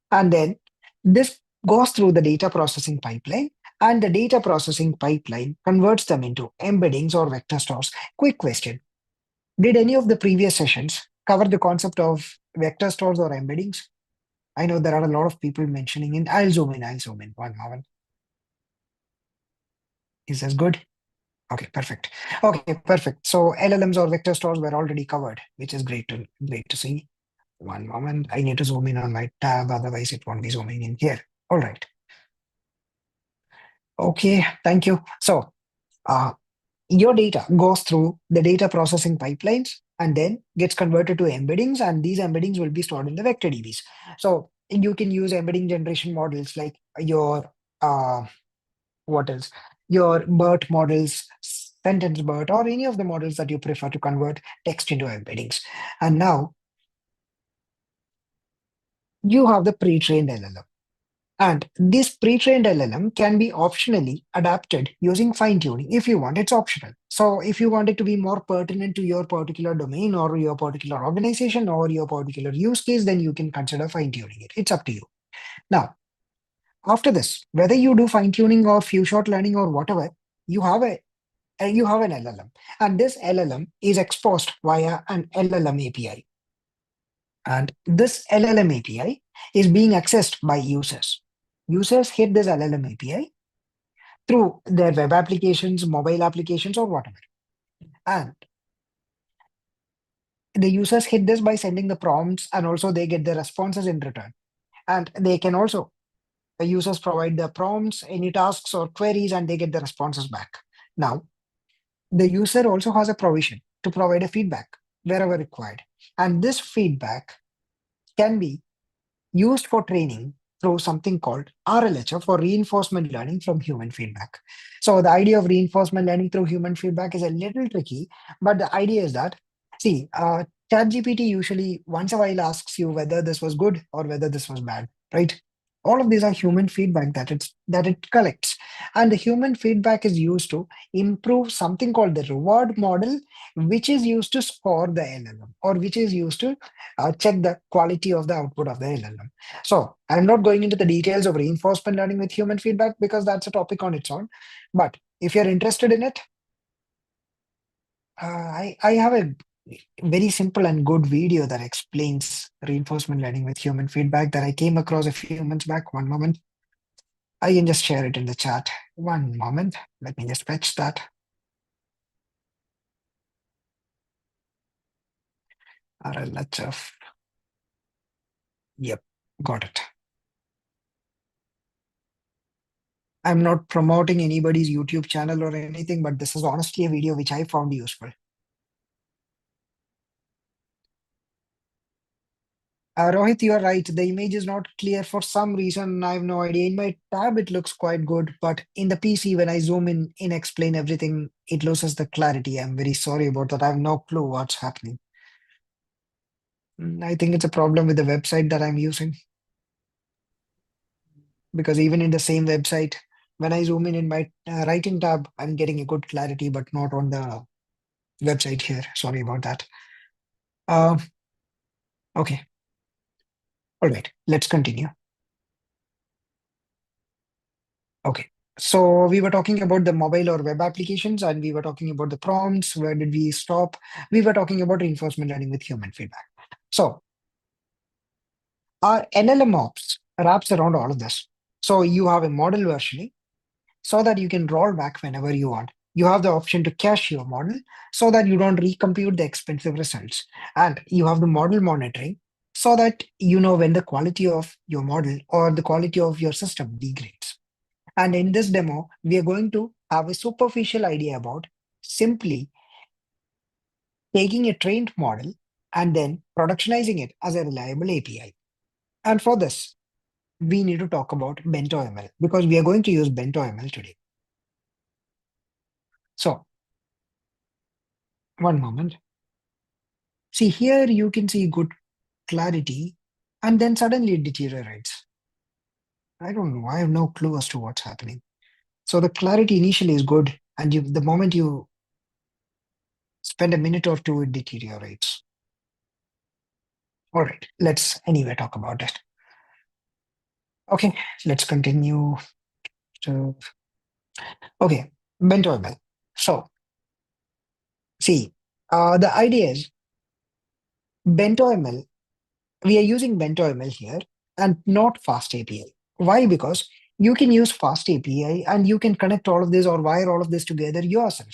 And then this goes through the data processing pipeline, and the data processing pipeline converts them into embeddings or vector stores. Quick question. Did any of the previous sessions cover the concept of vector stores or embeddings? I know there are a lot of people mentioning it. I'll zoom in. One moment. Is this good? Okay, perfect. Okay, perfect. So LLMs or vector stores were already covered, which is great to see. One moment. I need to zoom in on my tab, otherwise it won't be zooming in here. All right. Okay, thank you. So your data goes through the data processing pipelines and then gets converted to embeddings, and these embeddings will be stored in the vector DBs. So you can use embedding generation models like your what else? Your BERT models, sentence BERT, or any of the models that you prefer to convert text into embeddings. And now you have the pre-trained LLM. And this pre-trained LLM can be optionally adapted using fine-tuning if you want. It's optional. So if you want it to be more pertinent to your particular domain or your particular organization or your particular use case, then you can consider fine-tuning it. It's up to you. Now, after this, whether you do fine-tuning or few shot learning or whatever, you have an LLM, and this LLM is exposed via an LLM API. And this LLM API is being accessed by users. Users hit this LLM API through their web applications, mobile applications, or whatever. And the users hit this by sending the prompts, and also they get the responses in return. And they can also, the users provide the prompts, any tasks or queries, and they get the responses back. Now, the user also has a provision to provide a feedback wherever required. And this feedback can be used for training through something called RLHF, for reinforcement learning from human feedback. So the idea of reinforcement learning through human feedback is a little tricky, but the idea is that, see, ChatGPT usually once a while asks you whether this was good or whether this was bad, right? All of these are human feedback that it collects, and the human feedback is used to improve something called the reward model, which is used to score the LLM, or which is used to check the quality of the output of the LLM. So I'm not going into the details of reinforcement learning with human feedback because that's a topic on its own. But if you're interested in it, I have a very simple and good video that explains reinforcement learning with human feedback that I came across a few months back. One moment. I can just share it in the chat. One moment. Let me just fetch that. RLHF. Yep, got it. I'm not promoting anybody's YouTube channel or anything, but this is honestly a video which I found useful. Rohit, you are right. The image is not clear for some reason. I have no idea. In my tab, it looks quite good, but in the PC, when I zoom in explain everything, it loses the clarity. I'm very sorry about that. I have no clue what's happening. I think it's a problem with the website that I'm using, because even in the same website, when I zoom in my writing tab, I'm getting a good clarity, but not on the website here. Sorry about that. Okay. All right, let's continue. Okay. So we were talking about the mobile or web applications, and we were talking about the prompts. Where did we stop? We were talking about reinforcement learning with human feedback. So our LLM ops wraps around all of this. So you have a model versioning so that you can roll back whenever you want. You have the option to cache your model so that you don't recompute the expensive results. And you have the model monitoring so that you know when the quality of your model or the quality of your system degrades. And in this demo, we are going to have a superficial idea about simply taking a trained model and then productionizing it as a reliable API. And for this, we need to talk about Bento ML because we are going to use Bento ML today. So, one moment. See, here you can see good clarity, and then suddenly it deteriorates. I don't know. I have no clue as to what's happening. So the clarity initially is good, and the moment you spend a minute or two, it deteriorates. All right, let's anyway talk about it. Okay, let's continue. Okay, Bento ML. So, see, the idea is Bento ML, we are using Bento ML here and not Fast API. Why? Because you can use Fast API and you can connect all of this or wire all of this together yourself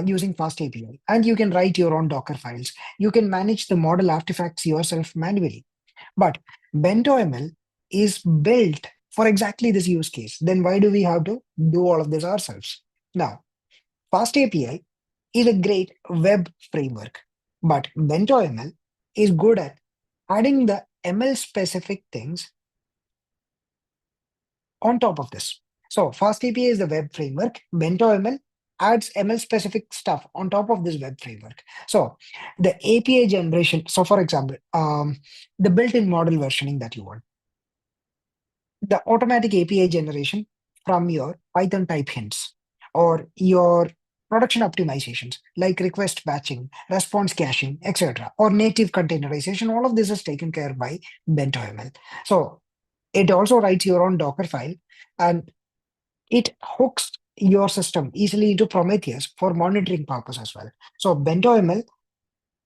using Fast API. And you can write your own Docker files. You can manage the model artifacts yourself manually. But Bento ML is built for exactly this use case. Then why do we have to do all of this ourselves? Now, Fast API is a great web framework, but Bento ML is good at adding the ML specific things on top of this. So Fast API is the web framework. Bento ML adds ML specific stuff on top of this web framework. So the API generation. So for example, the built-in model versioning that you want, the automatic API generation from your Python type hints or your production optimizations like request batching, response caching, etc., or native containerization. All of this is taken care by Bento ML. So it also writes your own Docker file and it hooks your system easily into Prometheus for monitoring purpose as well. So Bento ML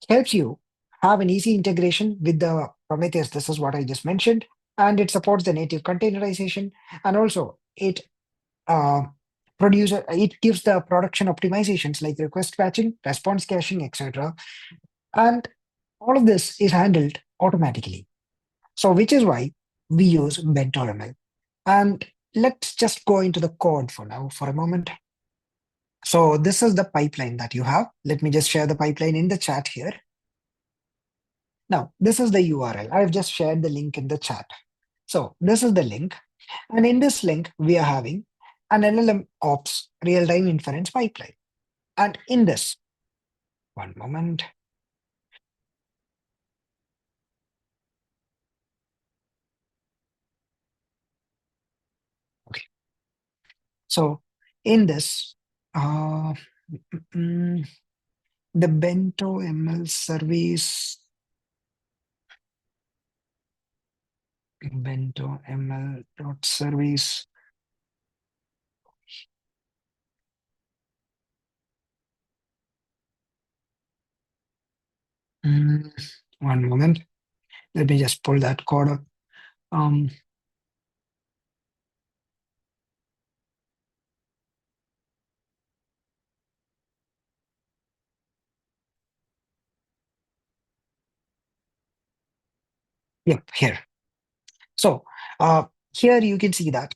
helps you have an easy integration with the Prometheus. This is what I just mentioned. And it supports the native containerization. And also uh, it gives the production optimizations like request batching, response caching, etc. And all of this is handled automatically. So which is why we use Bento ML. And let's just go into the code for now for a moment. So this is the pipeline that you have. Let me just share the pipeline in the chat here. Now, this is the URL. I've just shared the link in the chat. So this is the link. And in this link, we are having an LLM Ops real-time inference pipeline. And in this, one moment. Okay. So in this, the Bento ML service, Bento ML dot service. One moment. Let me just pull that code up. Yep, here. So here you can see that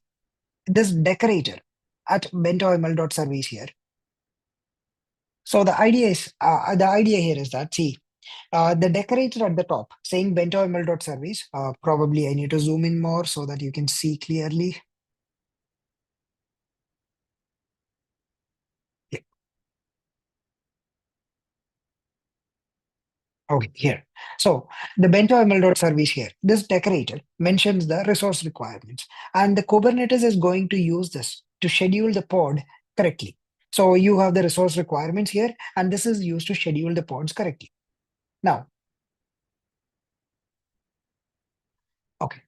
this decorator at bentoml.service here. So the idea here is that, see, the decorator at the top saying bentoml.service, probably I need to zoom in more so that you can see clearly. Yeah. Okay, here. So the bentoml.service here, this decorator mentions the resource requirements, and the Kubernetes is going to use this to schedule the pod correctly. So you have the resource requirements here, and this is used to schedule the pods correctly. Now, okay.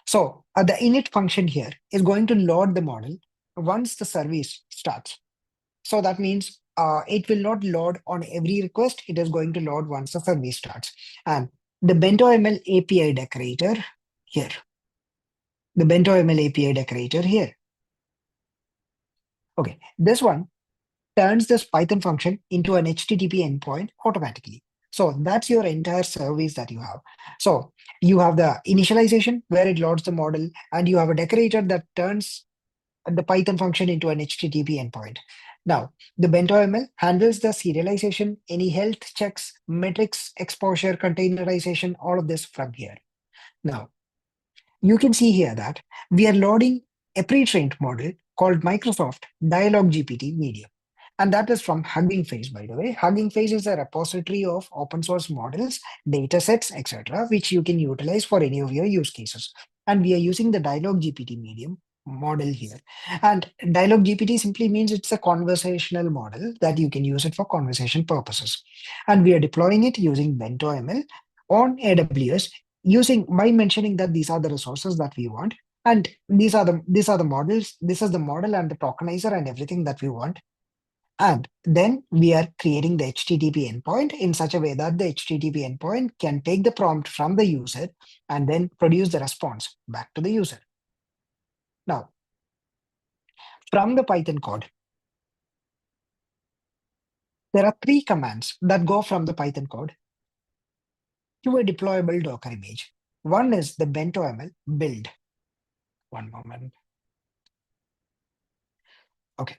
So the init function here is going to load the model once the service starts. So that means it will not load on every request. It is going to load once the service starts. And the BentoML API decorator here. The BentoML API decorator here. Okay, this one turns this Python function into an HTTP endpoint automatically. So that's your entire service that you have. So you have the initialization where it loads the model, and you have a decorator that turns the Python function into an HTTP endpoint. Now, the BentoML handles the serialization, any health checks, metrics, exposure, containerization, all of this from here. Now, you can see here that we are loading a pre-trained model called Microsoft Dialog GPT Medium. And that is from Hugging Face, by the way. Hugging Face is a repository of open source models, data sets, etc., which you can utilize for any of your use cases. And we are using the Dialog GPT Medium model here. And Dialog GPT simply means it's a conversational model that you can use it for conversation purposes. And we are deploying it using BentoML on AWS, using by mentioning that these are the resources that we want, and these are the models. This is the model and the tokenizer and everything that we want. And then we are creating the HTTP endpoint in such a way that the HTTP endpoint can take the prompt from the user and then produce the response back to the user. Now, from the Python code, there are 3 commands that go from the Python code to a deployable Docker image. One is the BentoML build. One moment. Okay.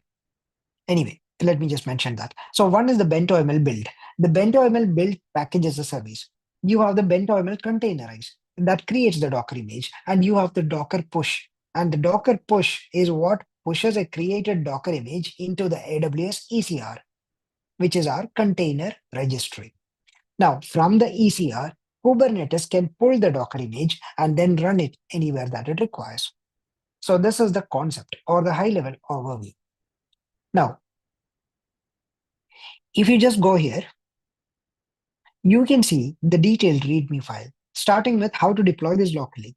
Anyway, let me just mention that. So one is the BentoML build. The BentoML build packages a service. You have the BentoML containerize that creates the Docker image, and you have the Docker push. And the Docker push is what pushes a created Docker image into the AWS ECR, which is our container registry. Now, from the ECR, Kubernetes can pull the Docker image and then run it anywhere that it requires. So this is the concept or the high-level overview. Now, if you just go here, you can see the detailed README file, starting with how to deploy this locally,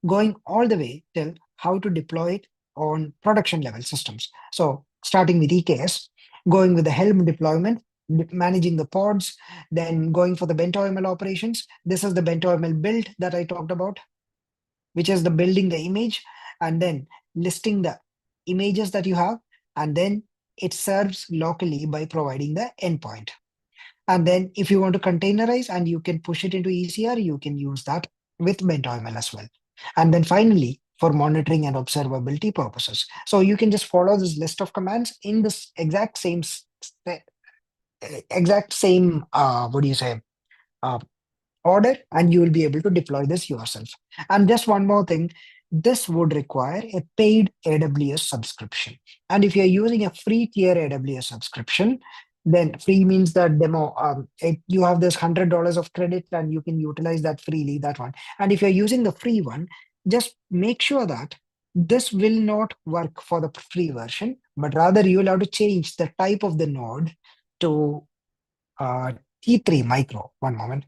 going all the way till how to deploy it on production level systems. So starting with EKS, going with the Helm deployment, managing the pods, then going for the BentoML operations. This is the BentoML build that I talked about, which is the building the image and then listing the images that you have, and then it serves locally by providing the endpoint. And then if you want to containerize and you can push it into ECR, you can use that with BentoML as well. And then finally, for monitoring and observability purposes. So you can just follow this list of commands in this exact same what do you say, uh, order, and you will be able to deploy this yourself. And just one more thing, this would require a paid AWS subscription. And if you're using a free tier AWS subscription, then free means that demo, you have this $100 of credit and you can utilize that freely, that one. And if you're using the free one, just make sure that this will not work for the free version, but rather you will have to change the type of the node to uh, T3 micro. One moment.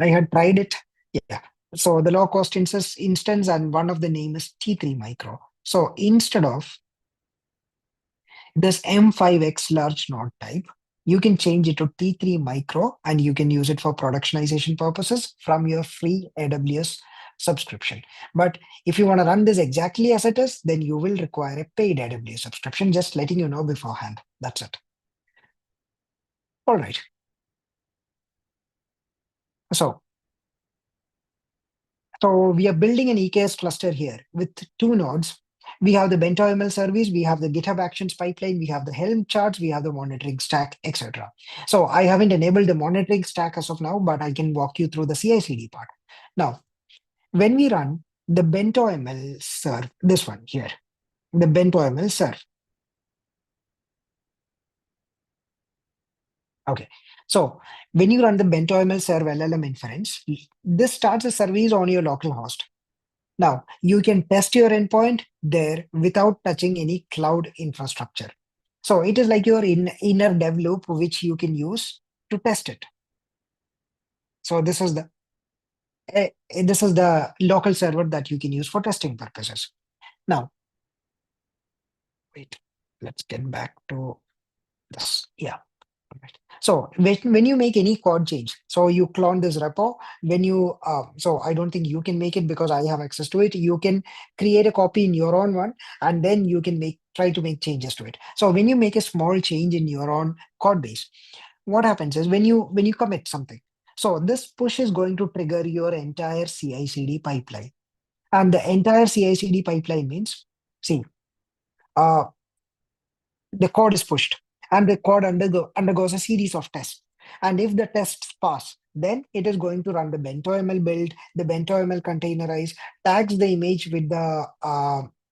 I had tried it. Yeah. So the low cost instance, and one of the name is T3 micro. So instead of this M5X large node type, you can change it to T3 micro and you can use it for productionization purposes from your free AWS subscription. But if you want to run this exactly as it is, then you will require a paid AWS subscription, just letting you know beforehand. That's it. All right. So we are building an EKS cluster here with two nodes. We have the BentoML service, we have the GitHub Actions pipeline, we have the Helm charts, we have the monitoring stack, etc. So I haven't enabled the monitoring stack as of now, but I can walk you through the CI/CD part. Now, when we run the BentoML serve, this one here, the BentoML serve. Okay, so when you run the BentoML serve LLM inference, this starts a service on your local host. Now, you can test your endpoint there without touching any cloud infrastructure. So it is like your inner dev loop, which you can use to test it. So this is the local server that you can use for testing purposes. Now, wait, let's get back to this. Yeah. Right. So when you make any code change, so you clone this repo, when you, so I don't think you can make it because I have access to it. You can create a copy in your own one, and then you can try to make changes to it. So when you make a small change in your own code base, what happens is when you commit something, so this push is going to trigger your entire CI/CD pipeline. And the entire CI/CD pipeline means, see, uh, the code is pushed and the code undergoes a series of tests. And if the tests pass, then it is going to run the BentoML build, the BentoML containerize, tags the image with the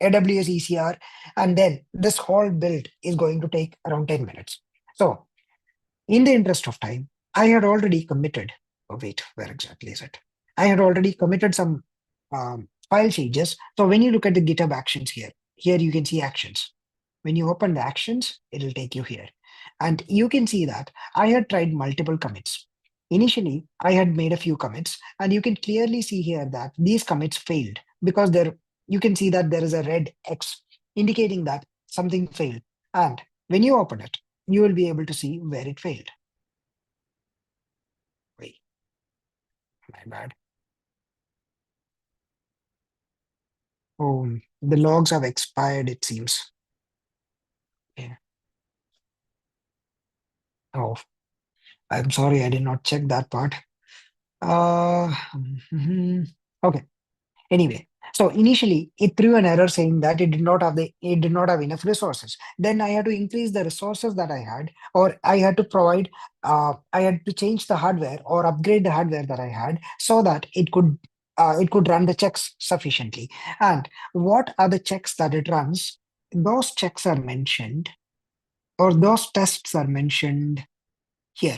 AWS ECR, and then this whole build is going to take around 10 minutes. So in the interest of time, I had already committed, oh wait, where exactly is it? I had already committed some file changes. So when you look at the GitHub actions here you can see actions. When you open the actions, it'll take you here. And you can see that I had tried multiple commits. Initially, I had made a few commits, and you can clearly see here that these commits failed because you can see that there is a red X indicating that something failed. And when you open it, you will be able to see where it failed. Wait, my bad. Oh, the logs have expired, it seems. Yeah. Oh, I'm sorry, I did not check that part. Okay. Anyway, so initially it threw an error saying that it did not have enough resources. Then I had to increase the resources that I had, or I had to change the hardware or upgrade the hardware that I had so that it could run the checks sufficiently. And what are the checks that it runs? Those checks are mentioned, or those tests are mentioned here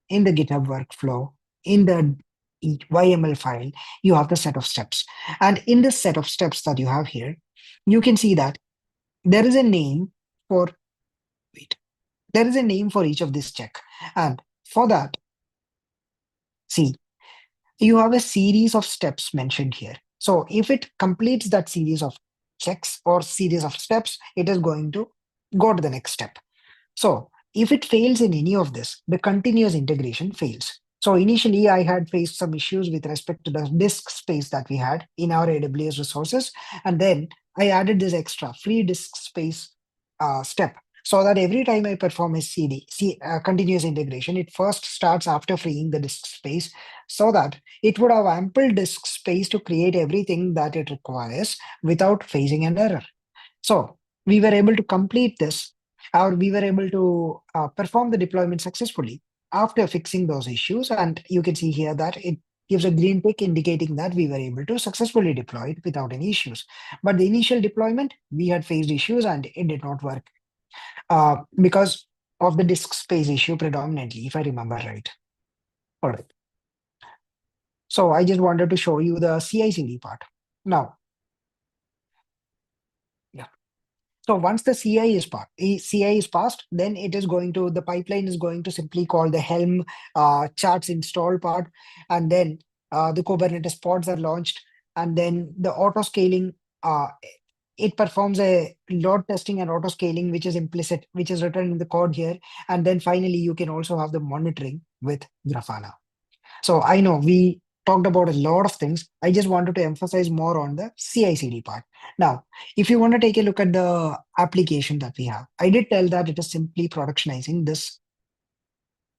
in the GitHub workflow, in the YML file. You have the set of steps. And in this set of steps that you have here, you can see that there is a name for, there is a name for each of this check. And for that, see, you have a series of steps mentioned here. So if it completes that series of checks or series of steps, it is going to go to the next step. So if it fails in any of this, the continuous integration fails. So initially I had faced some issues with respect to the disk space that we had in our AWS resources. And then I added this extra free disk space step. so that every time I perform a continuous integration, it first starts after freeing the disk space so that it would have ample disk space to create everything that it requires without facing an error. So we were able to complete this, or we were able to perform the deployment successfully after fixing those issues. And you can see here that it gives a green tick indicating that we were able to successfully deploy it without any issues. But the initial deployment, we had faced issues and it did not work because of the disk space issue predominantly, if I remember right. All right. So I just wanted to show you the CI/CD part. Now, yeah. So once the CI is passed, then it is going to, the pipeline is going to simply call the Helm charts install part, and then the Kubernetes pods are launched, and then the auto scaling. It performs a load testing and auto scaling, which is implicit, which is written in the code here, and then finally you can also have the monitoring with Grafana. So I know we talked about a lot of things. I just wanted to emphasize more on the CI/CD part. Now, if you want to take a look at the application that we have, I did tell that it is simply productionizing this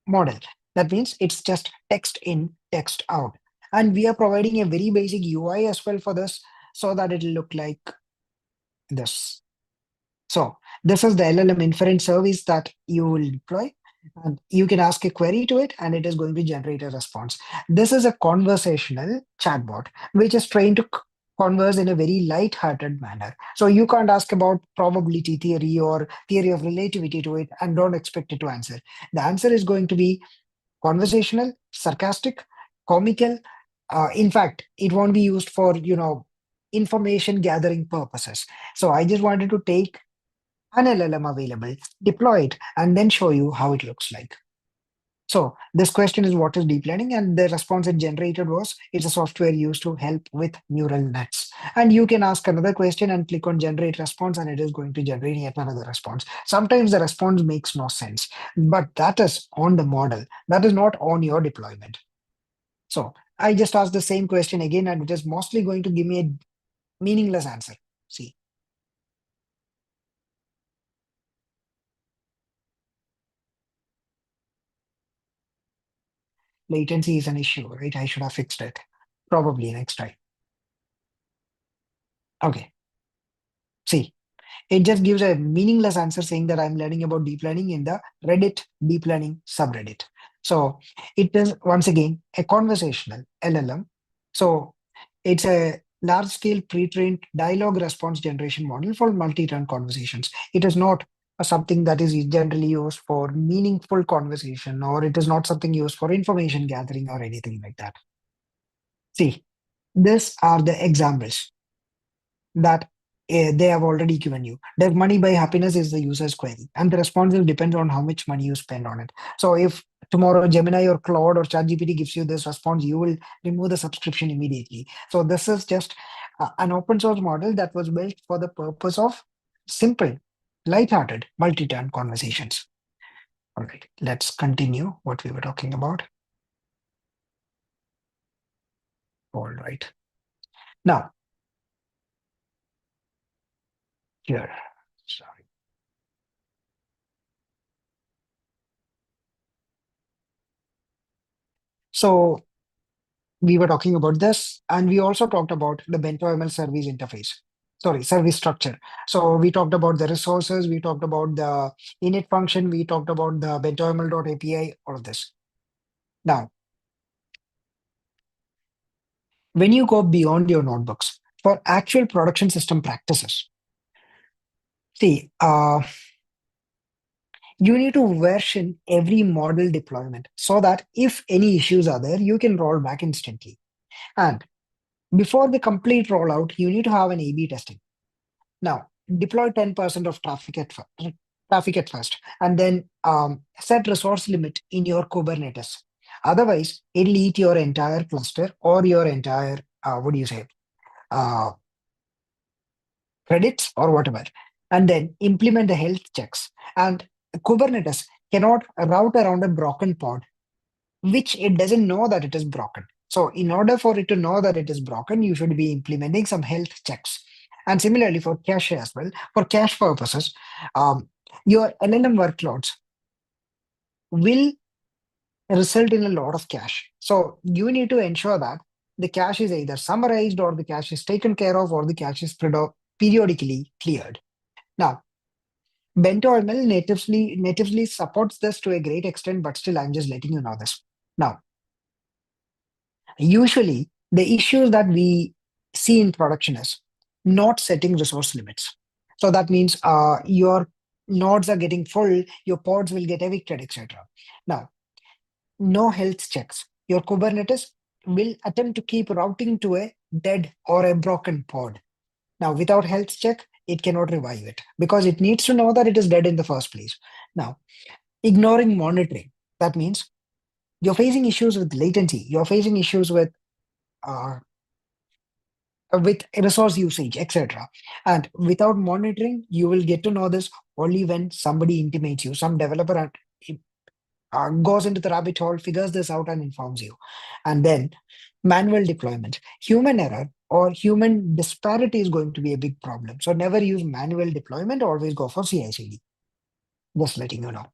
model. That means it's just text in, text out. And we are providing a very basic UI as well for this so that it'll look like this. So this is the LLM inference service that you will deploy. And you can ask a query to it and it is going to generate a response. This is a conversational chatbot, which is trained to converse in a very light-hearted manner. So you can't ask about probability theory or theory of relativity to it and don't expect it to answer. The answer is going to be conversational, sarcastic, comical. In fact, it won't be used for, information gathering purposes. So I just wanted to take an LLM available, deploy it, and then show you how it looks like. So this question is, what is deep learning? And the response it generated was, it's a software used to help with neural nets. And you can ask another question and click on generate response, and it is going to generate yet another response. Sometimes the response makes no sense, but that is on the model. That is not on your deployment. So I just asked the same question again, and it is mostly going to give me a meaningless answer. See. Latency is an issue, right? I should have fixed it. Probably next time. Okay. See, it just gives a meaningless answer saying that I'm learning about deep learning in the Reddit deep learning subreddit. So it is once again a conversational LLM. So it's a large scale pre-trained dialogue response generation model for multi-turn conversations. It is not something that is generally used for meaningful conversation, or it is not something used for information gathering or anything like that. See, these are the examples that they have already given you. Does money buy happiness is the user's query, and the response will depend on how much money you spend on it. So if tomorrow Gemini or Claude or ChatGPT gives you this response, you will remove the subscription immediately. So this is just an open source model that was built for the purpose of simple, light-hearted, multi-turn conversations. All right, let's continue what we were talking about. All right. Now, here, sorry. So we were talking about this, and we also talked about the BentoML service interface. Sorry, service structure. So we talked about the resources, we talked about the init function, we talked about the bentoml.api, all of this. Now, when you go beyond your notebooks for actual production system practices, see, you need to version every model deployment so that if any issues are there, you can roll back instantly. And before the complete rollout, you need to have an A/B testing. Now, deploy 10% of traffic at first, and then set resource limit in your Kubernetes. Otherwise, it'll eat your entire cluster or your entire, what do you say, credits or whatever, and then implement the health checks. And Kubernetes cannot route around a broken pod, which it doesn't know that it is broken. So in order for it to know that it is broken, you should be implementing some health checks. And similarly for cache as well, for cache purposes, your LLM workloads will result in a lot of cache. So you need to ensure that the cache is either summarized or the cache is taken care of or the cache is periodically cleared. Now, Bento ML natively supports this to a great extent, but still I'm just letting you know this. Now, usually the issues that we see in production is not setting resource limits. So that means your nodes are getting full, your pods will get evicted, etc. Now, no health checks. Your Kubernetes will attempt to keep routing to a dead or a broken pod. Now, without health check, it cannot revive it because it needs to know that it is dead in the first place. Now, ignoring monitoring. That means you're facing issues with latency. You're facing issues uh, with resource usage, etc. And without monitoring, you will get to know this only when somebody intimates you. Some developer goes into the rabbit hole, figures this out, and informs you. And then manual deployment, human error or human disparity is going to be a big problem. So never use manual deployment, always go for CI/CD. Just letting you know.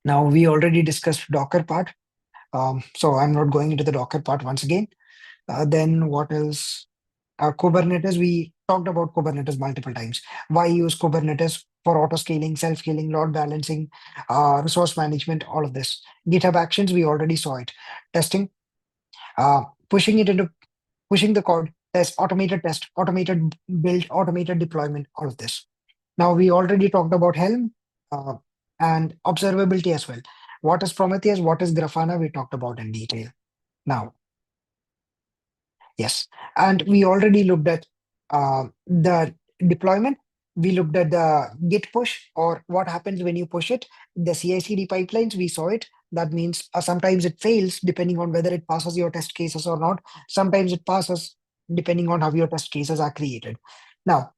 Now, we already discussed Docker part. So I'm not going into the Docker part once again. Then what else? Kubernetes, we talked about Kubernetes multiple times. Why use Kubernetes for auto scaling, self scaling, load balancing, resource management, all of this. GitHub Actions, we already saw it. Testing, uh, pushing it into pushing the code, test, automated build, automated deployment, all of this. Now, we already talked about Helm uh, and observability as well. What is Prometheus? What is Grafana? We talked about in detail. Now, yes. And we already looked at the deployment. We looked at the Git push or what happens when you push it. The CI/CD pipelines, we saw it. That means sometimes it fails depending on whether it passes your test cases or not. Sometimes it passes depending on how your test cases are created. Now,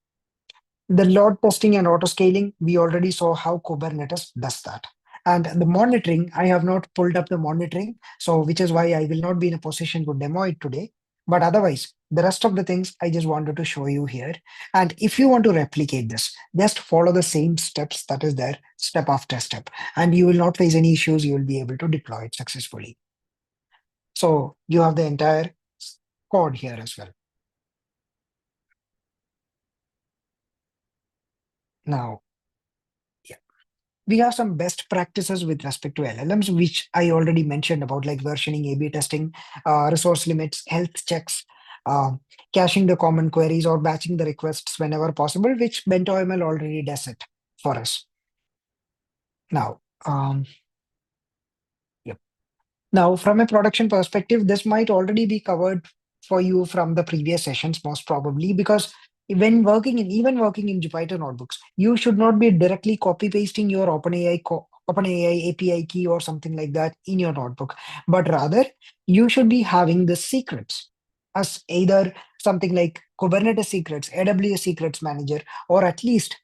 the load testing and auto scaling, we already saw how Kubernetes does that. And the monitoring, I have not pulled up the monitoring, so which is why I will not be in a position to demo it today. But otherwise, the rest of the things I just wanted to show you here. And if you want to replicate this, just follow the same steps that is there, step after step, and you will not face any issues. You will be able to deploy it successfully. So you have the entire code here as well. Now, we have some best practices with respect to LLMs, which I already mentioned about, like versioning, A/B testing, resource limits, health checks, uh, caching the common queries, or batching the requests whenever possible, which BentoML already does it for us. Now, yep. Now, from a production perspective, this might already be covered for you from the previous sessions, most probably, because when even working in Jupyter notebooks, you should not be directly copy pasting your OpenAI API key or something like that in your notebook, but rather you should be having the secrets as either something like Kubernetes secrets, AWS secrets manager, or at least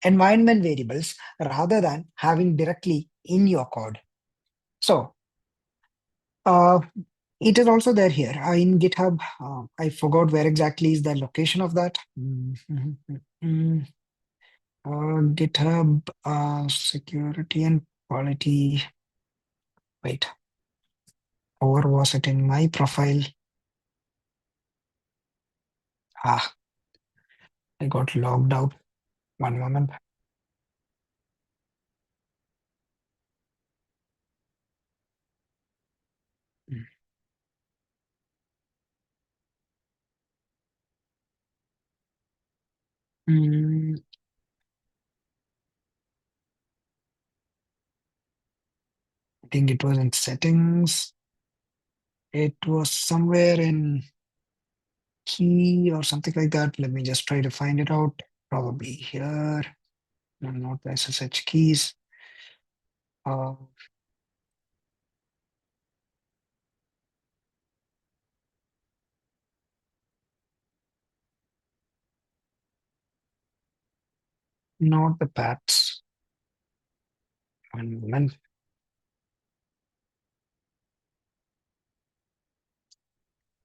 environment variables rather than having directly in your code. So, uh, it is also there here in GitHub. I forgot where exactly is the location of that. GitHub security and quality. Wait, or was it in my profile? Ah, I got logged out. One moment. Mm, I think it was in settings. It was somewhere in key or something like that. Let me just try to find it out. Probably here. No, not the SSH keys. Uh, not the paths. One moment.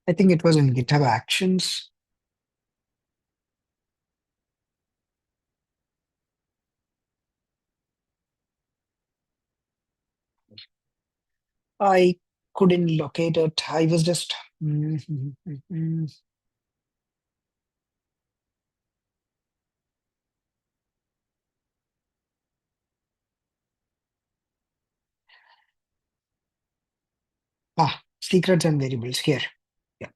I think it was in GitHub Actions. I couldn't locate it. I was just. Secrets and variables here. Yeah.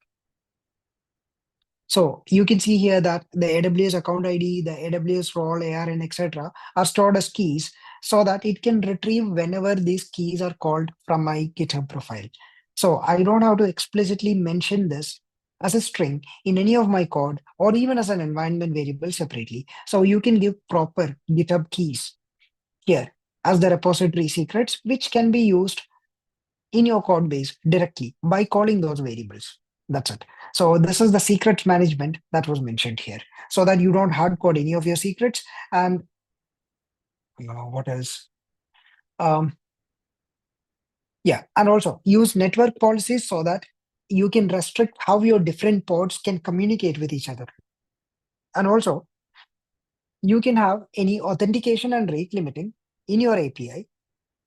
So you can see here that the AWS account ID, the AWS role, ARN, etc. are stored as keys so that it can retrieve whenever these keys are called from my GitHub profile. So I don't have to explicitly mention this as a string in any of my code or even as an environment variable separately. So you can give proper GitHub keys here as the repository secrets, which can be used in your code base directly by calling those variables. That's it. So this is the secrets management that was mentioned here, so that you don't hard code any of your secrets. And what else? Yeah, and also use network policies so that you can restrict how your different pods can communicate with each other. And also, you can have any authentication and rate limiting in your API,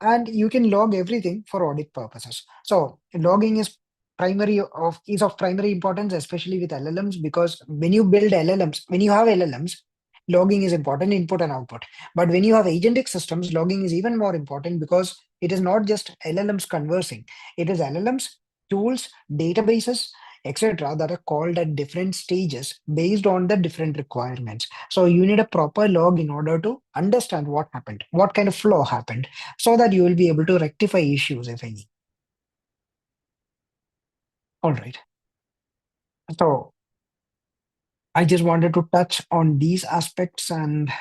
and you can log everything for audit purposes. So logging is of primary importance, especially with LLMs, because when you build LLMs, when you have LLMs, logging is important, input and output. But when you have agentic systems, logging is even more important because it is not just LLMs conversing, it is LLMs, tools, databases, etc., that are called at different stages based on the different requirements. So you need a proper log in order to understand what happened, what kind of flow happened, so that you will be able to rectify issues, if any. All right. So I just wanted to touch on these aspects, and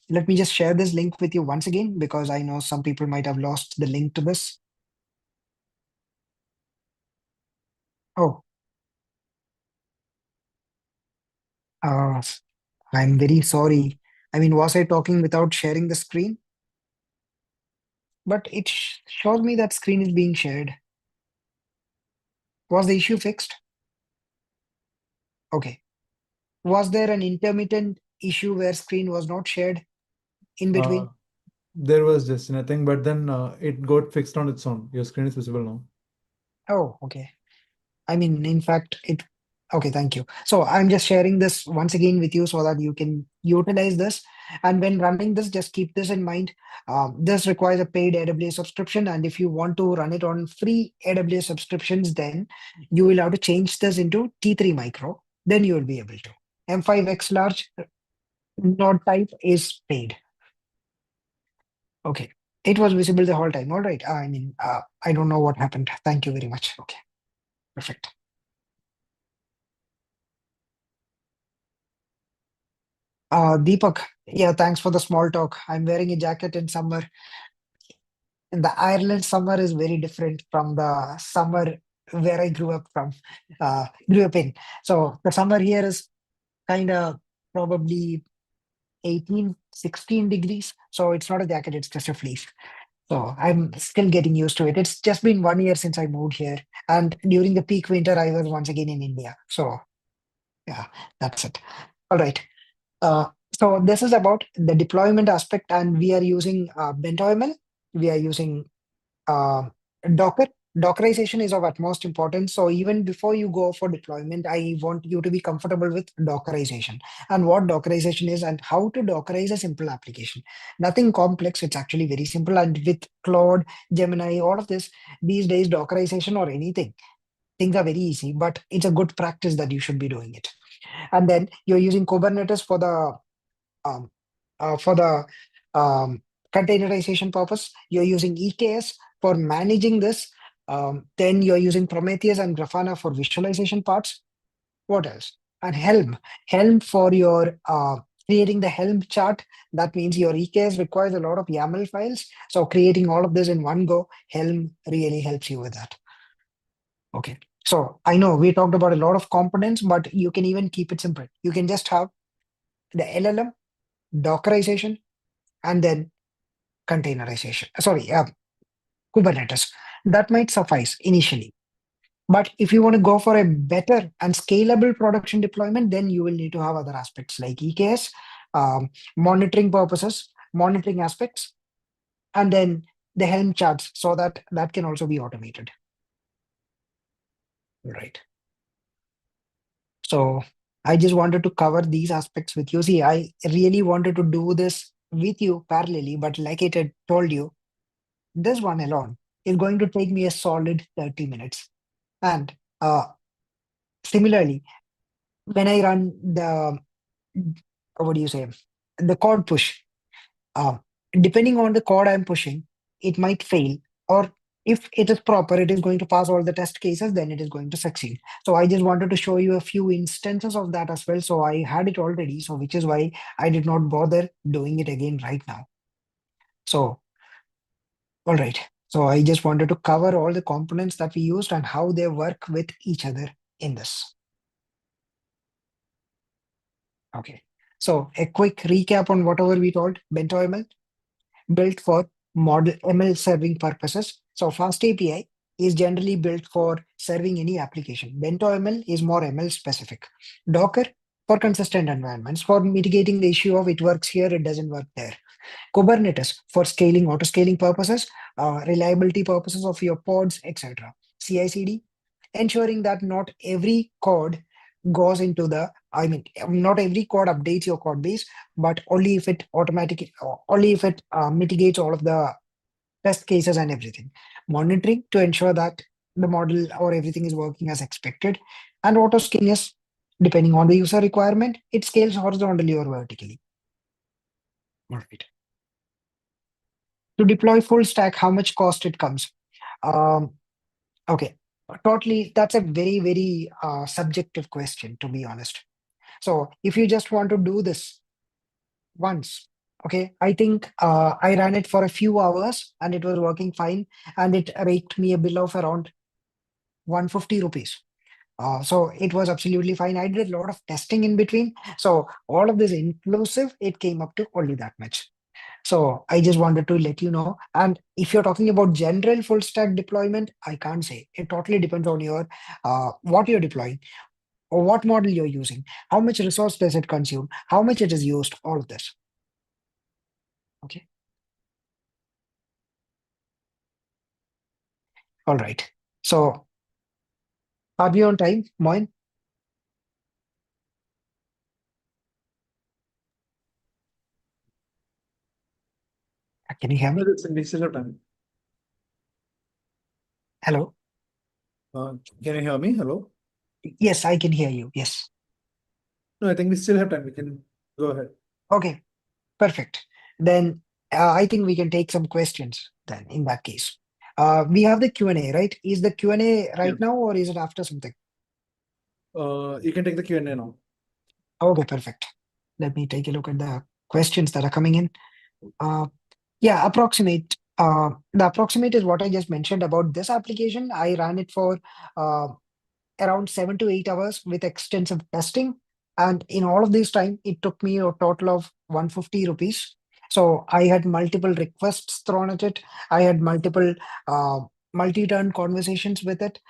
let me just share this link with you once again, because I know some people might have lost the link to this. Oh, uh, I'm very sorry. I mean, was I talking without sharing the screen? But it shows me that screen is being shared. Was the issue fixed? Okay. Was there an intermittent issue where screen was not shared in between? There was just nothing, but then it got fixed on its own. Your screen is visible now. Oh, okay. I mean, in fact, okay, thank you. So I'm just sharing this once again with you so that you can utilize this. And when running this, just keep this in mind. This requires a paid AWS subscription. And if you want to run it on free AWS subscriptions, then you will have to change this into T3 micro. Then you will be able to. M5X large node type is paid. Okay. It was visible the whole time. All right. I mean, I don't know what happened. Thank you very much. Okay. Perfect. Deepak, yeah, thanks for the small talk. I'm wearing a jacket in summer. And the Ireland summer is very different from the summer where I grew up in. So the summer here is kind of probably 18, 16 degrees. So it's not a jacket, it's just a fleece. So I'm still getting used to it. It's just been 1 year since I moved here. And during the peak winter, I was once again in India. So yeah, that's it. All right. Uh, so this is about the deployment aspect, and we are using BentoML. We are using uh, Docker. Dockerization is of utmost importance. So even before you go for deployment, I want you to be comfortable with Dockerization and what Dockerization is and how to Dockerize a simple application. Nothing complex. It's actually very simple. And with Claude, Gemini, all of this, these days, Dockerization or anything, things are very easy, but it's a good practice that you should be doing it. And then you're using Kubernetes um, for the containerization purpose. You're using EKS for managing this. Then you're using Prometheus and Grafana for visualization parts. What else? And Helm for your creating the Helm chart. That means your EKS requires a lot of YAML files. So creating all of this in one go, Helm really helps you with that. Okay. So I know we talked about a lot of components, but you can even keep it simple. You can just have the LLM, Dockerization, and then containerization. Sorry, Kubernetes. That might suffice initially. But if you want to go for a better and scalable production deployment, then you will need to have other aspects like EKS, monitoring purposes, monitoring aspects, and then the Helm charts so that that can also be automated. Right. So I just wanted to cover these aspects with you. See, I really wanted to do this with you parallelly, but like it had told you, this one alone is going to take me a solid 30 minutes. And similarly, when I run the, what do you say, the code push, uh, depending on the code I'm pushing, it might fail. Or if it is proper, it is going to pass all the test cases, then it is going to succeed. So I just wanted to show you a few instances of that as well. So I had it already. So which is why I did not bother doing it again right now. So, all right. So I just wanted to cover all the components that we used and how they work with each other in this. Okay. So a quick recap on whatever we told. Bento ML built for model ML serving purposes. So Fast API is generally built for serving any application. Bento ML is more ML specific. Docker for consistent environments, for mitigating the issue of it works here, it doesn't work there. Kubernetes for scaling, auto scaling purposes, reliability purposes of your pods, etc. CI/CD, ensuring that not every code goes into the, I mean, not every code updates your code base, but only if it automatically, only if it mitigates all of the test cases and everything. Monitoring to ensure that the model or everything is working as expected. And auto scaling is depending on the user requirement, it scales horizontally or vertically. All right. To deploy full stack, how much cost it comes? Um, okay, totally. That's a very, very subjective question, to be honest. So if you just want to do this once, okay, I think I ran it for a few hours and it was working fine, and it raked me a bill of around 150 rupees. So it was absolutely fine. I did a lot of testing in between. So all of this inclusive, it came up to only that much. So I just wanted to let you know. And if you're talking about general full stack deployment, I can't say. It totally depends on your what you're deploying or what model you're using. How much resource does it consume? How much it is used? All of this. Okay. All right. So are we on time, Moin? Can you hear me? We still have time. Hello. Can you hear me? Hello? Yes, I can hear you. Yes. No, I think we still have time. We can go ahead. Okay. Perfect. Then I think we can take some questions then in that case. We have the Q&A, right? Is the Q&A right Yeah. now or is it after something? You can take the Q&A now. Okay, perfect. Let me take a look at the questions that are coming in. Yeah, approximate. The approximate is what I just mentioned about this application. I ran it for around 7 to 8 hours with extensive testing. And in all of this time, it took me a total of 150 rupees. So I had multiple requests thrown at it. I had multiple multi-turn conversations with it.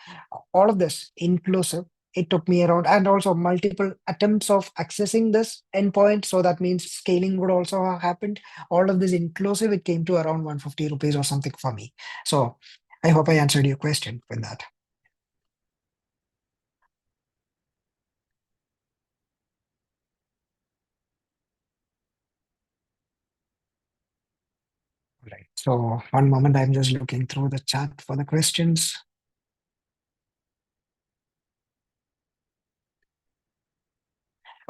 All of this inclusive. It took me around, and also multiple attempts of accessing this endpoint. So that means scaling would also have happened. All of this inclusive, it came to around 150 rupees or something for me. So I hope I answered your question with that. Right. So one moment, I'm just looking through the chat for the questions.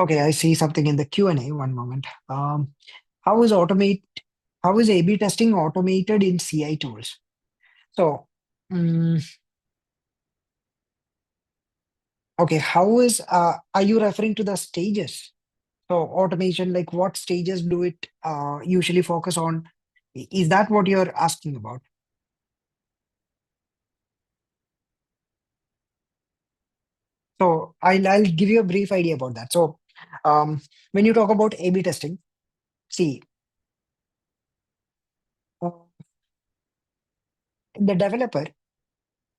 Okay, I see something in the Q&A. One moment. How is A/B testing automated in CI tools? So, okay, are you referring to the stages? So automation, like what stages do it usually focus on? Is that what you're asking about? So I'll give you a brief idea about that. So when you talk about A/B testing, see, uh, the developer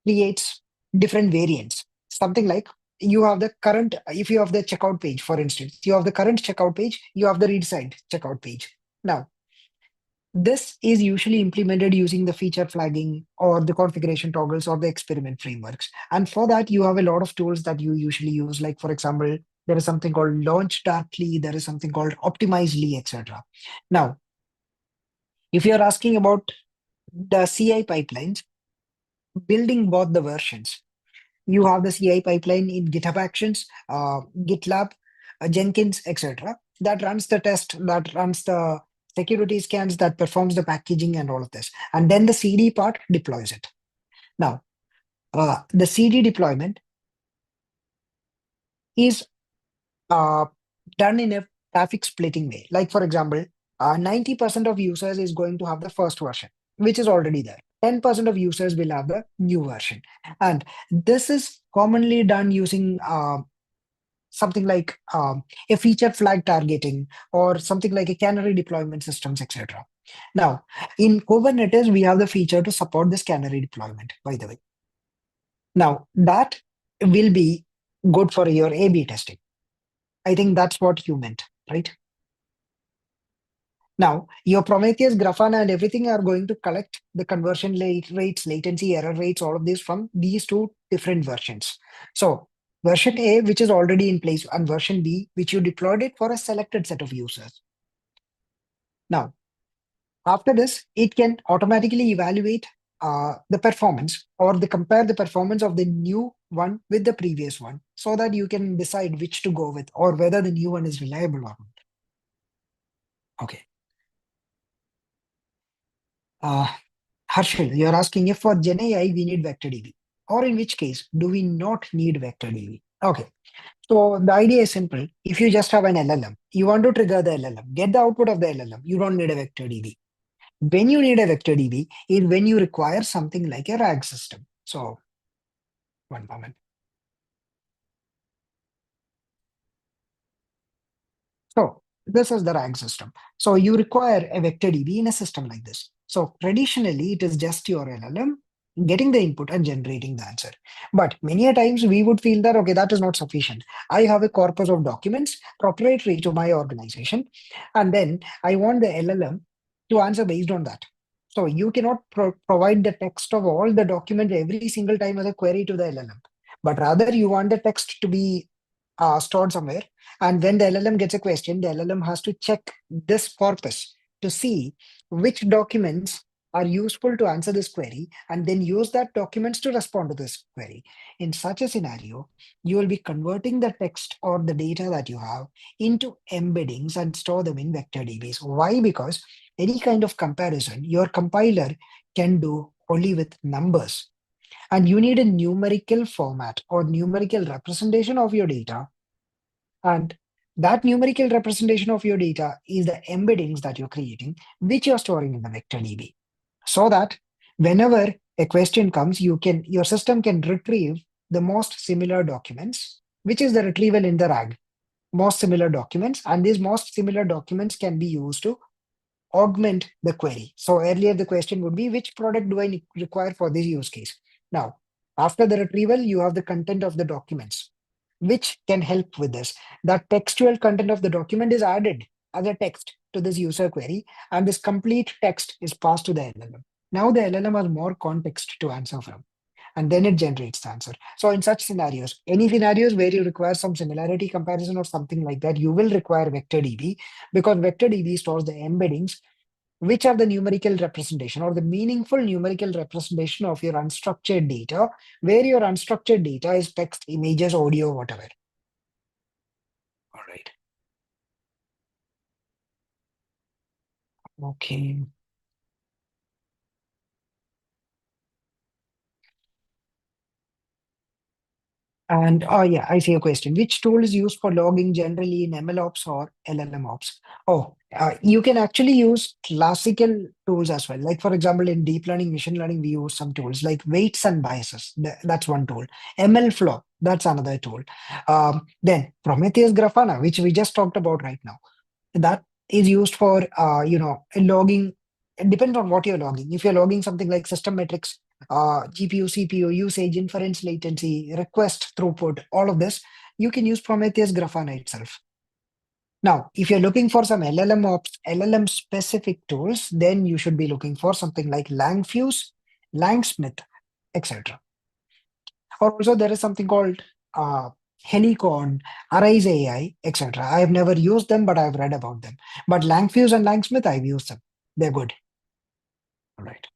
creates different variants. Something like you have the current, if you have the checkout page, for instance, you have the current checkout page, you have the read side checkout page. Now, This is usually implemented using the feature flagging or the configuration toggles or the experiment frameworks. And for that, you have a lot of tools that you usually use. Like, for example, there is something called Launch Darkly, there is something called Optimizely, etc. Now, if you're asking about the CI pipelines, building both the versions, you have the CI pipeline in GitHub Actions, GitLab, Jenkins, etc. That runs the test, that runs the security scans, that performs the packaging and all of this. And then the CD part deploys it. Now, the CD deployment is done in a traffic splitting way. Like, for example, 90% of users is going to have the first version, which is already there. 10% of users will have the new version. And this is commonly done using something like a feature flag targeting or something like a canary deployment systems, etc. Now, in Kubernetes, we have the feature to support this canary deployment, by the way. Now, that will be good for your A/B testing. I think that's what you meant, right? Now, your Prometheus, Grafana, and everything are going to collect the conversion rates, latency, error rates, all of these from these two different versions. So, version A, which is already in place, and version B, which you deployed it for a selected set of users. Now, after this, it can automatically evaluate the performance or compare the performance of the new one with the previous one so that you can decide which to go with or whether the new one is reliable or not. Okay. Harshil, you're asking if for GenAI we need VectorDB, or in which case do we not need VectorDB? Okay, so the idea is simple. If you just have an LLM, you want to trigger the LLM, get the output of the LLM, you don't need a VectorDB. When you need a VectorDB is when you require something like a RAG system. So, one moment. So, this is the RAG system. So, you require a VectorDB in a system like this. So, traditionally, it is just your LLM getting the input and generating the answer. But many a times we would feel that, okay, that is not sufficient. I have a corpus of documents proprietary to my organization, and then I want the LLM to answer based on that. So you cannot provide the text of all the documents every single time as a query to the LLM, but rather you want the text to be stored somewhere. And when the LLM gets a question, the LLM has to check this corpus to see which documents are useful to answer this query and then use that documents to respond to this query. In such a scenario, you will be converting the text or the data that you have into embeddings and store them in vector DBs. Why? Because any kind of comparison, your compiler can do only with numbers. And you need a numerical format or numerical representation of your data. And that numerical representation of your data is the embeddings that you're creating, which you're storing in the vector DB. So that whenever a question comes, your system can retrieve the most similar documents, which is the retrieval in the RAG, most similar documents, and these most similar documents can be used to augment the query. So earlier the question would be, which product do I require for this use case? Now, after the retrieval, you have the content of the documents, which can help with this. The textual content of the document is added as a text to this user query, and this complete text is passed to the LLM. Now the LLM has more context to answer from, and then it generates the answer. So in such scenarios, any scenarios where you require some similarity comparison or something like that, you will require vector DB, because vector DB stores the embeddings, which are the numerical representation or the meaningful numerical representation of your unstructured data, where your unstructured data is text, images, audio, whatever. All right. Okay. And oh yeah, I see a question. Which tool is used for logging generally in MLOps or LLMOps? Oh, you can actually use classical tools as well. Like for example, in deep learning, machine learning, we use some tools like weights and biases. That's one tool. MLflow, that's another tool. Then Prometheus Grafana, which we just talked about right now, that is used for logging. It depends on what you're logging. If you're logging something like system metrics, GPU, CPU usage, inference latency, request throughput, all of this, you can use Prometheus Grafana itself. Now, if you're looking for some LLM specific tools, then you should be looking for something like LangFuse, Langsmith, etc. Or also there is something called Helicon, Arise AI, etc. I have never used them, but I've read about them. But LangFuse and Langsmith, I've used them. They're good. All right.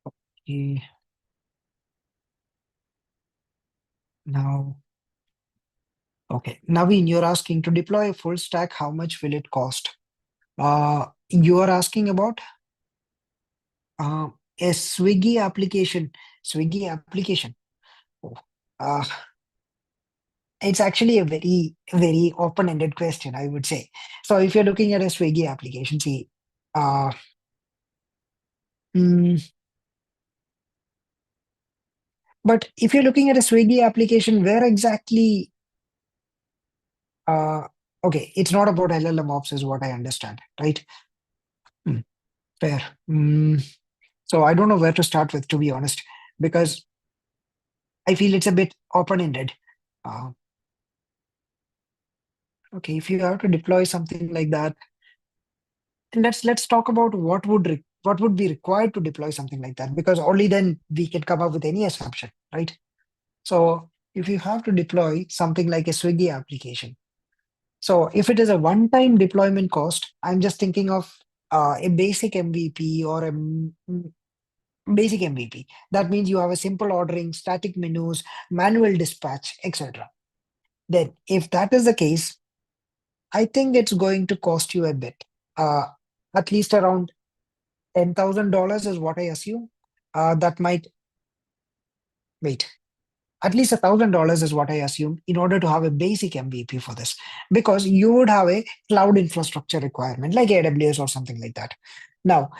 Okay. Now, okay. Naveen, you're asking to deploy a full stack, how much will it cost? You are asking about uh, a Swiggy application. Swiggy application. Oh, uh, it's actually a very, very open-ended question, I would say. So if you're looking at a Swiggy application, see, uh, mm, but if you're looking at a Swiggy application, where exactly, uh, okay, it's not about LLM ops is what I understand, right? Hmm, fair. So I don't know where to start with, to be honest, because I feel it's a bit open-ended. Uh, okay, if you have to deploy something like that, let's talk about what would be required to deploy something like that, because only then we can come up with any assumption, right? So if you have to deploy something like a Swiggy application, so if it is a one-time deployment cost, I'm just thinking of a basic MVP or a basic MVP. That means you have a simple ordering, static menus, manual dispatch, etc. Then if that is the case, I think it's going to cost you a bit. Uh, at least around $10,000 is what I assume. That might wait. At least $1,000 is what I assume in order to have a basic MVP for this, because you would have a cloud infrastructure requirement like AWS or something like that. Now,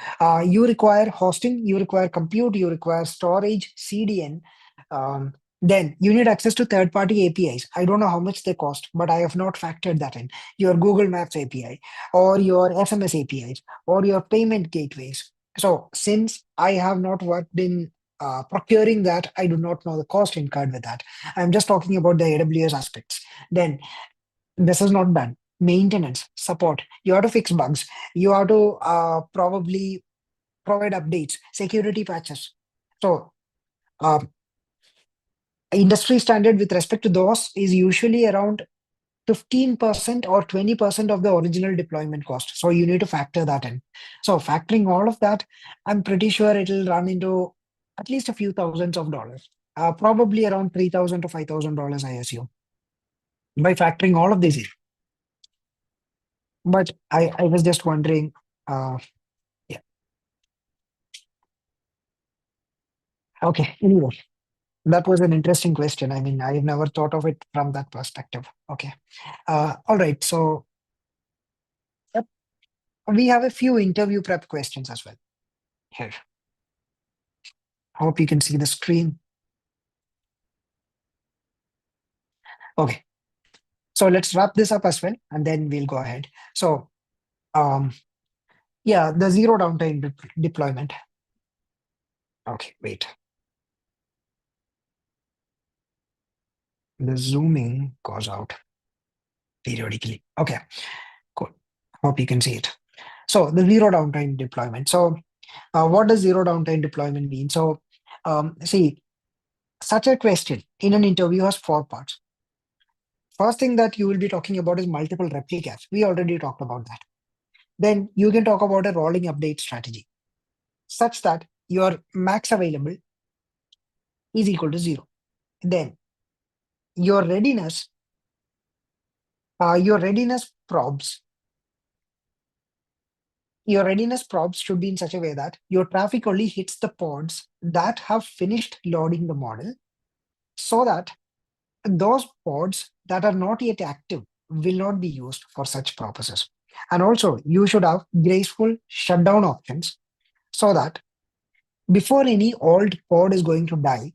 you require hosting, you require compute, you require storage, CDN. Um, then you need access to third-party APIs. I don't know how much they cost, but I have not factored that in. Your Google Maps API, or your SMS APIs, or your payment gateways. So since I have not worked in procuring that, I do not know the cost incurred with that. I'm just talking about the AWS aspects. Then this is not done. Maintenance, support. You have to fix bugs. You have to probably provide updates, security patches. So uh, industry standard with respect to those is usually around 15% or 20% of the original deployment cost. So you need to factor that in. So factoring all of that, I'm pretty sure it'll run into at least a few thousands of dollars. Probably around $3,000 to $5,000, I assume, by factoring all of these in. But I was just wondering, yeah. Okay, anyway, that was an interesting question. I mean, I've never thought of it from that perspective. Okay. All right. So yep, we have a few interview prep questions as well here. Hope you can see the screen. Okay. So let's wrap this up as well, and then we'll go ahead. So, yeah, the zero downtime deployment. Okay, wait. The zooming goes out periodically. Okay, cool. Hope you can see it. So the zero downtime deployment. So what does zero downtime deployment mean? So see, such a question in an interview has four parts. First thing that you will be talking about is multiple replicas. We already talked about that. Then you can talk about a rolling update strategy such that your max available is equal to zero. Then your readiness, your readiness probes, your readiness probes should be in such a way that your traffic only hits the pods that have finished loading the model, so that those pods that are not yet active will not be used for such purposes. And also, you should have graceful shutdown options so that before any old pod is going to die,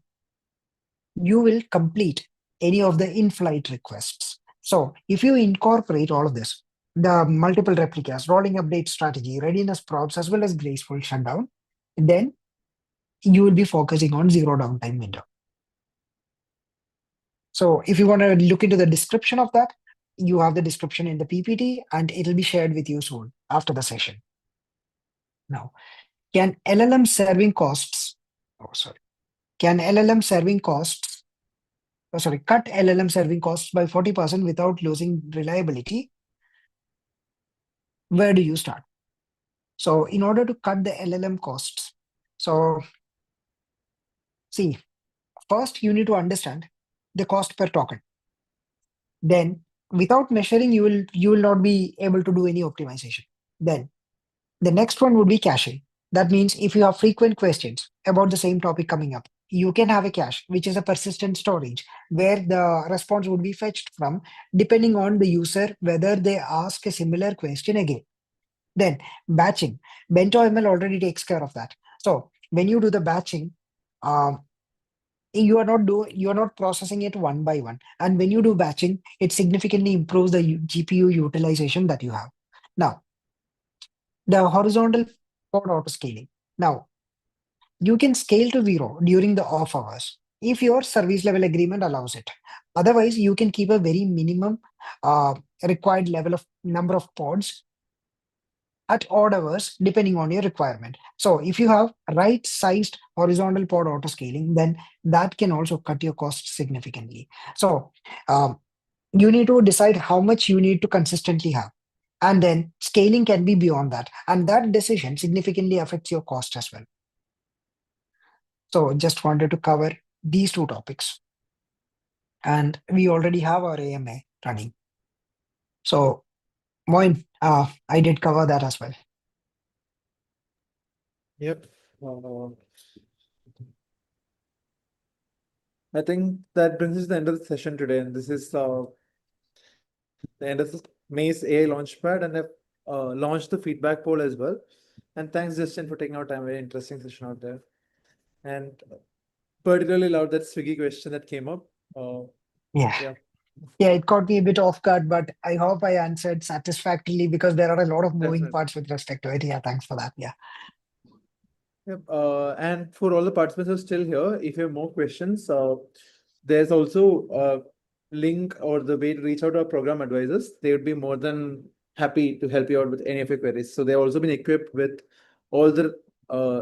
you will complete any of the in-flight requests. So if you incorporate all of this, the multiple replicas, rolling update strategy, readiness probes, as well as graceful shutdown, then you will be focusing on zero downtime window. So if you want to look into the description of that, you have the description in the PPT and it'll be shared with you soon after the session. Now, can LLM serving costs, can LLM serving costs, cut LLM serving costs by 40% without losing reliability? Where do you start? So in order to cut the LLM costs, so see, first you need to understand the cost per token. Then without measuring, you will not be able to do any optimization. Then the next one would be caching. That means if you have frequent questions about the same topic coming up, you can have a cache, which is a persistent storage, where the response would be fetched from depending on the user, whether they ask a similar question again. Then batching. BentoML already takes care of that. So when you do the batching, you are not processing it one by one. And when you do batching, it significantly improves the GPU utilization that you have. Now, the horizontal pod auto scaling. Now, you can scale to 0 during the off hours if your service level agreement allows it. Otherwise, you can keep a very minimum required level of number of pods at odd hours depending on your requirement. So if you have right sized horizontal pod auto scaling, then that can also cut your costs significantly. So you need to decide how much you need to consistently have. And then scaling can be beyond that. And that decision significantly affects your cost as well. So just wanted to cover these two topics. And we already have our AMA running. So Moin, I did cover that as well. Yep. I think that brings us to the end of the session today, and this is the end of the May's AI Launchpad, and I've launched the feedback poll as well. And thanks, Justin, for taking our time. Very interesting session out there, and particularly loved that Swiggy question that came up. Yeah, it caught me a bit off guard, but I hope I answered satisfactorily because there are a lot of moving Definitely. parts with respect to it. Yeah, thanks for that. Yeah. Yep. And for all the participants who are still here, if you have more questions, there's also a link or the way to reach out to our program advisors. They would be more than happy to help you out with any of your queries. So they've also been equipped with all the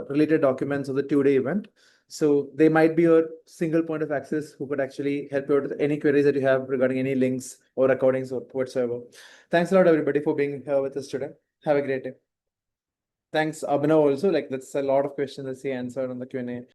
related documents of the 2-day event. So they might be your single point of access who could actually help you out with any queries that you have regarding any links or recordings or whatsoever. Thanks a lot, everybody, for being here with us today. Have a great day. Thanks, Abhinav, also. Like, that's a lot of questions that he answered on the Q&A.